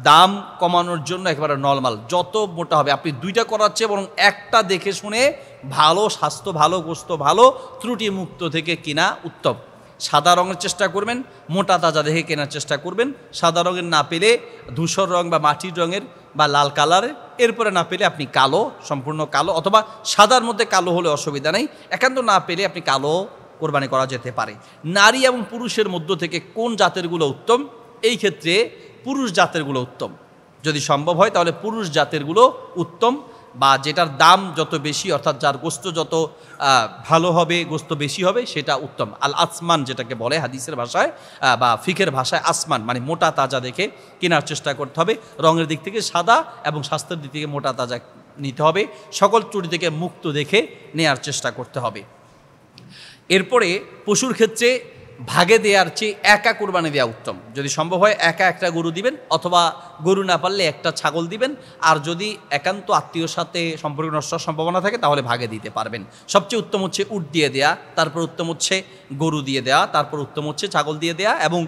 দাম কমানোর জন্য একেবারে নরমাল যত মোটা হবে, আপনি দুইটা করাচ্ছে বরং একটা দেখে শুনে ভালো, স্বাস্থ্য ভালো, গোস্ত ভালো, ত্রুটি মুক্ত থেকে কিনা উত্তম। সাদা রঙের চেষ্টা করবেন, মোটা তাজা দেখে কেনার চেষ্টা করবেন। সাদা রঙের না পেলে ধূসর রং বা মাটির রঙের বা লাল কালারের, এরপরে না পেলে আপনি কালো, সম্পূর্ণ কালো, অথবা সাদার মধ্যে কালো হলে অসুবিধা নেই, একান্ত না পেলে আপনি কালো কোরবানি করা যেতে পারে। নারী এবং পুরুষের মধ্য থেকে কোন জাতেরগুলো উত্তম? এই ক্ষেত্রে পুরুষ জাতেরগুলো উত্তম, যদি সম্ভব হয় তাহলে পুরুষ জাতেরগুলো উত্তম, বা যেটার দাম যত বেশি, অর্থাৎ যার গোস্ত যত ভালো হবে, গোস্ত বেশি হবে, সেটা উত্তম। আল আসমান যেটাকে বলে হাদিসের ভাষায় বা ফিকের ভাষায় আসমান, মানে মোটা তাজা দেখে কেনার চেষ্টা করতে হবে। রঙের দিক থেকে সাদা এবং স্বাস্থ্যের দিক থেকে মোটা তাজা নিতে হবে, সকল ত্রুটি থেকে মুক্ত দেখে নেয়ার চেষ্টা করতে হবে। এরপরে পশুর ক্ষেত্রে ভাগে দেওয়ার চেয়ে একা কোরবানি দেওয়া উত্তম। যদি সম্ভব হয় একা একটা গরু দিবেন, অথবা গরু না পারলে একটা ছাগল দিবেন, আর যদি একান্ত আত্মীয়র সাথে সম্পর্ক নষ্ট হওয়ার সম্ভাবনা থাকে তাহলে ভাগে দিতে পারবেন। সবচেয়ে উত্তম হচ্ছে উট দিয়ে দেয়া, তারপর উত্তম হচ্ছে গরু দিয়ে দেওয়া, তারপর উত্তম হচ্ছে ছাগল দিয়ে দেয়া, এবং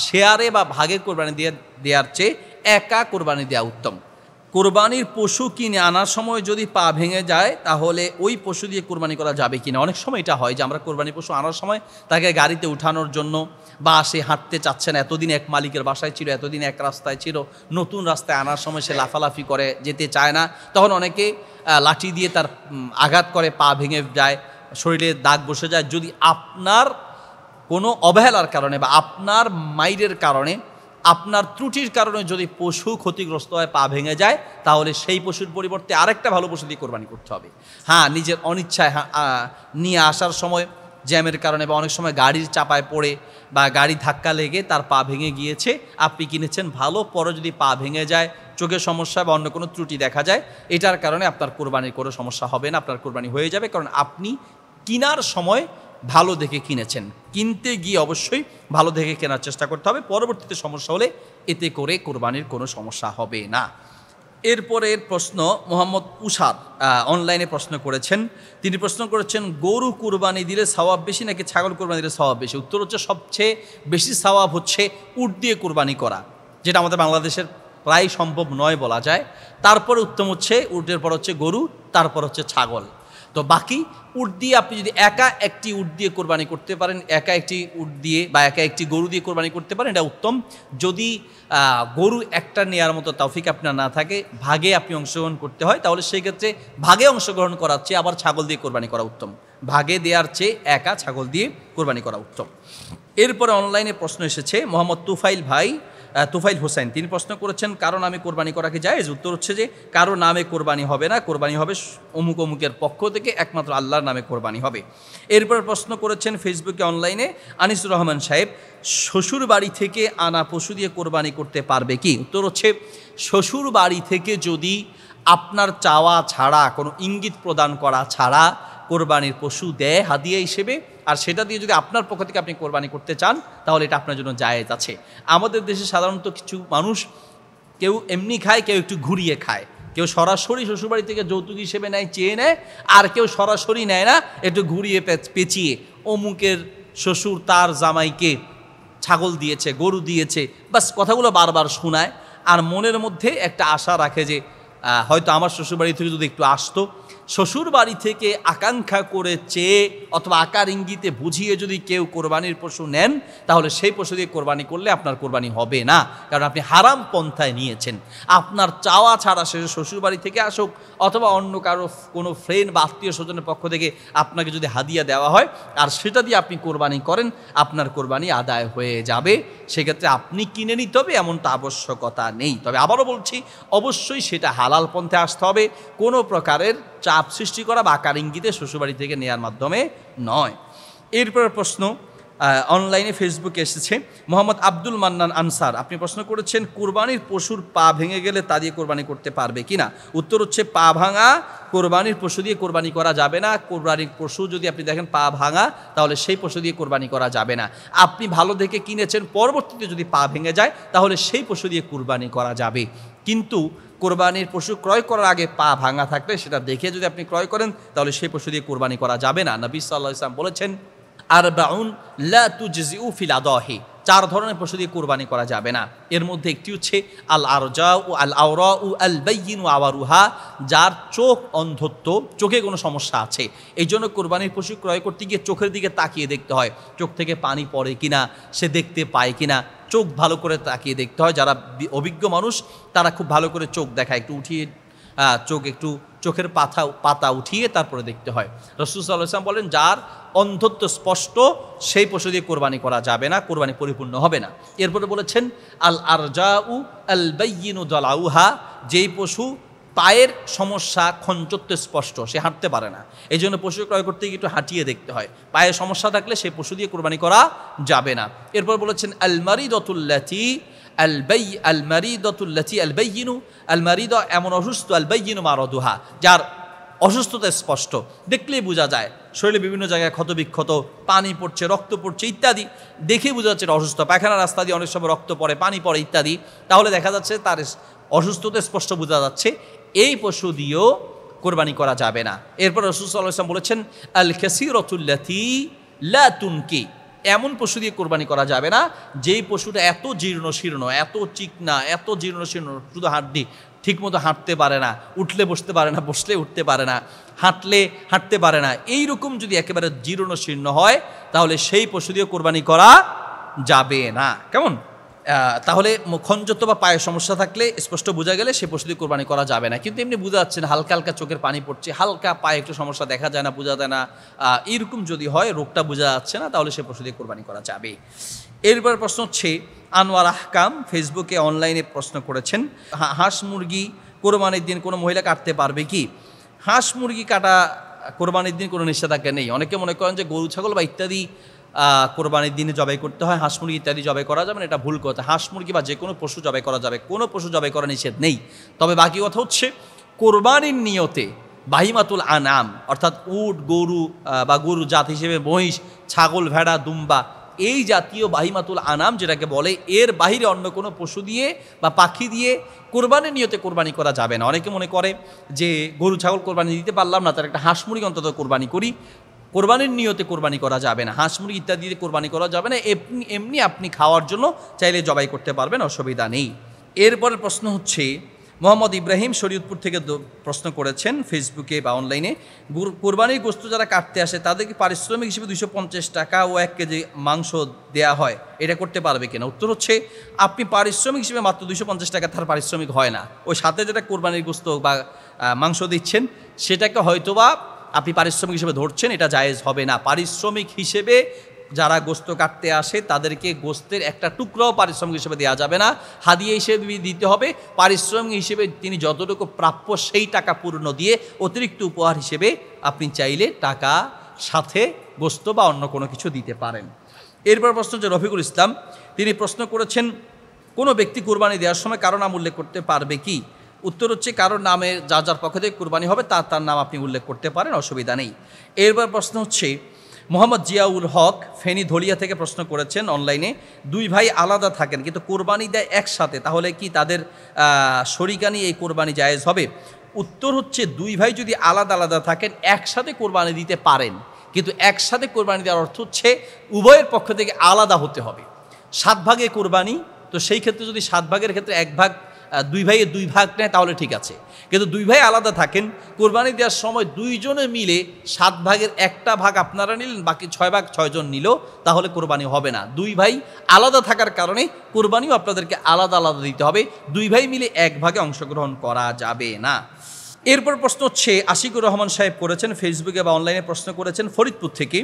শেয়ারে বা ভাগে কোরবানি দেওয়ার চেয়ে একা কোরবানি দেওয়া উত্তম। কোরবানির পশু কিনে আনার সময় যদি পা ভেঙে যায় তাহলে ওই পশু দিয়ে কোরবানি করা যাবে কিনা। অনেক সময় এটা হয় যে আমরা কোরবানি পশু আনার সময় তাকে গাড়িতে উঠানোর জন্য, বা সে হাঁটতে চাচ্ছে না, এতদিন এক মালিকের বাসায় ছিল, এতদিন এক রাস্তায় ছিল, নতুন রাস্তায় আনার সময় সে লাফালাফি করে, যেতে চায় না, তখন অনেকে লাঠি দিয়ে তার আঘাত করে, পা ভেঙে যায়, শরীরে দাগ বসে যায়। যদি আপনার কোনো অবহেলার কারণে বা আপনার মাইরের কারণে, আপনার ত্রুটির কারণে যদি পশু ক্ষতিগ্রস্ত হয়, পা ভেঙে যায়, তাহলে সেই পশুর পরিবর্তে আরেকটা ভালো পশু দিয়ে কোরবানি করতে হবে। হ্যাঁ, নিজের অনিচ্ছায় নিয়ে আসার সময় জ্যামের কারণে, বা অনেক সময় গাড়ির চাপায় পড়ে বা গাড়ি ধাক্কা লেগে তার পা ভেঙে গিয়েছে, আপনি কিনেছেন ভালো, পরে যদি পা ভেঙে যায়, চোখের সমস্যা বা অন্য কোনো ত্রুটি দেখা যায়, এটার কারণে আপনার কোরবানির কোনো সমস্যা হবে না, আপনার কোরবানি হয়ে যাবে। কারণ আপনি কেনার সময় ভালো দেখে কিনেছেন, কিনতে গিয়ে অবশ্যই ভালো দেখে কেনার চেষ্টা করতে হবে, পরবর্তীতে সমস্যা হলে এতে করে কোরবানির কোনো সমস্যা হবে না। এরপরের প্রশ্ন মোহাম্মদ উষার অনলাইনে প্রশ্ন করেছেন। তিনি প্রশ্ন করেছেন গরু কুরবানি দিলে সওয়াব বেশি নাকি ছাগল কুরবানি দিলে সওয়াব বেশি? উত্তর হচ্ছে সবচেয়ে বেশি সওয়াব হচ্ছে উট দিয়ে কুরবানি করা, যেটা আমাদের বাংলাদেশের প্রায় সম্ভব নয় বলা যায়। তারপরে উত্তম হচ্ছে উটের পর হচ্ছে গরু, তারপর হচ্ছে ছাগল। তো বাকি উট দিয়ে আপনি যদি একা একটি উট দিয়ে কোরবানি করতে পারেন, একা একটি উট দিয়ে বা একা একটি গরু দিয়ে কোরবানি করতে পারেন, এটা উত্তম। যদি গরু একটা নেওয়ার মতো তৌফিক আপনার না থাকে, ভাগে আপনি অংশগ্রহণ করতে হয়, তাহলে সেই ক্ষেত্রে ভাগে অংশগ্রহণ করার চেয়ে আবার ছাগল দিয়ে কোরবানি করা উত্তম। ভাগে দেওয়ার চেয়ে একা ছাগল দিয়ে কোরবানি করা উত্তম। এরপরে অনলাইনে প্রশ্ন এসেছে মোহাম্মদ তুফাইল ভাই তুফাইল হোসেন, তিনি প্রশ্ন করেছেন কারো নামে কোরবানি করা কি জায়েজ? উত্তর হচ্ছে যে কারো নামে কোরবানি হবে না, কোরবানি হবে অমুক অমুকের পক্ষ থেকে, একমাত্র আল্লাহর নামে কোরবানি হবে। এরপর প্রশ্ন করেছেন ফেসবুকে অনলাইনে আনিসুর রহমান সাহেব, শ্বশুর বাড়ি থেকে আনা পশু দিয়ে কোরবানি করতে পারবে কি? উত্তর হচ্ছে শ্বশুর বাড়ি থেকে যদি আপনার চাওয়া ছাড়া, কোনো ইঙ্গিত প্রদান করা ছাড়া কোরবানির পশু দেয় হাদিয়া হিসেবে, আর সেটা দিয়ে যদি আপনার পক্ষ থেকে আপনি কোরবানি করতে চান, তাহলে এটা আপনার জন্য জায়েজ আছে। আমাদের দেশে সাধারণত কিছু মানুষ কেউ এমনি খায়, কেউ একটু ঘুরিয়ে খায়, কেউ সরাসরি শ্বশুরবাড়ি থেকে যৌতুক হিসেবে নেয়, চেয়ে নেয়, আর কেউ সরাসরি নেয় না, একটু ঘুরিয়ে পেঁচিয়ে অমুকের শ্বশুর তার জামাইকে ছাগল দিয়েছে, গরু দিয়েছে, বাস কথাগুলো বারবার শোনায়, আর মনের মধ্যে একটা আশা রাখে যে হয়তো আমার শ্বশুরবাড়ি থেকে যদি একটু আসতো। শ্বশুর বাড়ি থেকে আকাঙ্ক্ষা করে চেয়ে অথবা আকার ইঙ্গিতে বুঝিয়ে যদি কেউ কোরবানির পশু নেন, তাহলে সেই পশু দিয়ে কোরবানি করলে আপনার কোরবানি হবে না, কারণ আপনি হারাম পন্থায় নিয়েছেন। আপনার চাওয়া ছাড়া সে শ্বশুর বাড়ি থেকে আসুক অথবা অন্য কারো কোনো ফ্রেন্ড বা আত্মীয় স্বজনের পক্ষ থেকে আপনাকে যদি হাদিয়া দেওয়া হয় আর সেটা দিয়ে আপনি কোরবানি করেন, আপনার কোরবানি আদায় হয়ে যাবে। সেক্ষেত্রে আপনি কিনে নিতে হবে এমনটা আবশ্যকতা নেই। তবে আবারও বলছি, অবশ্যই সেটা হালাল পন্থে আসতে হবে, কোনো প্রকারের চাপ সৃষ্টি করা বা আকার ইঙ্গিতে শ্বশুরবাড়ি থেকে নেওয়ার মাধ্যমে নয়। এরপর প্রশ্ন অনলাইনে ফেসবুকে এসেছে মোহাম্মদ আব্দুল মান্নান আনসার, আপনি প্রশ্ন করেছেন কোরবানির পশুর পা ভেঙে গেলে তা দিয়ে কোরবানি করতে পারবে কিনা? উত্তর হচ্ছে পা ভাঙা কোরবানির পশু দিয়ে কোরবানি করা যাবে না। কোরবানির পশু যদি আপনি দেখেন পা ভাঙা, তাহলে সেই পশু দিয়ে কোরবানি করা যাবে না। আপনি ভালো দেখে কিনেছেন, পরবর্তীতে যদি পা ভেঙে যায় তাহলে সেই পশু দিয়ে কোরবানি করা যাবে। কিন্তু কোরবানির পশু ক্রয় করার আগে পা ভাঙা থাকলে সেটা দেখে যদি আপনি ক্রয় করেন, তাহলে সেই পশু দিয়ে কোরবানি করা যাবে না। নবী সাল্লাল্লাহু আলাইহি ওয়াসাল্লাম বলেছেন আরবাউন লা তুজজিউ ফিল আদাহি, 4 ধরনের পশু দিয়ে কোরবানি করা যাবে না। এর মধ্যে একটি হচ্ছে আল আরজা ও আল আওরা ও আল বাইয়িন ও আওয়ারুহা, যার চোখ অন্ধত্ব, চোখে কোনো সমস্যা আছে, এই জন্য কোরবানির পশু ক্রয় করতে গিয়ে চোখের দিকে তাকিয়ে দেখতে হয়, চোখ থেকে পানি পড়ে কিনা, সে দেখতে পায় কিনা, চোখ ভালো করে তাকিয়ে দেখতে হয়। যারা অভিজ্ঞ মানুষ তারা খুব ভালো করে চোখ দেখায়, একটু উঠিয়ে চোখের পাতা উঠিয়ে তারপরে দেখতে হয়। রাসূল সাল্লাল্লাহু আলাইহি ওয়াসাল্লাম বলেন যার অন্ধত্ব স্পষ্ট সেই পশু দিয়ে কোরবানি করা যাবে না, কোরবানি পরিপূর্ণ হবে না। এরপরে বলেছেন আল আরজাউ আল বাইয়িনু দালাউহা, যেই পশু পায়ের সমস্যা খঞ্চত্ব স্পষ্ট, সে হাঁটতে পারে না, এই জন্য পশু ক্রয় করতে গিয়ে একটু হাঁটিয়ে দেখতে হয়। পায়ের সমস্যা থাকলে সেই পশু দিয়ে কোরবানি করা যাবে না। এরপর বলেছেন আল মারিদাতুল্লাতি আল মারিদাতুল্লাতি আল বাইয়িনু, আল মারিদা এমন অসুস্থ, আল বাইয়িনু মারাদুহা, যার অসুস্থতা স্পষ্ট, দেখলেই বোঝা যায়, শরীরে বিভিন্ন জায়গায় ক্ষতবিক্ষত, পানি পড়ছে, রক্ত পড়ছে ইত্যাদি, দেখে বোঝা যাচ্ছে এটা অসুস্থ, পায়খানা রাস্তা দিয়ে অনেক সময় রক্ত পড়ে, পানি পড়ে ইত্যাদি, তাহলে দেখা যাচ্ছে তার অসুস্থতা স্পষ্ট বোঝা যাচ্ছে, এই পশু দিয়েও কোরবানি করা যাবে না। এরপর রাসূল সাল্লাল্লাহু আলাইহি ওয়াসাল্লাম বলেছেন আল কাসীরাতুল্লাতী লা তুনকি, এমন পশু দিয়ে কোরবানি করা যাবে না যেই পশুটা এত জীর্ণ শীর্ণ, এত চিকনা, এত জীর্ণ শীর্ণ, শুধু হাড্ডি, ঠিকমতো হাঁটতে পারে না, উঠলে বসতে পারে না, বসলে উঠতে পারে না, হাঁটলে হাঁটতে পারে না, এইরকম যদি একেবারে জীর্ণ শীর্ণ হয় তাহলে সেই পশু দিয়ে কোরবানি করা যাবে না। কেমন? তাহলে খঞ্জত্ব বা পায়ের সমস্যা থাকলে স্পষ্ট বোঝা গেলে সে পশু দিয়ে কোরবানি করা যাবে না। কিন্তু এমনি বোঝা যাচ্ছে না, হালকা হালকা চোখের পানি পড়ছে, হালকা পায়ে একটু সমস্যা দেখা যায় না, বোঝা যায় না, এইরকম যদি হয়, রোগটা বোঝা যাচ্ছে না, তাহলে সে পশু দিয়ে কোরবানি করা যাবে। এরপর প্রশ্ন হচ্ছে আনোয়ার আহকাম ফেসবুকে অনলাইনে প্রশ্ন করেছেন হাঁস মুরগি কোরবানির দিন কোনো মহিলা কাটতে পারবে কি? হাঁস মুরগি কাটা কোরবানির দিন কোনো নিষেধাজ্ঞা নেই। অনেকে মনে করেন যে গরু ছাগল বা ইত্যাদি কোরবানির দিনে জবাই করতে হয়, হাঁস মুরগি ইত্যাদি জবাই করা যাবে না, এটা ভুল কথা। হাঁস মুরগি বা যে কোনো পশু জবাই করা যাবে, কোনো পশু জবাই করা নিষেধ নেই। তবে বাকি কথা হচ্ছে কোরবানির নিয়তে বাহিমাতুল আনাম, অর্থাৎ উট, গরু বা গরু জাত হিসেবে মহিষ, ছাগল, ভেড়া, দুম্বা, এই জাতীয় বাহিমাতুল আনাম যেটাকে বলে, এর বাহিরে অন্য কোনো পশু দিয়ে বা পাখি দিয়ে কোরবানির নিয়তে কোরবানি করা যাবে না। অনেকে মনে করে যে গরু ছাগল কোরবানি দিতে পারলাম না, তার একটা হাঁস মুরগি অন্তত কোরবানি করি, কোরবানির নিয়তে কোরবানি করা যাবে না, হাঁস মুরগি ইত্যাদি দিয়ে কোরবানি করা যাবে না। এমনি আপনি খাওয়ার জন্য চাইলে জবাই করতে পারবেন, অসুবিধা নেই। এরপরের প্রশ্ন হচ্ছে মোহাম্মদ ইব্রাহিম শরীয়তপুর থেকে প্রশ্ন করেছেন ফেসবুকে বা অনলাইনে, কোরবানির গোশত যারা কাটতে আসে তাদেরকে পারিশ্রমিক হিসেবে 250 টাকা ও 1 কেজি মাংস দেয়া হয়, এটা করতে পারবে কিনা? উত্তর হচ্ছে আপনি পারিশ্রমিক হিসেবে মাত্র 250 টাকা তার পারিশ্রমিক হয় না, ওই সাথে যেটা কোরবানির গোশত বা মাংস দিচ্ছেন সেটাকে হয়তোবা আপনি পারিশ্রমিক হিসেবে ধরছেন, এটা জায়েজ হবে না। পারিশ্রমিক হিসেবে যারা গোস্ত কাটতে আসে তাদেরকে গোস্তের একটা টুকরাও পারিশ্রমিক হিসেবে দেওয়া যাবে না, হাদিয়া হিসেবে দিতে হবে। পারিশ্রমিক হিসেবে তিনি যতটুকু প্রাপ্য সেই টাকা পূর্ণ দিয়ে অতিরিক্ত উপহার হিসেবে আপনি চাইলে টাকা সাথে গোস্ত বা অন্য কোনো কিছু দিতে পারেন। এরপর প্রশ্ন হচ্ছে রফিকুল ইসলাম, তিনি প্রশ্ন করেছেন কোনো ব্যক্তি কুরবানি দেওয়ার সময় কারো নাম উল্লেখ করতে পারবে কি? উত্তর হচ্ছে কারোর নামে যার যার পক্ষ থেকে কুরবানি হবে তার নাম আপনি উল্লেখ করতে পারেন, অসুবিধা নেই। এরপর প্রশ্ন হচ্ছে মোহাম্মদ জিয়াউল হক ফেনী ধলিয়া থেকে প্রশ্ন করেছেন অনলাইনে, দুই ভাই আলাদা থাকেন কিন্তু কোরবানি দেয় একসাথে, তাহলে কি তাদের শরিকানি এই কোরবানি জায়েজ হবে? উত্তর হচ্ছে দুই ভাই যদি আলাদা আলাদা থাকেন একসাথে কোরবানি দিতে পারেন, কিন্তু একসাথে কোরবানি দেওয়ার অর্থ হচ্ছে উভয়ের পক্ষ থেকে আলাদা হতে হবে। 7 ভাগে কোরবানি, তো সেই ক্ষেত্রে যদি 7 ভাগের ক্ষেত্রে 1 ভাগ দুই ভাইয়ের 2 ভাগ নেয় তাহলে ঠিক আছে, কিন্তু দুই ভাই আলাদা থাকেন, কোরবানি দেওয়ার সময় দুইজনে মিলে 7 ভাগের 1টা ভাগ আপনারা নিলেন, বাকি 6 ভাগ 6 জন নিল, তাহলে কোরবানি হবে না। দুই ভাই আলাদা থাকার কারণে কোরবানিও আপনাদেরকে আলাদা আলাদা দিতে হবে, দুই ভাই মিলে 1 ভাগে অংশগ্রহণ করা যাবে না। এরপর প্রশ্ন হচ্ছে আশিকুর রহমান সাহেব করেছেন, ফেসবুকে বা অনলাইনে প্রশ্ন করেছেন ফরিদপুর থেকে,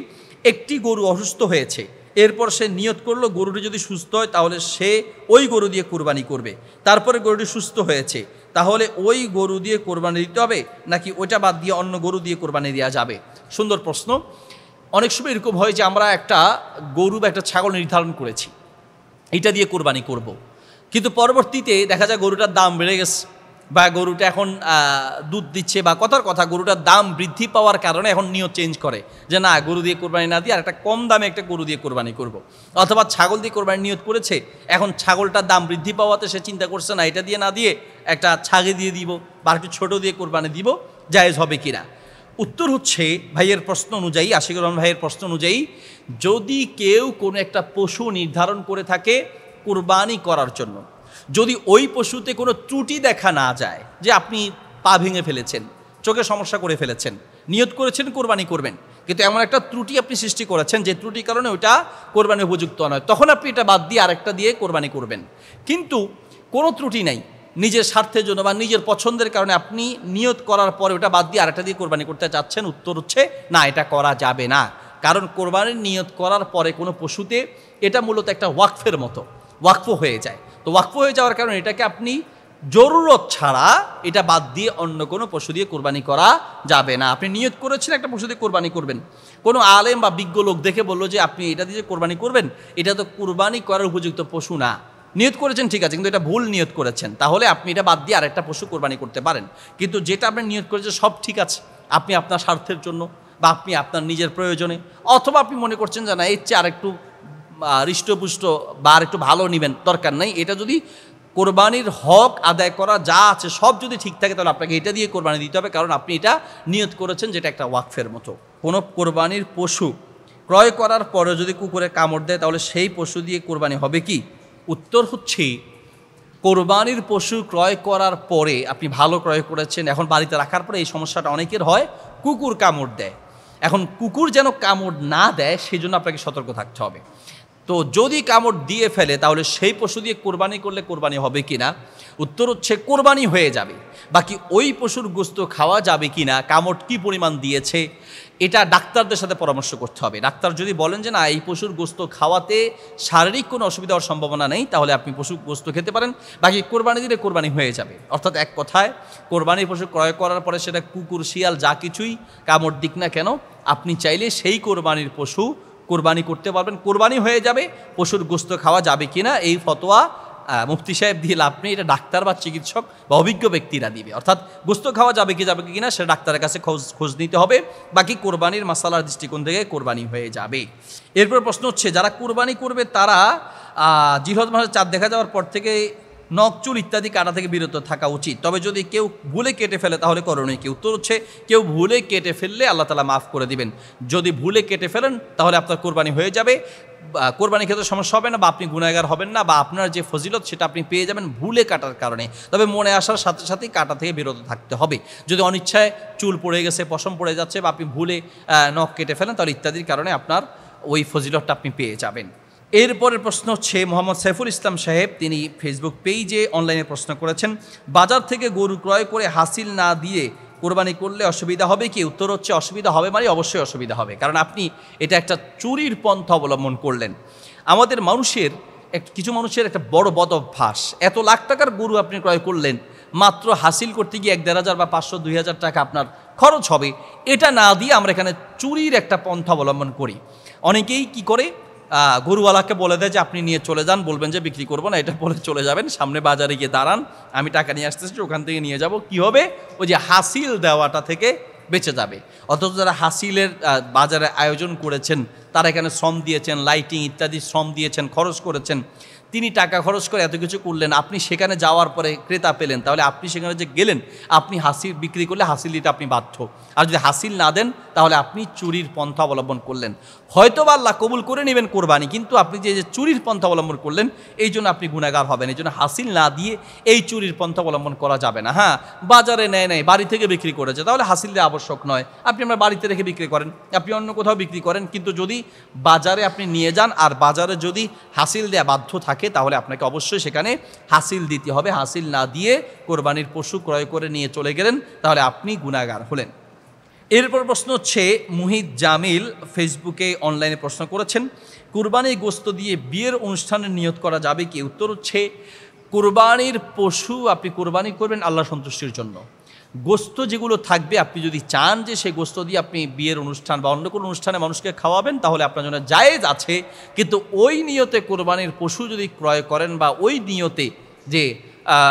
একটি গরু অসুস্থ হয়েছে, এরপর সে নিয়ত করলো গরুটি যদি সুস্থ হয় তাহলে সে ওই গরু দিয়ে কোরবানি করবে, তারপরে গরুটি সুস্থ হয়েছে, তাহলে ওই গরু দিয়ে কোরবানি দিতে হবে নাকি ওইটা বাদ দিয়ে অন্য গরু দিয়ে কোরবানি দেওয়া যাবে? সুন্দর প্রশ্ন। অনেক সময় এরকম হয় যে আমরা একটা গরু বা একটা ছাগল নির্ধারণ করেছি এটা দিয়ে কোরবানি করব, কিন্তু পরবর্তীতে দেখা যায় গরুটার দাম বেড়ে গেছে বা গরুটা এখন দুধ দিচ্ছে বা কথার কথা গরুটার দাম বৃদ্ধি পাওয়ার কারণে এখন নিয়ত চেঞ্জ করে যে না গরু দিয়ে কোরবানি না দিয়ে আর একটা কম দামে একটা গরু দিয়ে কোরবানি করব। অথবা ছাগল দিয়ে কোরবানি নিয়ত করেছে, এখন ছাগলটার দাম বৃদ্ধি পাওয়াতে সে চিন্তা করছে না এটা দিয়ে না দিয়ে একটা ছাগি দিয়ে দিব বা একটু ছোটো দিয়ে কোরবানি দিব, জায়েজ হবে কিনা? উত্তর হচ্ছে ভাইয়ের প্রশ্ন অনুযায়ী, আশিকুর রহমান ভাইয়ের প্রশ্ন অনুযায়ী, যদি কেউ কোনো একটা পশু নির্ধারণ করে থাকে কোরবানি করার জন্য, যদি ওই পশুতে কোনো ত্রুটি দেখা না যায়, যে আপনি পা ভেঙে ফেলেছেন, চোখে সমস্যা করে ফেলেছেন, নিয়ত করেছেন কোরবানি করবেন, কিন্তু এমন একটা ত্রুটি আপনি সৃষ্টি করেছেন যে ত্রুটির কারণে ওইটা কোরবানি উপযুক্ত নয়, তখন আপনি এটা বাদ দিয়ে আরেকটা দিয়ে কোরবানি করবেন। কিন্তু কোনো ত্রুটি নাই, নিজের স্বার্থের জন্য বা নিজের পছন্দের কারণে আপনি নিয়ত করার পরে ওটা বাদ দিয়ে আরেকটা দিয়ে কোরবানি করতে চাচ্ছেন, উত্তর হচ্ছে না, এটা করা যাবে না। কারণ কোরবানির নিয়ত করার পরে কোনো পশুতে এটা মূলত একটা ওয়াকফের মতো, ওয়াকফ হয়ে যায়। তো ওয়াকফ হয়ে যাওয়ার কারণে এটাকে আপনি জরুরত ছাড়া এটা বাদ দিয়ে অন্য কোনো পশু দিয়ে কোরবানি করা যাবে না। আপনি নিয়ত করেছেন একটা পশু দিয়ে কোরবানি করবেন, কোনো আলেম বা বিজ্ঞ লোক দেখে বললো যে আপনি এটা দিয়ে কোরবানি করবেন, এটা তো কোরবানি করার উপযুক্ত পশু না। নিয়ত করেছেন ঠিক আছে, কিন্তু এটা ভুল নিয়ত করেছেন, তাহলে আপনি এটা বাদ দিয়ে আরেকটা পশু কোরবানি করতে পারেন। কিন্তু যেটা আপনি নিয়ত করেছেন সব ঠিক আছে, আপনি আপনার স্বার্থের জন্য বা আপনি আপনার নিজের প্রয়োজনে, অথবা আপনি মনে করছেন যে না এর চেয়ে আরেকটু হৃষ্টপুষ্ট বা আর একটু ভালো নেবেন, দরকার নেই, এটা যদি কোরবানির হক আদায় করা যা আছে সব যদি ঠিক থাকে তাহলে আপনাকে এটা দিয়ে কোরবানি দিতে হবে, কারণ আপনি এটা নিয়ত করেছেন যেটা একটা ওয়াকফের মতো। কোনো কোরবানির পশু ক্রয় করার পরে যদি কুকুরে কামড় দেয় তাহলে সেই পশু দিয়ে কোরবানি হবে কি? উত্তর হচ্ছে কোরবানির পশু ক্রয় করার পরে আপনি ভালো ক্রয় করেছেন, এখন বাড়িতে রাখার পরে এই সমস্যাটা অনেকের হয়, কুকুর কামড় দেয়। এখন কুকুর যেন কামড় না দেয় সেই জন্য আপনাকে সতর্ক থাকতে হবে। তো যদি কামড় দিয়ে ফেলে তাহলে সেই পশু দিয়ে কোরবানি করলে কোরবানি হবে কি না? উত্তর হচ্ছে কোরবানি হয়ে যাবে, বাকি ওই পশুর গোস্ত খাওয়া যাবে কি না, কামড় কী পরিমাণ দিয়েছে, এটা ডাক্তারদের সাথে পরামর্শ করতে হবে। ডাক্তার যদি বলেন যে না এই পশুর গোস্ত খাওয়াতে শারীরিক কোনো অসুবিধা হওয়ার সম্ভাবনা নেই, তাহলে আপনি পশু গোস্ত খেতে পারেন, বাকি কোরবানি দিলে কোরবানি হয়ে যাবে। অর্থাৎ এক কথায় কোরবানির পশু ক্রয় করার পরে সেটা কুকুর শিয়াল যা কিছুই কামড় দিক না কেন, আপনি চাইলে সেই কোরবানির পশু কোরবানি করতে পারবেন, কোরবানি হয়ে যাবে। পশুর গোস্ত খাওয়া যাবে কিনা এই ফতোয়া মুফতি সাহেব দিয়ে লাভ নেই, এটা ডাক্তার বা চিকিৎসক বা অভিজ্ঞ ব্যক্তিরা দিবে। অর্থাৎ গোস্ত খাওয়া যাবে কি না সেটা ডাক্তারের কাছে খোঁজ নিতে হবে, বাকি কোরবানির মাসালার দৃষ্টিকোণ থেকে কোরবানি হয়ে যাবে। এরপর প্রশ্ন হচ্ছে যারা কোরবানি করবে তারা জিলহজ মাসের চাঁদ দেখা যাওয়ার পর থেকে নখ চুল ইত্যাদি কাটা থেকে বিরত থাকা উচিত, তবে যদি কেউ ভুলে কেটে ফেলে তাহলে করণীয় কি? উত্তর হচ্ছে কেউ ভুলে কেটে ফেললে আল্লাহ তাআলা মাফ করে দিবেন। যদি ভুলে কেটে ফেলেন তাহলে আপনার কোরবানি হয়ে যাবে, কোরবানির ক্ষেত্রে সমস্যা হবে না বা আপনি গুনাহগার হবেন না, বা আপনার যে ফজিলত সেটা আপনি পেয়ে যাবেন ভুলে কাটার কারণে। তবে মনে আসার সাথে সাথেই কাটা থেকে বিরত থাকতে হবে। যদি অনিচ্ছায় চুল পড়ে গেছে, পশম পড়ে যাচ্ছে বা আপনি ভুলে নখ কেটে ফেলেন তাহলে ইত্যাদির কারণে আপনার ওই ফজিলতটা আপনি পেয়ে যাবেন। এরপরের প্রশ্ন হচ্ছে মোহাম্মদ সাইফুল ইসলাম সাহেব, তিনি ফেসবুক পেজে অনলাইনে প্রশ্ন করেছেন, বাজার থেকে গরু ক্রয় করে হাসিল না দিয়ে কোরবানি করলে অসুবিধা হবে কি? উত্তর হচ্ছে অসুবিধা হবে মানে অবশ্যই অসুবিধা হবে, কারণ আপনি এটা একটা চুরির পন্থা অবলম্বন করলেন। আমাদের মানুষের কিছু মানুষের একটা বড় বদ অভ্যাস, এত লাখ টাকার গরু আপনি ক্রয় করলেন, মাত্র হাসিল করতে গিয়ে 1-1,500 বা 500-2,000 টাকা আপনার খরচ হবে, এটা না দিয়ে আমরা এখানে চুরির একটা পন্থা অবলম্বন করি। অনেকেই কি করে, গরুওয়ালাকে বলে দেয় যে আপনি নিয়ে চলে যান, বলবেন যে বিক্রি করবো না, এটা বলে চলে যাবেন, সামনে বাজারে গিয়ে দাঁড়ান, আমি টাকা নিয়ে আসতেছি, ওখান থেকে নিয়ে যাব। কি হবে? ওই যে হাসিল দেওয়াটা থেকে বেঁচে যাবে। অথচ যারা হাসিলের বাজারে আয়োজন করেছেন, তারা এখানে শ্রম দিয়েছেন, লাইটিং ইত্যাদি শ্রম দিয়েছেন, খরচ করেছেন, তিনি টাকা খরচ করে এত কিছু করলেন, আপনি সেখানে যাওয়ার পরে ক্রেতা পেলেন, তাহলে আপনি সেখানে যে গেলেন, আপনি হাসিল বিক্রি করলে হাসিল দিতে আপনি বাধ্য। আর যদি হাসিল না দেন তাহলে আপনি চুরির পন্থা অবলম্বন করলেন। হয়তো বা আল্লাহ কবুল করে নেবেন কোরবানি, কিন্তু আপনি যে চুরির পন্থা অবলম্বন করলেন, এই জন্য আপনি গুনাহগার হবেন। এই জন্য হাসিল না দিয়ে এই চুরির পন্থা অবলম্বন করা যাবে না। হ্যাঁ, বাজারে নেয় বাড়ি থেকে বিক্রি করেছে, তাহলে হাসিল দেওয়া আবশ্যক নয়, আপনি আপনার বাড়িতে রেখে বিক্রি করেন, আপনি অন্য কোথাও বিক্রি করেন। কিন্তু যদি বাজারে আপনি নিয়ে যান আর বাজারে যদি হাসিল দেওয়া বাধ্য থাকে, তাহলে আপনাকে অবশ্যই সেখানে হাসিল দিতে হবে। হাসিল না দিয়ে কোরবানির পশু ক্রয় করে নিয়ে চলে গেলেন, তাহলে আপনি গুনাহগার হলেন। এরপর প্রশ্ন হচ্ছে, মুহিত জামিল ফেসবুকে অনলাইনে প্রশ্ন করেছেন, কুরবানির গোশত দিয়ে বিয়ের অনুষ্ঠানের নিয়ত করা যাবে কি? উত্তর হচ্ছে, কুরবানির পশু আপনি কুরবানি করবেন আল্লাহ সন্তুষ্টির জন্য। গোশত যেগুলো থাকবে, আপনি যদি চান যে সেই গোশত দিয়ে আপনি বিয়ের অনুষ্ঠান বা অন্য কোনো অনুষ্ঠানে মানুষকে খাওয়াবেন, তাহলে আপনার জন্য জায়েজ আছে। কিন্তু ওই নিয়তে কোরবানির পশু যদি ক্রয় করেন বা ওই নিয়তে যে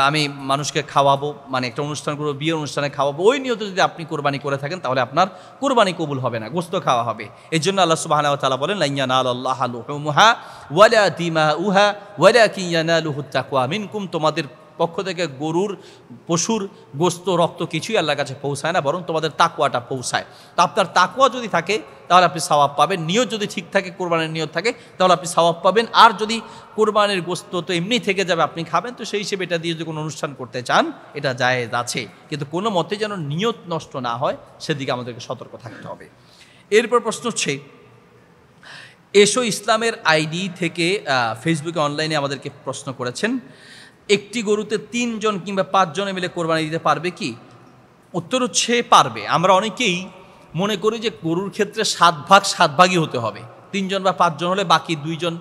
আমি মানুষকে খাওয়াবো, মানে একটা অনুষ্ঠান করবো, বিয়ের অনুষ্ঠানে খাওয়াবো, ওই নিয়তে যদি আপনি কোরবানি করে থাকেন, তাহলে আপনার কোরবানি কবুল হবে না, গোশত খাওয়া হবে। এই জন্য আল্লাহ সুবহানাহু ওয়া তাআলা বলেন, লা ইয়ানালাল্লাহু লুহুমুহা ওয়ালা দিমাউহা ওয়ালাকিন ইয়ানালুহুত তাকওয়া মিনকুম। তোমাদের পক্ষ থেকে গরুর পশুর গোশত রক্ত কিছুই আল্লাহর কাছে পৌঁছায় না, বরং তোমাদের তাকওয়াটা পৌঁছায়। তো আপনার তাকওয়া যদি থাকে তাহলে আপনি সওয়াব পাবেন। নিয়ত যদি ঠিক থাকে, কোরবানির নিয়ত থাকে, তাহলে আপনি সওয়াব পাবেন। আর যদি কোরবানির গোশত তো এমনি থেকে যাবে, আপনি খাবেন, তো সেই হিসেবে এটা দিয়ে যদি কোনো অনুষ্ঠান করতে চান, এটা জায়েজ আছে। কিন্তু কোনো মতে যেন নিয়ত নষ্ট না হয়, সেদিকে আমাদেরকে সতর্ক থাকতে হবে। এরপর প্রশ্ন হচ্ছে, এসো ইসলামের আইডি থেকে ফেসবুকে অনলাইনে আমাদেরকে প্রশ্ন করেছেন, একটি গরুতে 3 জন কিংবা 5 জনে মিলে কোরবানি দিতে পারবে কি? উত্তর হচ্ছে পারবে। আমরা অনেকেই মনে করি যে গরুর ক্ষেত্রে 7 ভাগ 7 ভাগই হতে হবে। 3 জন বা 5 জন হলে বাকি 2 জন,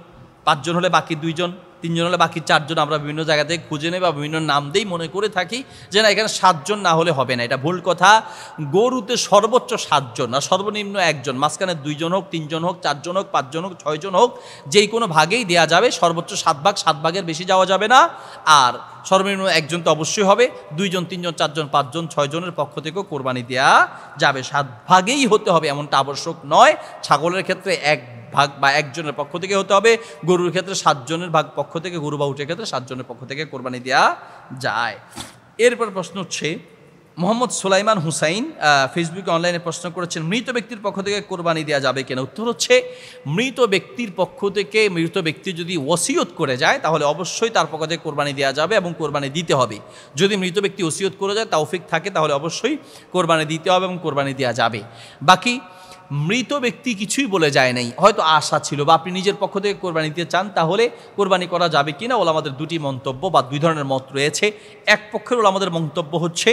5 জন হলে বাকি 2 জন, 3 জন হলে বাকি 4 জন। আমরা বিভিন্ন জায়গা থেকে খুঁজে নেই বা বিভিন্ন নাম দিয়েই মনে করে থাকি যে না, এখানে 7 জন না হলে হবে না। এটা ভুল কথা। গরুতে সর্বোচ্চ 7 জন আর সর্বনিম্ন 1 জন, মাঝখানে 2 জন হোক, 3 জন হোক, 4 জন হোক, 5 জন হোক, 6 জন হোক, যেই কোনো ভাগেই দেয়া যাবে। সর্বোচ্চ 7 ভাগ, 7 ভাগের বেশি যাওয়া যাবে না। আর সর্বনিম্ন 1 জন তো অবশ্যই হবে। 2 জন, 3 জন, 4 জন, 5 জন, 6 জনের পক্ষ থেকেও কোরবানি দেওয়া যাবে। 7 ভাগেই হতে হবে এমনটা আবশ্যক নয়। ছাগলের ক্ষেত্রে 1 ভাগ বা 1 জনের পক্ষ থেকে হতে হবে। গরুর ক্ষেত্রে 7 জনের ভাগ পক্ষ থেকে, গরু বা উটের ক্ষেত্রে 7 জনের পক্ষ থেকে কোরবানি দেওয়া যায়। এরপর প্রশ্ন হচ্ছে, মোহাম্মদ সুলাইমান হুসাইন ফেসবুকে অনলাইনে প্রশ্ন করেছেন, মৃত ব্যক্তির পক্ষ থেকে কোরবানি দেওয়া যাবে কিনা? উত্তর হচ্ছে, মৃত ব্যক্তির পক্ষ থেকে মৃত ব্যক্তি যদি ওসিয়ত করে যায়, তাহলে অবশ্যই তার পক্ষ থেকে কোরবানি দেওয়া যাবে এবং কোরবানি দিতে হবে। যদি মৃত ব্যক্তি ওসিয়ত করে যায়, তৌফিক থাকে, তাহলে অবশ্যই কোরবানি দিতে হবে এবং কোরবানি দেওয়া যাবে। বাকি মৃত ব্যক্তি কিছুই বলে যায় নাই, হয়তো আশা ছিল বা আপনি নিজের পক্ষ থেকে কোরবানি দিতে চান, তাহলে কোরবানি করা যাবে কিনা ওলামাদের 2টি মন্তব্য বা 2 ধরনের মত রয়েছে। এক পক্ষের ওলামাদের মন্তব্য হচ্ছে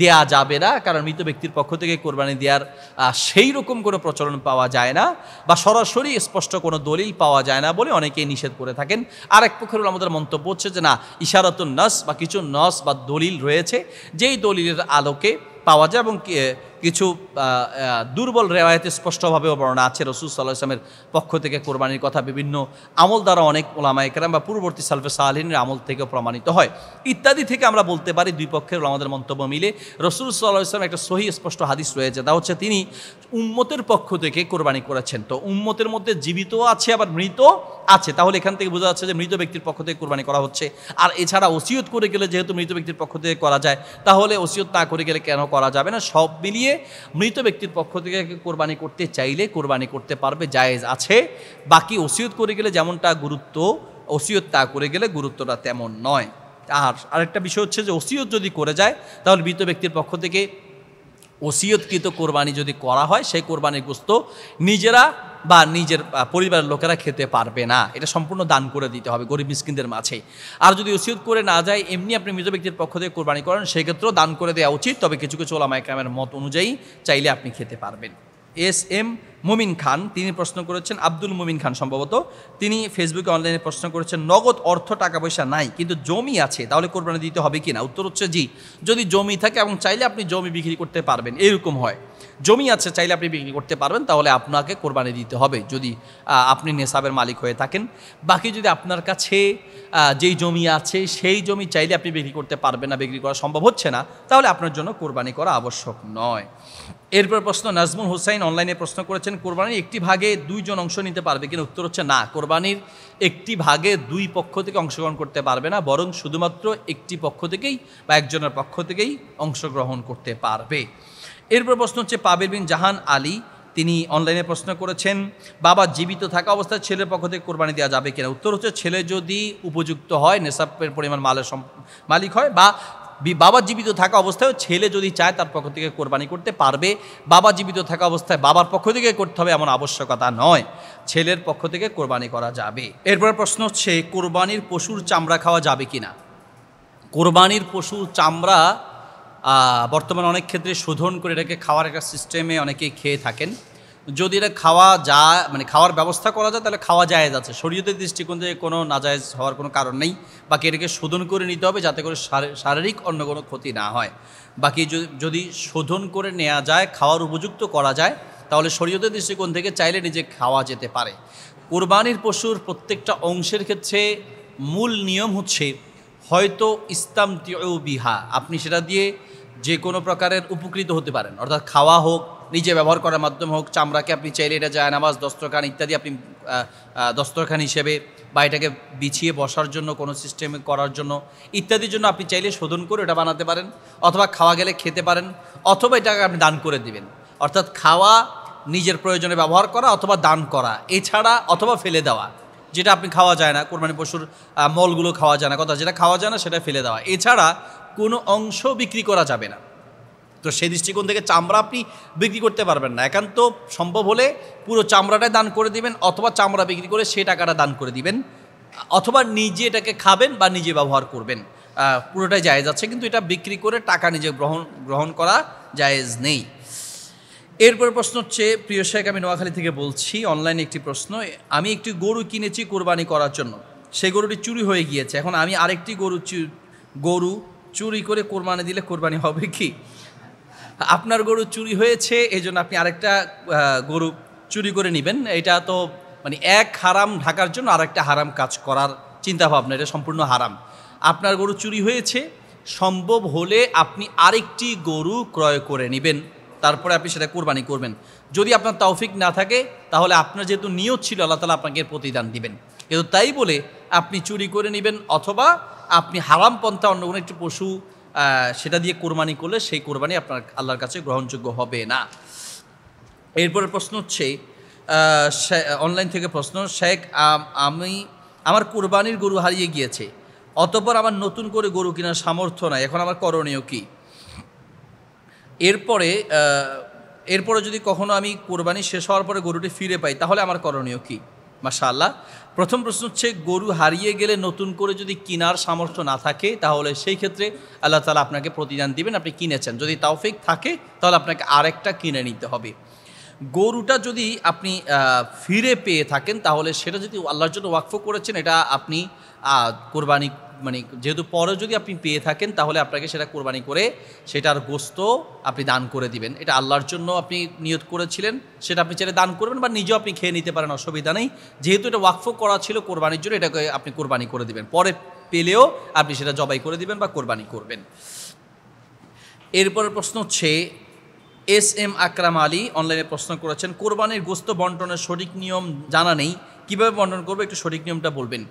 দেয়া যাবে না, কারণ মৃত ব্যক্তির পক্ষ থেকে কোরবানি দেওয়ার সেই রকম কোনো প্রচলন পাওয়া যায় না বা সরাসরি স্পষ্ট কোনো দলিল পাওয়া যায় না বলে অনেকেই নিষেধ করে থাকেন। আর এক পক্ষের ওলামাদের মন্তব্য হচ্ছে যে না, ইশারাতুন নাস বা কিছু নস বা দলিল রয়েছে, যেই দলিলের আলোকে পাওয়া যায় এবং কিছু দুর্বল রেওয়ায়েতে স্পষ্টভাবে বর্ণনা আছে রাসূল সাল্লাল্লাহু আলাইহি ওয়াসাল্লামের পক্ষ থেকে কোরবানির কথা বিভিন্ন আমল দ্বারা অনেক ওলামায়ে কেরাম বা পূর্ববর্তী সালফে সালেহিনের আমল থেকে প্রমাণিত হয় ইত্যাদি থেকে আমরা বলতে পারি 2 পক্ষের ওলামাদের মন্তব্য মিলে রাসূল সাল্লাল্লাহু আলাইহি ওয়াসাল্লাম একটা সহিহ স্পষ্ট হাদিস রয়েছে, তা হচ্ছে তিনি উম্মতের পক্ষ থেকে কোরবানি করেছেন। তো উম্মতের মধ্যে জীবিত আছে আবার মৃত আছে, তাহলে এখান থেকে বোঝা যাচ্ছে যে মৃত ব্যক্তির পক্ষ থেকে কোরবানি করা হচ্ছে। আর এছাড়া ওসিয়ত করে গেলে যেহেতু মৃত ব্যক্তির পক্ষ থেকে করা যায়, তাহলে ওসিয়ত না করে গেলে কেন করা যাবে না? সব মিলিয়ে মৃত ব্যক্তির পক্ষ থেকে কোরবানি করতে চাইলে কোরবানি করতে পারবে, জায়েজ আছে। বাকি ওসিয়ত করে গেলে যেমনটা গুরুত্ব, ওসিয়ত তা করে গেলে গুরুত্বটা তেমন নয়। আর আরেকটা বিষয় হচ্ছে যে ওসিয়ত যদি করে যায়, তাহলে মৃত ব্যক্তির পক্ষ থেকে ওসিয়তকৃত কোরবানি যদি করা হয়, সেই কোরবানির গোশত নিজেরা বা নিজের পরিবারের লোকেরা খেতে পারবে না, এটা সম্পূর্ণ দান করে দিতে হবে গরিব মিসকিনদের মাঝে। আর যদি ওসিয়ত করে না যায়, এমনি আপনি মৃত ব্যক্তির পক্ষ থেকে কোরবানি করেন, সেক্ষেত্রেও দান করে দেওয়া উচিত। তবে কিছু কিছু ওলামা ইকরামের মত অনুযায়ী চাইলে আপনি খেতে পারবেন। এস এম মুমিন খান তিনি প্রশ্ন করেছেন, আব্দুল মুমিন খান সম্ভবত, তিনি ফেসবুকে অনলাইনে প্রশ্ন করেছেন, নগদ অর্থ টাকা পয়সা নাই কিন্তু জমি আছে, তাহলে কোরবানি দিতে হবে কি না? উত্তর হচ্ছে জি। যদি জমি থাকে এবং চাইলে আপনি জমি বিক্রি করতে পারবেন, এরকম হয় জমি আছে চাইলে আপনি বিক্রি করতে পারবেন, তাহলে আপনাকে কোরবানি দিতে হবে যদি আপনি নেশাবের মালিক হয়ে থাকেন। বাকি যদি আপনার কাছে যেই জমি আছে সেই জমি চাইলে আপনি বিক্রি করতে পারবেন না, বিক্রি করা সম্ভব হচ্ছে না, তাহলে আপনার জন্য কোরবানি করা আবশ্যক নয়। এরপর প্রশ্ন নাজমুল হোসাইন অনলাইনে প্রশ্ন করেছেন, কোরবানির একটি ভাগে দুইজন অংশ নিতে পারবে কিনা? উত্তর হচ্ছে না, কোরবানির একটি ভাগে দুই পক্ষ থেকে অংশগ্রহণ করতে পারবে না, বরং শুধুমাত্র একটি পক্ষ থেকেই বা একজনের পক্ষ থেকেই অংশগ্রহণ করতে পারবে। এরপর প্রশ্ন হচ্ছে পাবিল বিন জাহান আলী, তিনি অনলাইনে প্রশ্ন করেছেন, বাবা জীবিত থাকা অবস্থায় ছেলের পক্ষ থেকে কোরবানি দেওয়া যাবে কিনা? উত্তর হচ্ছে ছেলে যদি উপযুক্ত হয়, নেশাবের পরিমাণ মালের মালিক হয়, বা বাবা জীবিত থাকা অবস্থায় ছেলে যদি চায় তার পক্ষ থেকে কোরবানি করতে পারবে। বাবা জীবিত থাকা অবস্থায় বাবার পক্ষ থেকে করতে হবে এমন আবশ্যকতা নয়, ছেলের পক্ষ থেকে কোরবানি করা যাবে। এরপর প্রশ্ন হচ্ছে কোরবানির পশুর চামড়া খাওয়া যাবে কিনা? কোরবানির পশুর চামড়া বর্তমানে অনেক ক্ষেত্রে শোধন করে এটাকে খাওয়ার একটা সিস্টেমে অনেকেই খেয়ে থাকেন। যদি এটা খাওয়া যায়, মানে খাওয়ার ব্যবস্থা করা যায়, তাহলে খাওয়া জায়েজ আছে, শরীয়তের দৃষ্টিকোণ থেকে কোনো নাজায়েজ হওয়ার কোনো কারণ নেই। বাকি এটাকে শোধন করে নিতে হবে যাতে করে শারীরিক অন্য কোনো ক্ষতি না হয়। বাকি যদি শোধন করে নেওয়া যায়, খাওয়ার উপযুক্ত করা যায়, তাহলে শরীয়তের দৃষ্টিকোণ থেকে চাইলে নিজে খাওয়া যেতে পারে। কোরবানির পশুর প্রত্যেকটা অংশের ক্ষেত্রে মূল নিয়ম হচ্ছে হয়তো ইস্তামতিউ বিহা, আপনি সেটা দিয়ে যে কোনো প্রকারের উপকৃত হতে পারেন, অর্থাৎ খাওয়া হোক, নিজে ব্যবহার করার মাধ্যমে হোক। চামড়াকে আপনি চাইলে এটা জায়নামাজ, দস্তরখান ইত্যাদি আপনি দস্তরখান হিসেবে বা এটাকে বিছিয়ে বসার জন্য কোনো সিস্টেমে করার জন্য ইত্যাদির জন্য আপনি চাইলে শোধন করে এটা বানাতে পারেন, অথবা খাওয়া গেলে খেতে পারেন, অথবা এটাকে আপনি দান করে দিবেন। অর্থাৎ খাওয়া, নিজের প্রয়োজনে ব্যবহার করা, অথবা দান করা, এছাড়া অথবা ফেলে দেওয়া, যেটা আপনি খাওয়া যায় না, কোরবানি পশুর মলগুলো খাওয়া যায় না, কথা যেটা খাওয়া যায় না সেটা ফেলে দেওয়া, এছাড়া কোনো অংশ বিক্রি করা যাবে না। তো সেই দৃষ্টিকোণ থেকে চামড়া আপনি বিক্রি করতে পারবেন না। একান্ত সম্ভব হলে পুরো চামড়াটাই দান করে দিবেন, অথবা চামড়া বিক্রি করে সে টাকাটা দান করে দিবেন, অথবা নিজে এটাকে খাবেন বা নিজে ব্যবহার করবেন, পুরোটাই জায়েজ আছে। কিন্তু এটা বিক্রি করে টাকা নিজে গ্রহণ করা জায়েজ নেই। এরপর প্রশ্ন হচ্ছে, প্রিয় শেখ, আমি নোয়াখালী থেকে বলছি, অনলাইনে একটি প্রশ্ন, আমি একটি গরু কিনেছি কোরবানি করার জন্য, সেই গরুটি চুরি হয়ে গিয়েছে, এখন আমি আরেকটি গরু চুরি করে কোরবানি দিলে কোরবানি হবে কি? আপনার গরু চুরি হয়েছে, এই জন্য আপনি আরেকটা গরু চুরি করে নেবেন, এটা তো মানে এক হারাম ঢাকার জন্য আরেকটা হারাম কাজ করার চিন্তাভাবনা, এটা সম্পূর্ণ হারাম। আপনার গরু চুরি হয়েছে, সম্ভব হলে আপনি আরেকটি গরু ক্রয় করে নেবেন, তারপরে আপনি সেটা কোরবানি করবেন। যদি আপনার তৌফিক না থাকে, তাহলে আপনার যেহেতু নিয়ত ছিল আল্লাহ তাআলা আপনাকে প্রতিদান দিবেন, কিন্তু তাই বলে আপনি চুরি করে নেবেন অথবা আপনি হারাম পন্থা অন্য কোনো একটি পশু সেটা দিয়ে কোরবানি করলে সেই কোরবানি আপনার আল্লাহর কাছে গ্রহণযোগ্য হবে না। এরপরের প্রশ্ন হচ্ছে, অনলাইন থেকে প্রশ্ন, শেখ, আমার কোরবানির গরু হারিয়ে গিয়েছে, অতঃপর আমার নতুন করে গরু কেনার সামর্থ্য নাই, এখন আমার করণীয় কি? এরপরে যদি কখনো আমি কোরবানি শেষ হওয়ার পরে গরুটি ফিরে পাই, তাহলে আমার করণীয় কি? মাশাআল্লাহ। প্রথম প্রশ্ন হচ্ছে, গরু হারিয়ে গেলে নতুন করে যদি কেনার সামর্থ্য না থাকে, তাহলে সেই ক্ষেত্রে আল্লাহ তাআলা আপনাকে প্রতিদান দিবেন, আপনি কিনেছেন। যদি তৌফিক থাকে তাহলে আপনাকে আরেকটা কিনে নিতে হবে। গরুটা যদি আপনি ফিরে পেয়ে থাকেন, তাহলে সেটা যদি আল্লাহর জন্য ওয়াকফ করেছেন, এটা আপনি কোরবানি, মানে যেহেতু পরে যদি আপনি পেয়ে থাকেন, তাহলে আপনাকে সেটা কোরবানি করে সেটার গোশত আপনি দান করে দিবেন। এটা আল্লাহর জন্য আপনি নিয়ত করেছিলেন, সেটা আপনি চাইলে দান করবেন বা নিজেও আপনি খেয়ে নিতে পারেন, অসুবিধা নেই। যেহেতু এটা ওয়াকফ করা ছিল কোরবানির জন্য, এটাকে আপনি কোরবানি করে দিবেন, পরে পেলেও আপনি সেটা জবাই করে দিবেন বা কোরবানি করবেন। এরপরের প্রশ্ন হচ্ছে, এস এম আকরাম আলী অনলাইনে প্রশ্ন করেছেন, কোরবানির গোশত বন্টনের সঠিক নিয়ম জানা নেই, কীভাবে বন্টন করবো, একটু সঠিক নিয়মটা বলবেন।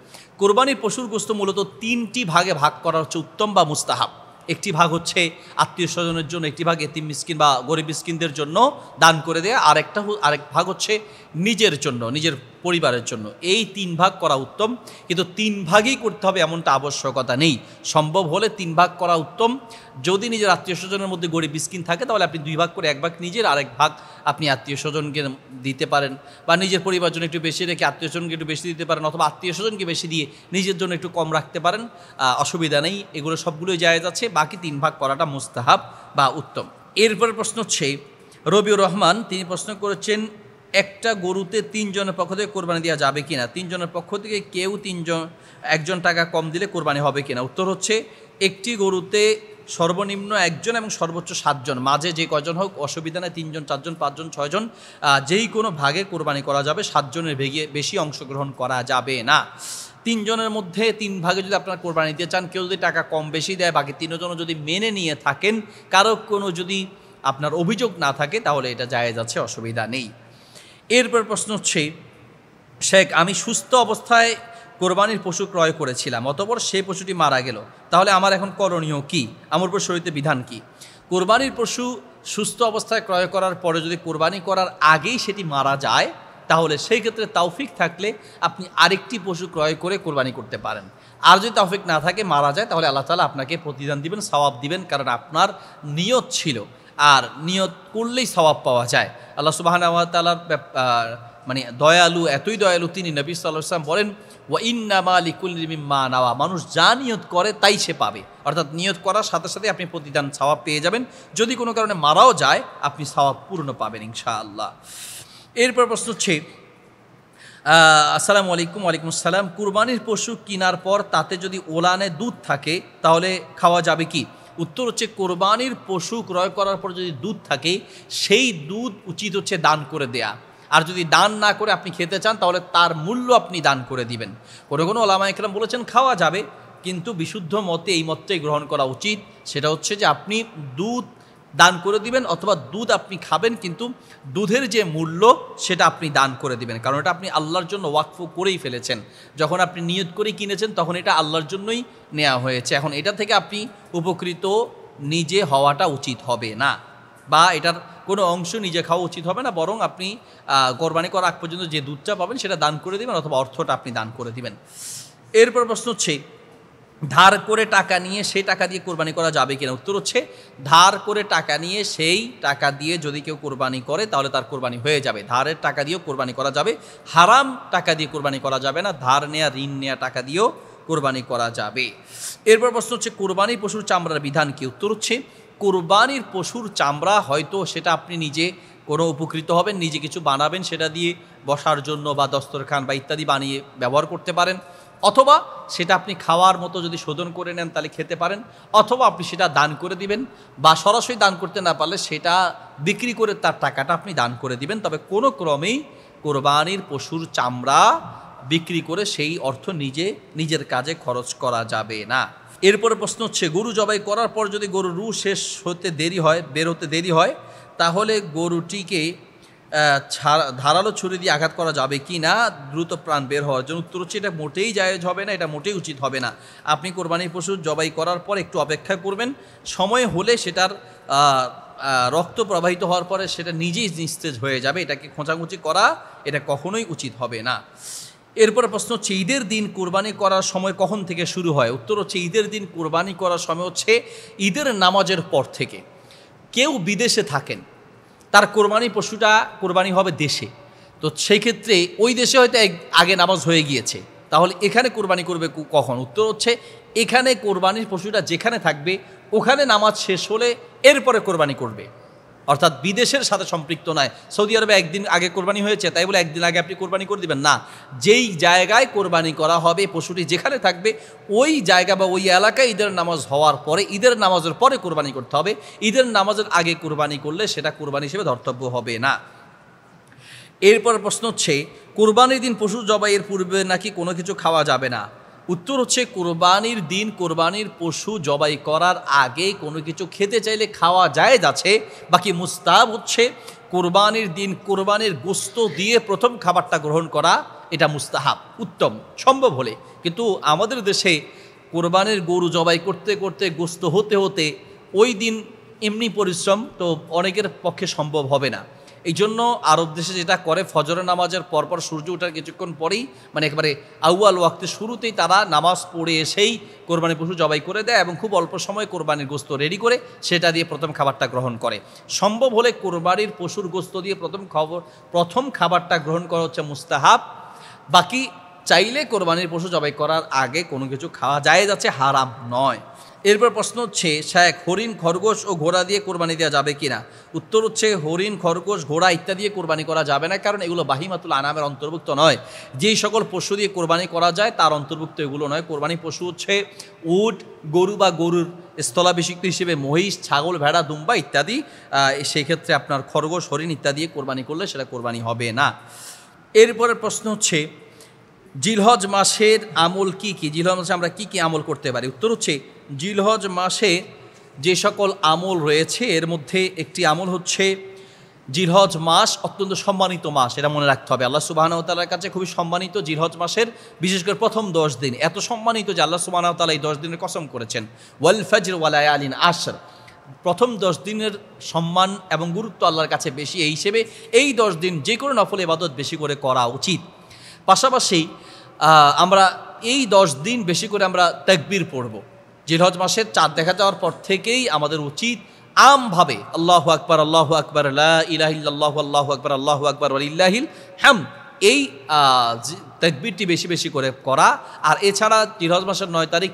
কোরবানির পশুর গোশত মূলত 3টি ভাগে ভাগ করা হচ্ছে উত্তম বা মুস্তাহাব। একটি ভাগ হচ্ছে আত্মীয় স্বজনের জন্য, একটি ভাগ এতিম মিসকিন বা গরিব মিসকিনদের জন্য দান করে দেয়া, আরেক ভাগ হচ্ছে নিজের জন্য, নিজের পরিবারের জন্য, এই 3 ভাগ করা উত্তম। কিন্তু 3 ভাগই করতে হবে এমনটা আবশ্যকতা নেই। সম্ভব হলে 3 ভাগ করা উত্তম। যদি নিজের আত্মীয় স্বজনের মধ্যে গরিব মিসকিন থাকে তাহলে আপনি 2 ভাগ করে 1 ভাগ নিজের, আরেক ভাগ আপনি আত্মীয় স্বজনকে দিতে পারেন, বা নিজের পরিবার জন্য একটু বেশি রেখে আত্মীয় স্বজনকে একটু বেশি দিতে পারেন, অথবা আত্মীয় স্বজনকে বেশি দিয়ে নিজের জন্য একটু কম রাখতে পারেন, অসুবিধা নেই। এগুলো সবগুলোই জায়েজ আছে। বাকি 3 ভাগ করাটা মুস্তাহাব বা উত্তম। এরপরে প্রশ্ন হচ্ছে রবিউর রহমান, তিনি প্রশ্ন করেছেন একটা গরুতে 3 জনের পক্ষ থেকে কোরবানি দেওয়া যাবে কিনা, 3 জনের পক্ষ থেকে কেউ 1 টাকা কম দিলে কোরবানি হবে কিনা। উত্তর হচ্ছে একটি গরুতে সর্বনিম্ন 1 জন এবং সর্বোচ্চ 7 জন, মাঝে যে কয়জন হোক অসুবিধা নেই। 3 জন, 4 জন, 5 জন, 6 জন, যেই কোনো ভাগে কোরবানি করা যাবে। 7 জনের বেশি অংশগ্রহণ করা যাবে না। 3 জনের মধ্যে 3 ভাগে যদি আপনারা কোরবানি দিতে চান, কেউ যদি টাকা কম বেশি দেয়, বাকি 3 জনও যদি মেনে নিয়ে থাকেন, কারো কোনো যদি আপনার অভিযোগ না থাকে, তাহলে এটা জায়েজ আছে, অসুবিধা নেই। এরপর প্রশ্ন হচ্ছে, শেখ আমি সুস্থ অবস্থায় কোরবানির পশু ক্রয় করেছিলাম, অতঃপর সেই পশুটি মারা গেল, তাহলে আমার এখন করণীয় কি? আমার উপর শরীয়তে বিধান কি? কোরবানির পশু সুস্থ অবস্থায় ক্রয় করার পরে যদি কোরবানি করার আগেই সেটি মারা যায়, তাহলে সেই ক্ষেত্রে তাওফিক থাকলে আপনি আরেকটি পশু ক্রয় করে কোরবানি করতে পারেন। আর যদি তাওফিক না থাকে, মারা যায়, তাহলে আল্লাহ তাআলা আপনাকে প্রতিদান দিবেন, সওয়াব দিবেন, কারণ আপনার নিয়ত ছিল। আর নিয়ত করলেই সওয়াব পাওয়া যায়। আল্লাহ সুবহানাহু ওয়া তাআলার মানে দয়ালু, এতই দয়ালু তিনি, নবী সাল্লাল্লাহু আলাইহি ওয়াসাল্লাম বলেন, ওয়া ইন্নামা লিকুল্লি মিম্মা নাওয়া, মানুষ যা নিয়ত করে তাই সে পাবে। অর্থাৎ নিয়ত করার সাথে সাথে আপনি প্রতিদান সওয়াব পেয়ে যাবেন। যদি কোনো কারণে মারাও যায়, আপনি সওয়াব পূর্ণ পাবেন ইনশাআল্লাহ। এরপর প্রশ্ন হচ্ছে, আসসালামু আলাইকুম। ওয়ালাইকুম আসসালাম। কুরবানির পশু কেনার পর তাতে যদি ওলানে দুধ থাকে তাহলে খাওয়া যাবে কি? উত্তর হচ্ছে, কোরবানির পশু ক্রয় করার পর যদি দুধ থাকে, সেই দুধ উচিত হচ্ছে দান করে দেয়া। আর যদি দান না করে আপনি খেতে চান, তাহলে তার মূল্য আপনি দান করে দিবেন। কোনো ওলামা ইকরাম বলেছেন খাওয়া যাবে, কিন্তু বিশুদ্ধ মতে এই মতটাই গ্রহণ করা উচিত। সেটা হচ্ছে যে আপনি দুধ দান করে দিবেন, অথবা দুধ আপনি খাবেন, কিন্তু দুধের যে মূল্য সেটা আপনি দান করে দিবেন, কারণ এটা আপনি আল্লাহর জন্য ওয়াকফ করেই ফেলেছেন। যখন আপনি নিয়ত করে কিনেছেন, তখন এটা আল্লাহর জন্যই নেওয়া হয়েছে। এখন এটা থেকে আপনি উপকৃত নিজে হওয়াটা উচিত হবে না, বা এটার কোনো অংশ নিজে খাওয়া উচিত হবে না, বরং আপনি কোরবানি করার আগ পর্যন্ত যে দুধটা পাবেন সেটা দান করে দিবেন, অথবা অর্থটা আপনি দান করে দিবেন। এরপর প্রশ্ন হচ্ছে, ধার করে টাকা নিয়ে সেই টাকা দিয়ে কোরবানি করা যাবে কিনা? উত্তর হচ্ছে, ধার করে টাকা নিয়ে সেই টাকা দিয়ে যদি কেউ কোরবানি করে, তাহলে তার কোরবানি হয়ে যাবে। ধারের টাকা দিয়েও কোরবানি করা যাবে, হারাম টাকা দিয়ে কোরবানি করা যাবে না। ধার নেয়া, ঋণ নেয়া টাকা দিয়েও কোরবানি করা যাবে। এরপর প্রশ্ন হচ্ছে, কোরবানির পশুর চামড়ার বিধান কি? উত্তর হচ্ছে, কোরবানির পশুর চামড়া হয়তো সেটা আপনি নিজে কোনো উপকৃত হবেন, নিজে কিছু বানাবেন, সেটা দিয়ে বসার জন্য বা দস্তরখান বা ইত্যাদি বানিয়ে ব্যবহার করতে পারেন, অথবা সেটা আপনি খাওয়ার মতো যদি শোধন করে নেন তাহলে খেতে পারেন, অথবা আপনি সেটা দান করে দিবেন, বা সরাসরি দান করতে না পারলে সেটা বিক্রি করে তার টাকাটা আপনি দান করে দিবেন। তবে কোনো ক্রমেই কোরবানির পশুর চামড়া বিক্রি করে সেই অর্থ নিজের কাজে খরচ করা যাবে না। এরপরে প্রশ্ন হচ্ছে, গরু জবাই করার পর যদি গরুর রু শেষ হতে দেরি হয়, বের হতে দেরি হয়, তাহলে গরুটিকে ধারালো ছুরি দিয়ে আঘাত করা যাবে কি না দ্রুত প্রাণ বের হওয়ার জন্য? উত্তর হচ্ছে, এটা মোটেই জায়েজ হবে না, এটা মোটেই উচিত হবে না। আপনি কোরবানির পশু জবাই করার পর একটু অপেক্ষা করবেন, সময় হলে সেটার রক্ত প্রবাহিত হওয়ার পরে সেটা নিজেই নিস্তেজ হয়ে যাবে। এটাকে খোঁচাখুচি করা এটা কখনোই উচিত হবে না। এরপরে প্রশ্ন হচ্ছে, ঈদের দিন কোরবানি করার সময় কখন থেকে শুরু হয়? উত্তর হচ্ছে, ঈদের দিন কোরবানি করার সময় হচ্ছে ঈদের নামাজের পর থেকে। কেউ বিদেশে থাকেন, তার কোরবানি পশুটা কোরবানি হবে দেশে, তো সেই ক্ষেত্রে ওই দেশে হয়তো আগে নামাজ হয়ে গিয়েছে, তাহলে এখানে কোরবানি করবে কখন? উত্তর হচ্ছে, এখানে কোরবানির পশুটা যেখানে থাকবে ওখানে নামাজ শেষ হলে এরপরে কোরবানি করবে। অর্থাৎ বিদেশের সাথে সম্পৃক্ত নয়। সৌদি আরবে একদিন আগে কোরবানি হয়েছে তাই বলে একদিন আগে আপনি কোরবানি করে দিবেন না। যেই জায়গায় কোরবানি করা হবে, পশুটি যেখানে থাকবে ওই জায়গা বা ওই এলাকায় ঈদের নামাজ হওয়ার পরে, ঈদের নামাজের পরে কোরবানি করতে হবে। ঈদের নামাজের আগে কোরবানি করলে সেটা কোরবানি হিসেবে ধর্তব্য হবে না। এরপর প্রশ্ন হচ্ছে, কোরবানির দিন পশু জবাইয়ের পূর্বে নাকি কোনো কিছু খাওয়া যাবে না? উত্তর হচ্ছে, কোরবানির দিন কোরবানির পশু জবাই করার আগে কোনো কিছু খেতে চাইলে খাওয়া জায়েজ আছে। বাকি মুস্তাহাব হচ্ছে কোরবানির দিন কোরবানির গোস্ত দিয়ে প্রথম খাবারটা গ্রহণ করা, এটা মুস্তাহাব, উত্তম সম্ভব হলে। কিন্তু আমাদের দেশে কোরবানির গরু জবাই করতে করতে গোস্ত হতে হতে ওই দিন এমনি পরিশ্রম, তো অনেকের পক্ষে সম্ভব হবে না। এই জন্য আরব দেশে যেটা করে, ফজরের নামাজের পরপর সূর্য ওঠার কিছুক্ষণ পরেই, মানে একেবারে আউয়াল ওয়াক্তে শুরুতেই তারা নামাজ পড়ে এসেই কোরবানির পশু জবাই করে দেয় এবং খুব অল্প সময় কোরবানির গোস্ত রেডি করে সেটা দিয়ে প্রথম খাবারটা গ্রহণ করে। সম্ভব হলে কোরবানির পশুর গোস্ত দিয়ে প্রথম খাবারটা গ্রহণ করা হচ্ছে মুস্তাহাব। বাকি চাইলে কোরবানির পশু জবাই করার আগে কোনো কিছু খাওয়া যায় যাচ্ছে, হারাম নয়। এরপর প্রশ্ন হচ্ছে, শেখ হরিণ, খরগোশ ও ঘোড়া দিয়ে কোরবানি দেওয়া যাবে কিনা? উত্তর হচ্ছে, হরিণ, খরগোশ, ঘোড়া ইত্যাদি দিয়ে কোরবানি করা যাবে না, কারণ এগুলো বাহিমাতুল আনামের অন্তর্ভুক্ত নয়। যেই সকল পশু দিয়ে কোরবানি করা যায় তার অন্তর্ভুক্ত এগুলো নয়। কোরবানি পশু হচ্ছে উট, গরু বা গরুর স্থলাভিষিক্ত হিসেবে মহিষ, ছাগল, ভেড়া, দুম্বা ইত্যাদি। সেই ক্ষেত্রে আপনার খরগোশ, হরিণ ইত্যাদি দিয়ে কোরবানি করলে সেটা কোরবানি হবে না। এরপরের প্রশ্ন হচ্ছে, জিলহজ মাসের আমল কি কি? জিলহজ মাসে আমরা কি কি আমল করতে পারি? উত্তর হচ্ছে, জিলহজ মাসে যে সকল আমল রয়েছে এর মধ্যে একটি আমল হচ্ছে, জিলহজ মাস অত্যন্ত সম্মানিত মাস, এটা মনে রাখতে হবে। আল্লাহ সুবহানাহু ওয়া তাআলার কাছে খুবই সম্মানিত জিলহজ মাসের বিশেষ করে প্রথম 10 দিন, এত সম্মানিত যে আল্লাহ সুবহানাহু ওয়া তাআলা এই 10 দিনের কসম করেছেন, ওয়াল ফাজর ওয়া লায়ালিন আশর। প্রথম 10 দিনের সম্মান এবং গুরুত্ব আল্লাহর কাছে বেশি, এই হিসেবে এই 10 দিন যে কোনো নফল ইবাদত বেশি করে করা উচিত। পাশাপাশি আমরা এই 10 দিন বেশি করে আমরা তাকবীর পড়ব। জিলহজ মাসের চাঁদ দেখা যাওয়ার পর থেকেই আমাদের উচিত আমভাবে আল্লাহু আকবার, আল্লাহু আকবার, লা ইলাহা ইল্লাল্লাহু, আল্লাহু আকবার, আল্লাহু আকবার, ওয়ালিল্লাহিল হামদ, এই তাকবীরটি বেশি বেশি করে করা। আর এছাড়া জিলহজ মাসের 9 তারিখ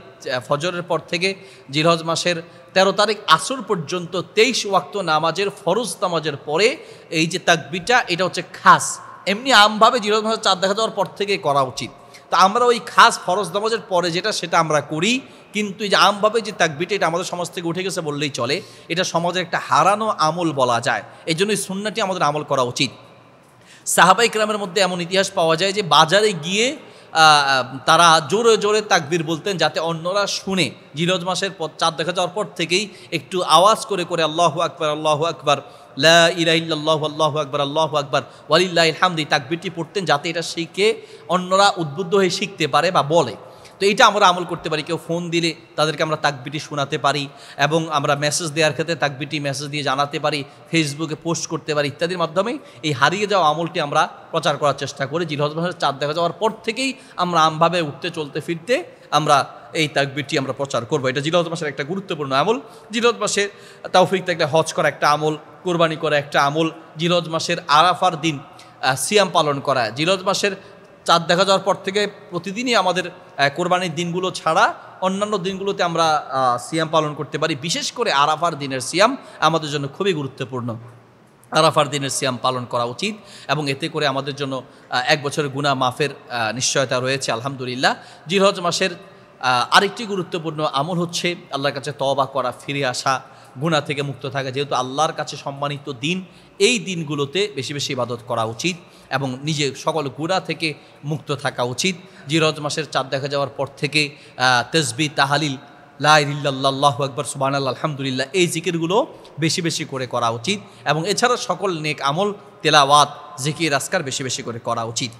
ফজরের পর থেকে জিলহজ মাসের 13 তারিখ আসর পর্যন্ত 23 ওয়াক্ত নামাজের, ফরজ নামাজের পরে এই যে তাকবীরটা, এটা হচ্ছে খাস। এমনি আমভাবে জিলহজ মাসের চাঁদ দেখা যাওয়ার পর থেকে করা উচিত। তো আমরা ওই খাস ফরজ নামাজের পরে যেটা, সেটা আমরা করি, কিন্তু এই যে আমভাবে যে তাকবীরটা, এটা আমাদের সমাজ থেকে উঠে গেছে বললেই চলে। এটা সমাজের একটা হারানো আমল বলা যায়। এই জন্য এই সুন্নাহটি আমাদের আমল করা উচিত। সাহাবায়ে কেরামের মধ্যে এমন ইতিহাস পাওয়া যায় যে বাজারে গিয়ে তারা জোরে জোরে তাকবীর বলতেন, যাতে অন্যরা শুনে। জিলহজ মাসের চাঁদ দেখা যাওয়ার পর থেকেই একটু আওয়াজ করে করে আল্লাহু আকবার, আল্লাহু আকবার, লা ইলাহা ইল্লাল্লাহু, আল্লাহু আকবার, আল্লাহু আকবার, ওয়ালিল্লাহিল হামদ, এই তাকবীরটি পড়তেন, যাতে এটা শিখে অন্যরা উদ্বুদ্ধ হয়ে শিখতে পারে বা বলে। তো এইটা আমরা আমল করতে পারি। কেউ ফোন দিলে তাদেরকে আমরা তাকবীরটি শোনাতে পারি, এবং আমরা মেসেজ দেওয়ার ক্ষেত্রে তাকবীরটি মেসেজ দিয়ে জানাতে পারি, ফেসবুকে পোস্ট করতে পারি, ইত্যাদির মাধ্যমে এই হারিয়ে যাওয়া আমলটি আমরা প্রচার করার চেষ্টা করি। জিলহজ মাসের চাঁদ দেখা যাওয়ার পর থেকেই আমরা আমভাবে উঠতে চলতে ফিরতে আমরা এই তাকবীরটি আমরা প্রচার করবো। এটা জিলহজ মাসের একটা গুরুত্বপূর্ণ আমল। জিলহজ মাসে তৌফিক থাকলে হজ করা একটা আমল, কোরবানি করা একটা আমল। জিলহজ মাসের আরাফার দিন সিয়াম পালন করা। জিলহজ মাসের চাঁদ দেখা যাওয়ার পর থেকে প্রতিদিনই আমাদের কোরবানির দিনগুলো ছাড়া অন্যান্য দিনগুলোতে আমরা সিয়াম পালন করতে পারি। বিশেষ করে আরাফার দিনের সিয়াম আমাদের জন্য খুবই গুরুত্বপূর্ণ। আরাফার দিনের সিয়াম পালন করা উচিত, এবং এতে করে আমাদের জন্য 1 বছরের গুনাহ মাফের নিশ্চয়তা রয়েছে, আলহামদুলিল্লাহ। জিলহজ মাসের আরেকটি গুরুত্বপূর্ণ আমল হচ্ছে আল্লাহর কাছে তওবা করা, ফিরে আসা, গুনাহ থেকে মুক্ত থাকা। যেহেতু আল্লাহর কাছে সম্মানিত দিন, এই দিনগুলোতে বেশি বেশি ইবাদত করা উচিত এবং নিজে সকল গুনাহ থেকে মুক্ত থাকা উচিত। জিলহজ মাসের চাঁদ দেখা যাওয়ার পর থেকে তাসবিহ, তাহলিল, লা ইলাহা ইল্লাল্লাহু, আল্লাহু আকবার, সুবহানাল্লাহ, আলহামদুলিল্লাহ, এই জিকিরগুলো বেশি বেশি করে করা উচিত, এবং এছাড়া সকল নেক আমল, তেলাওয়াত, জিকির, আজকার বেশি বেশি করে করা উচিত।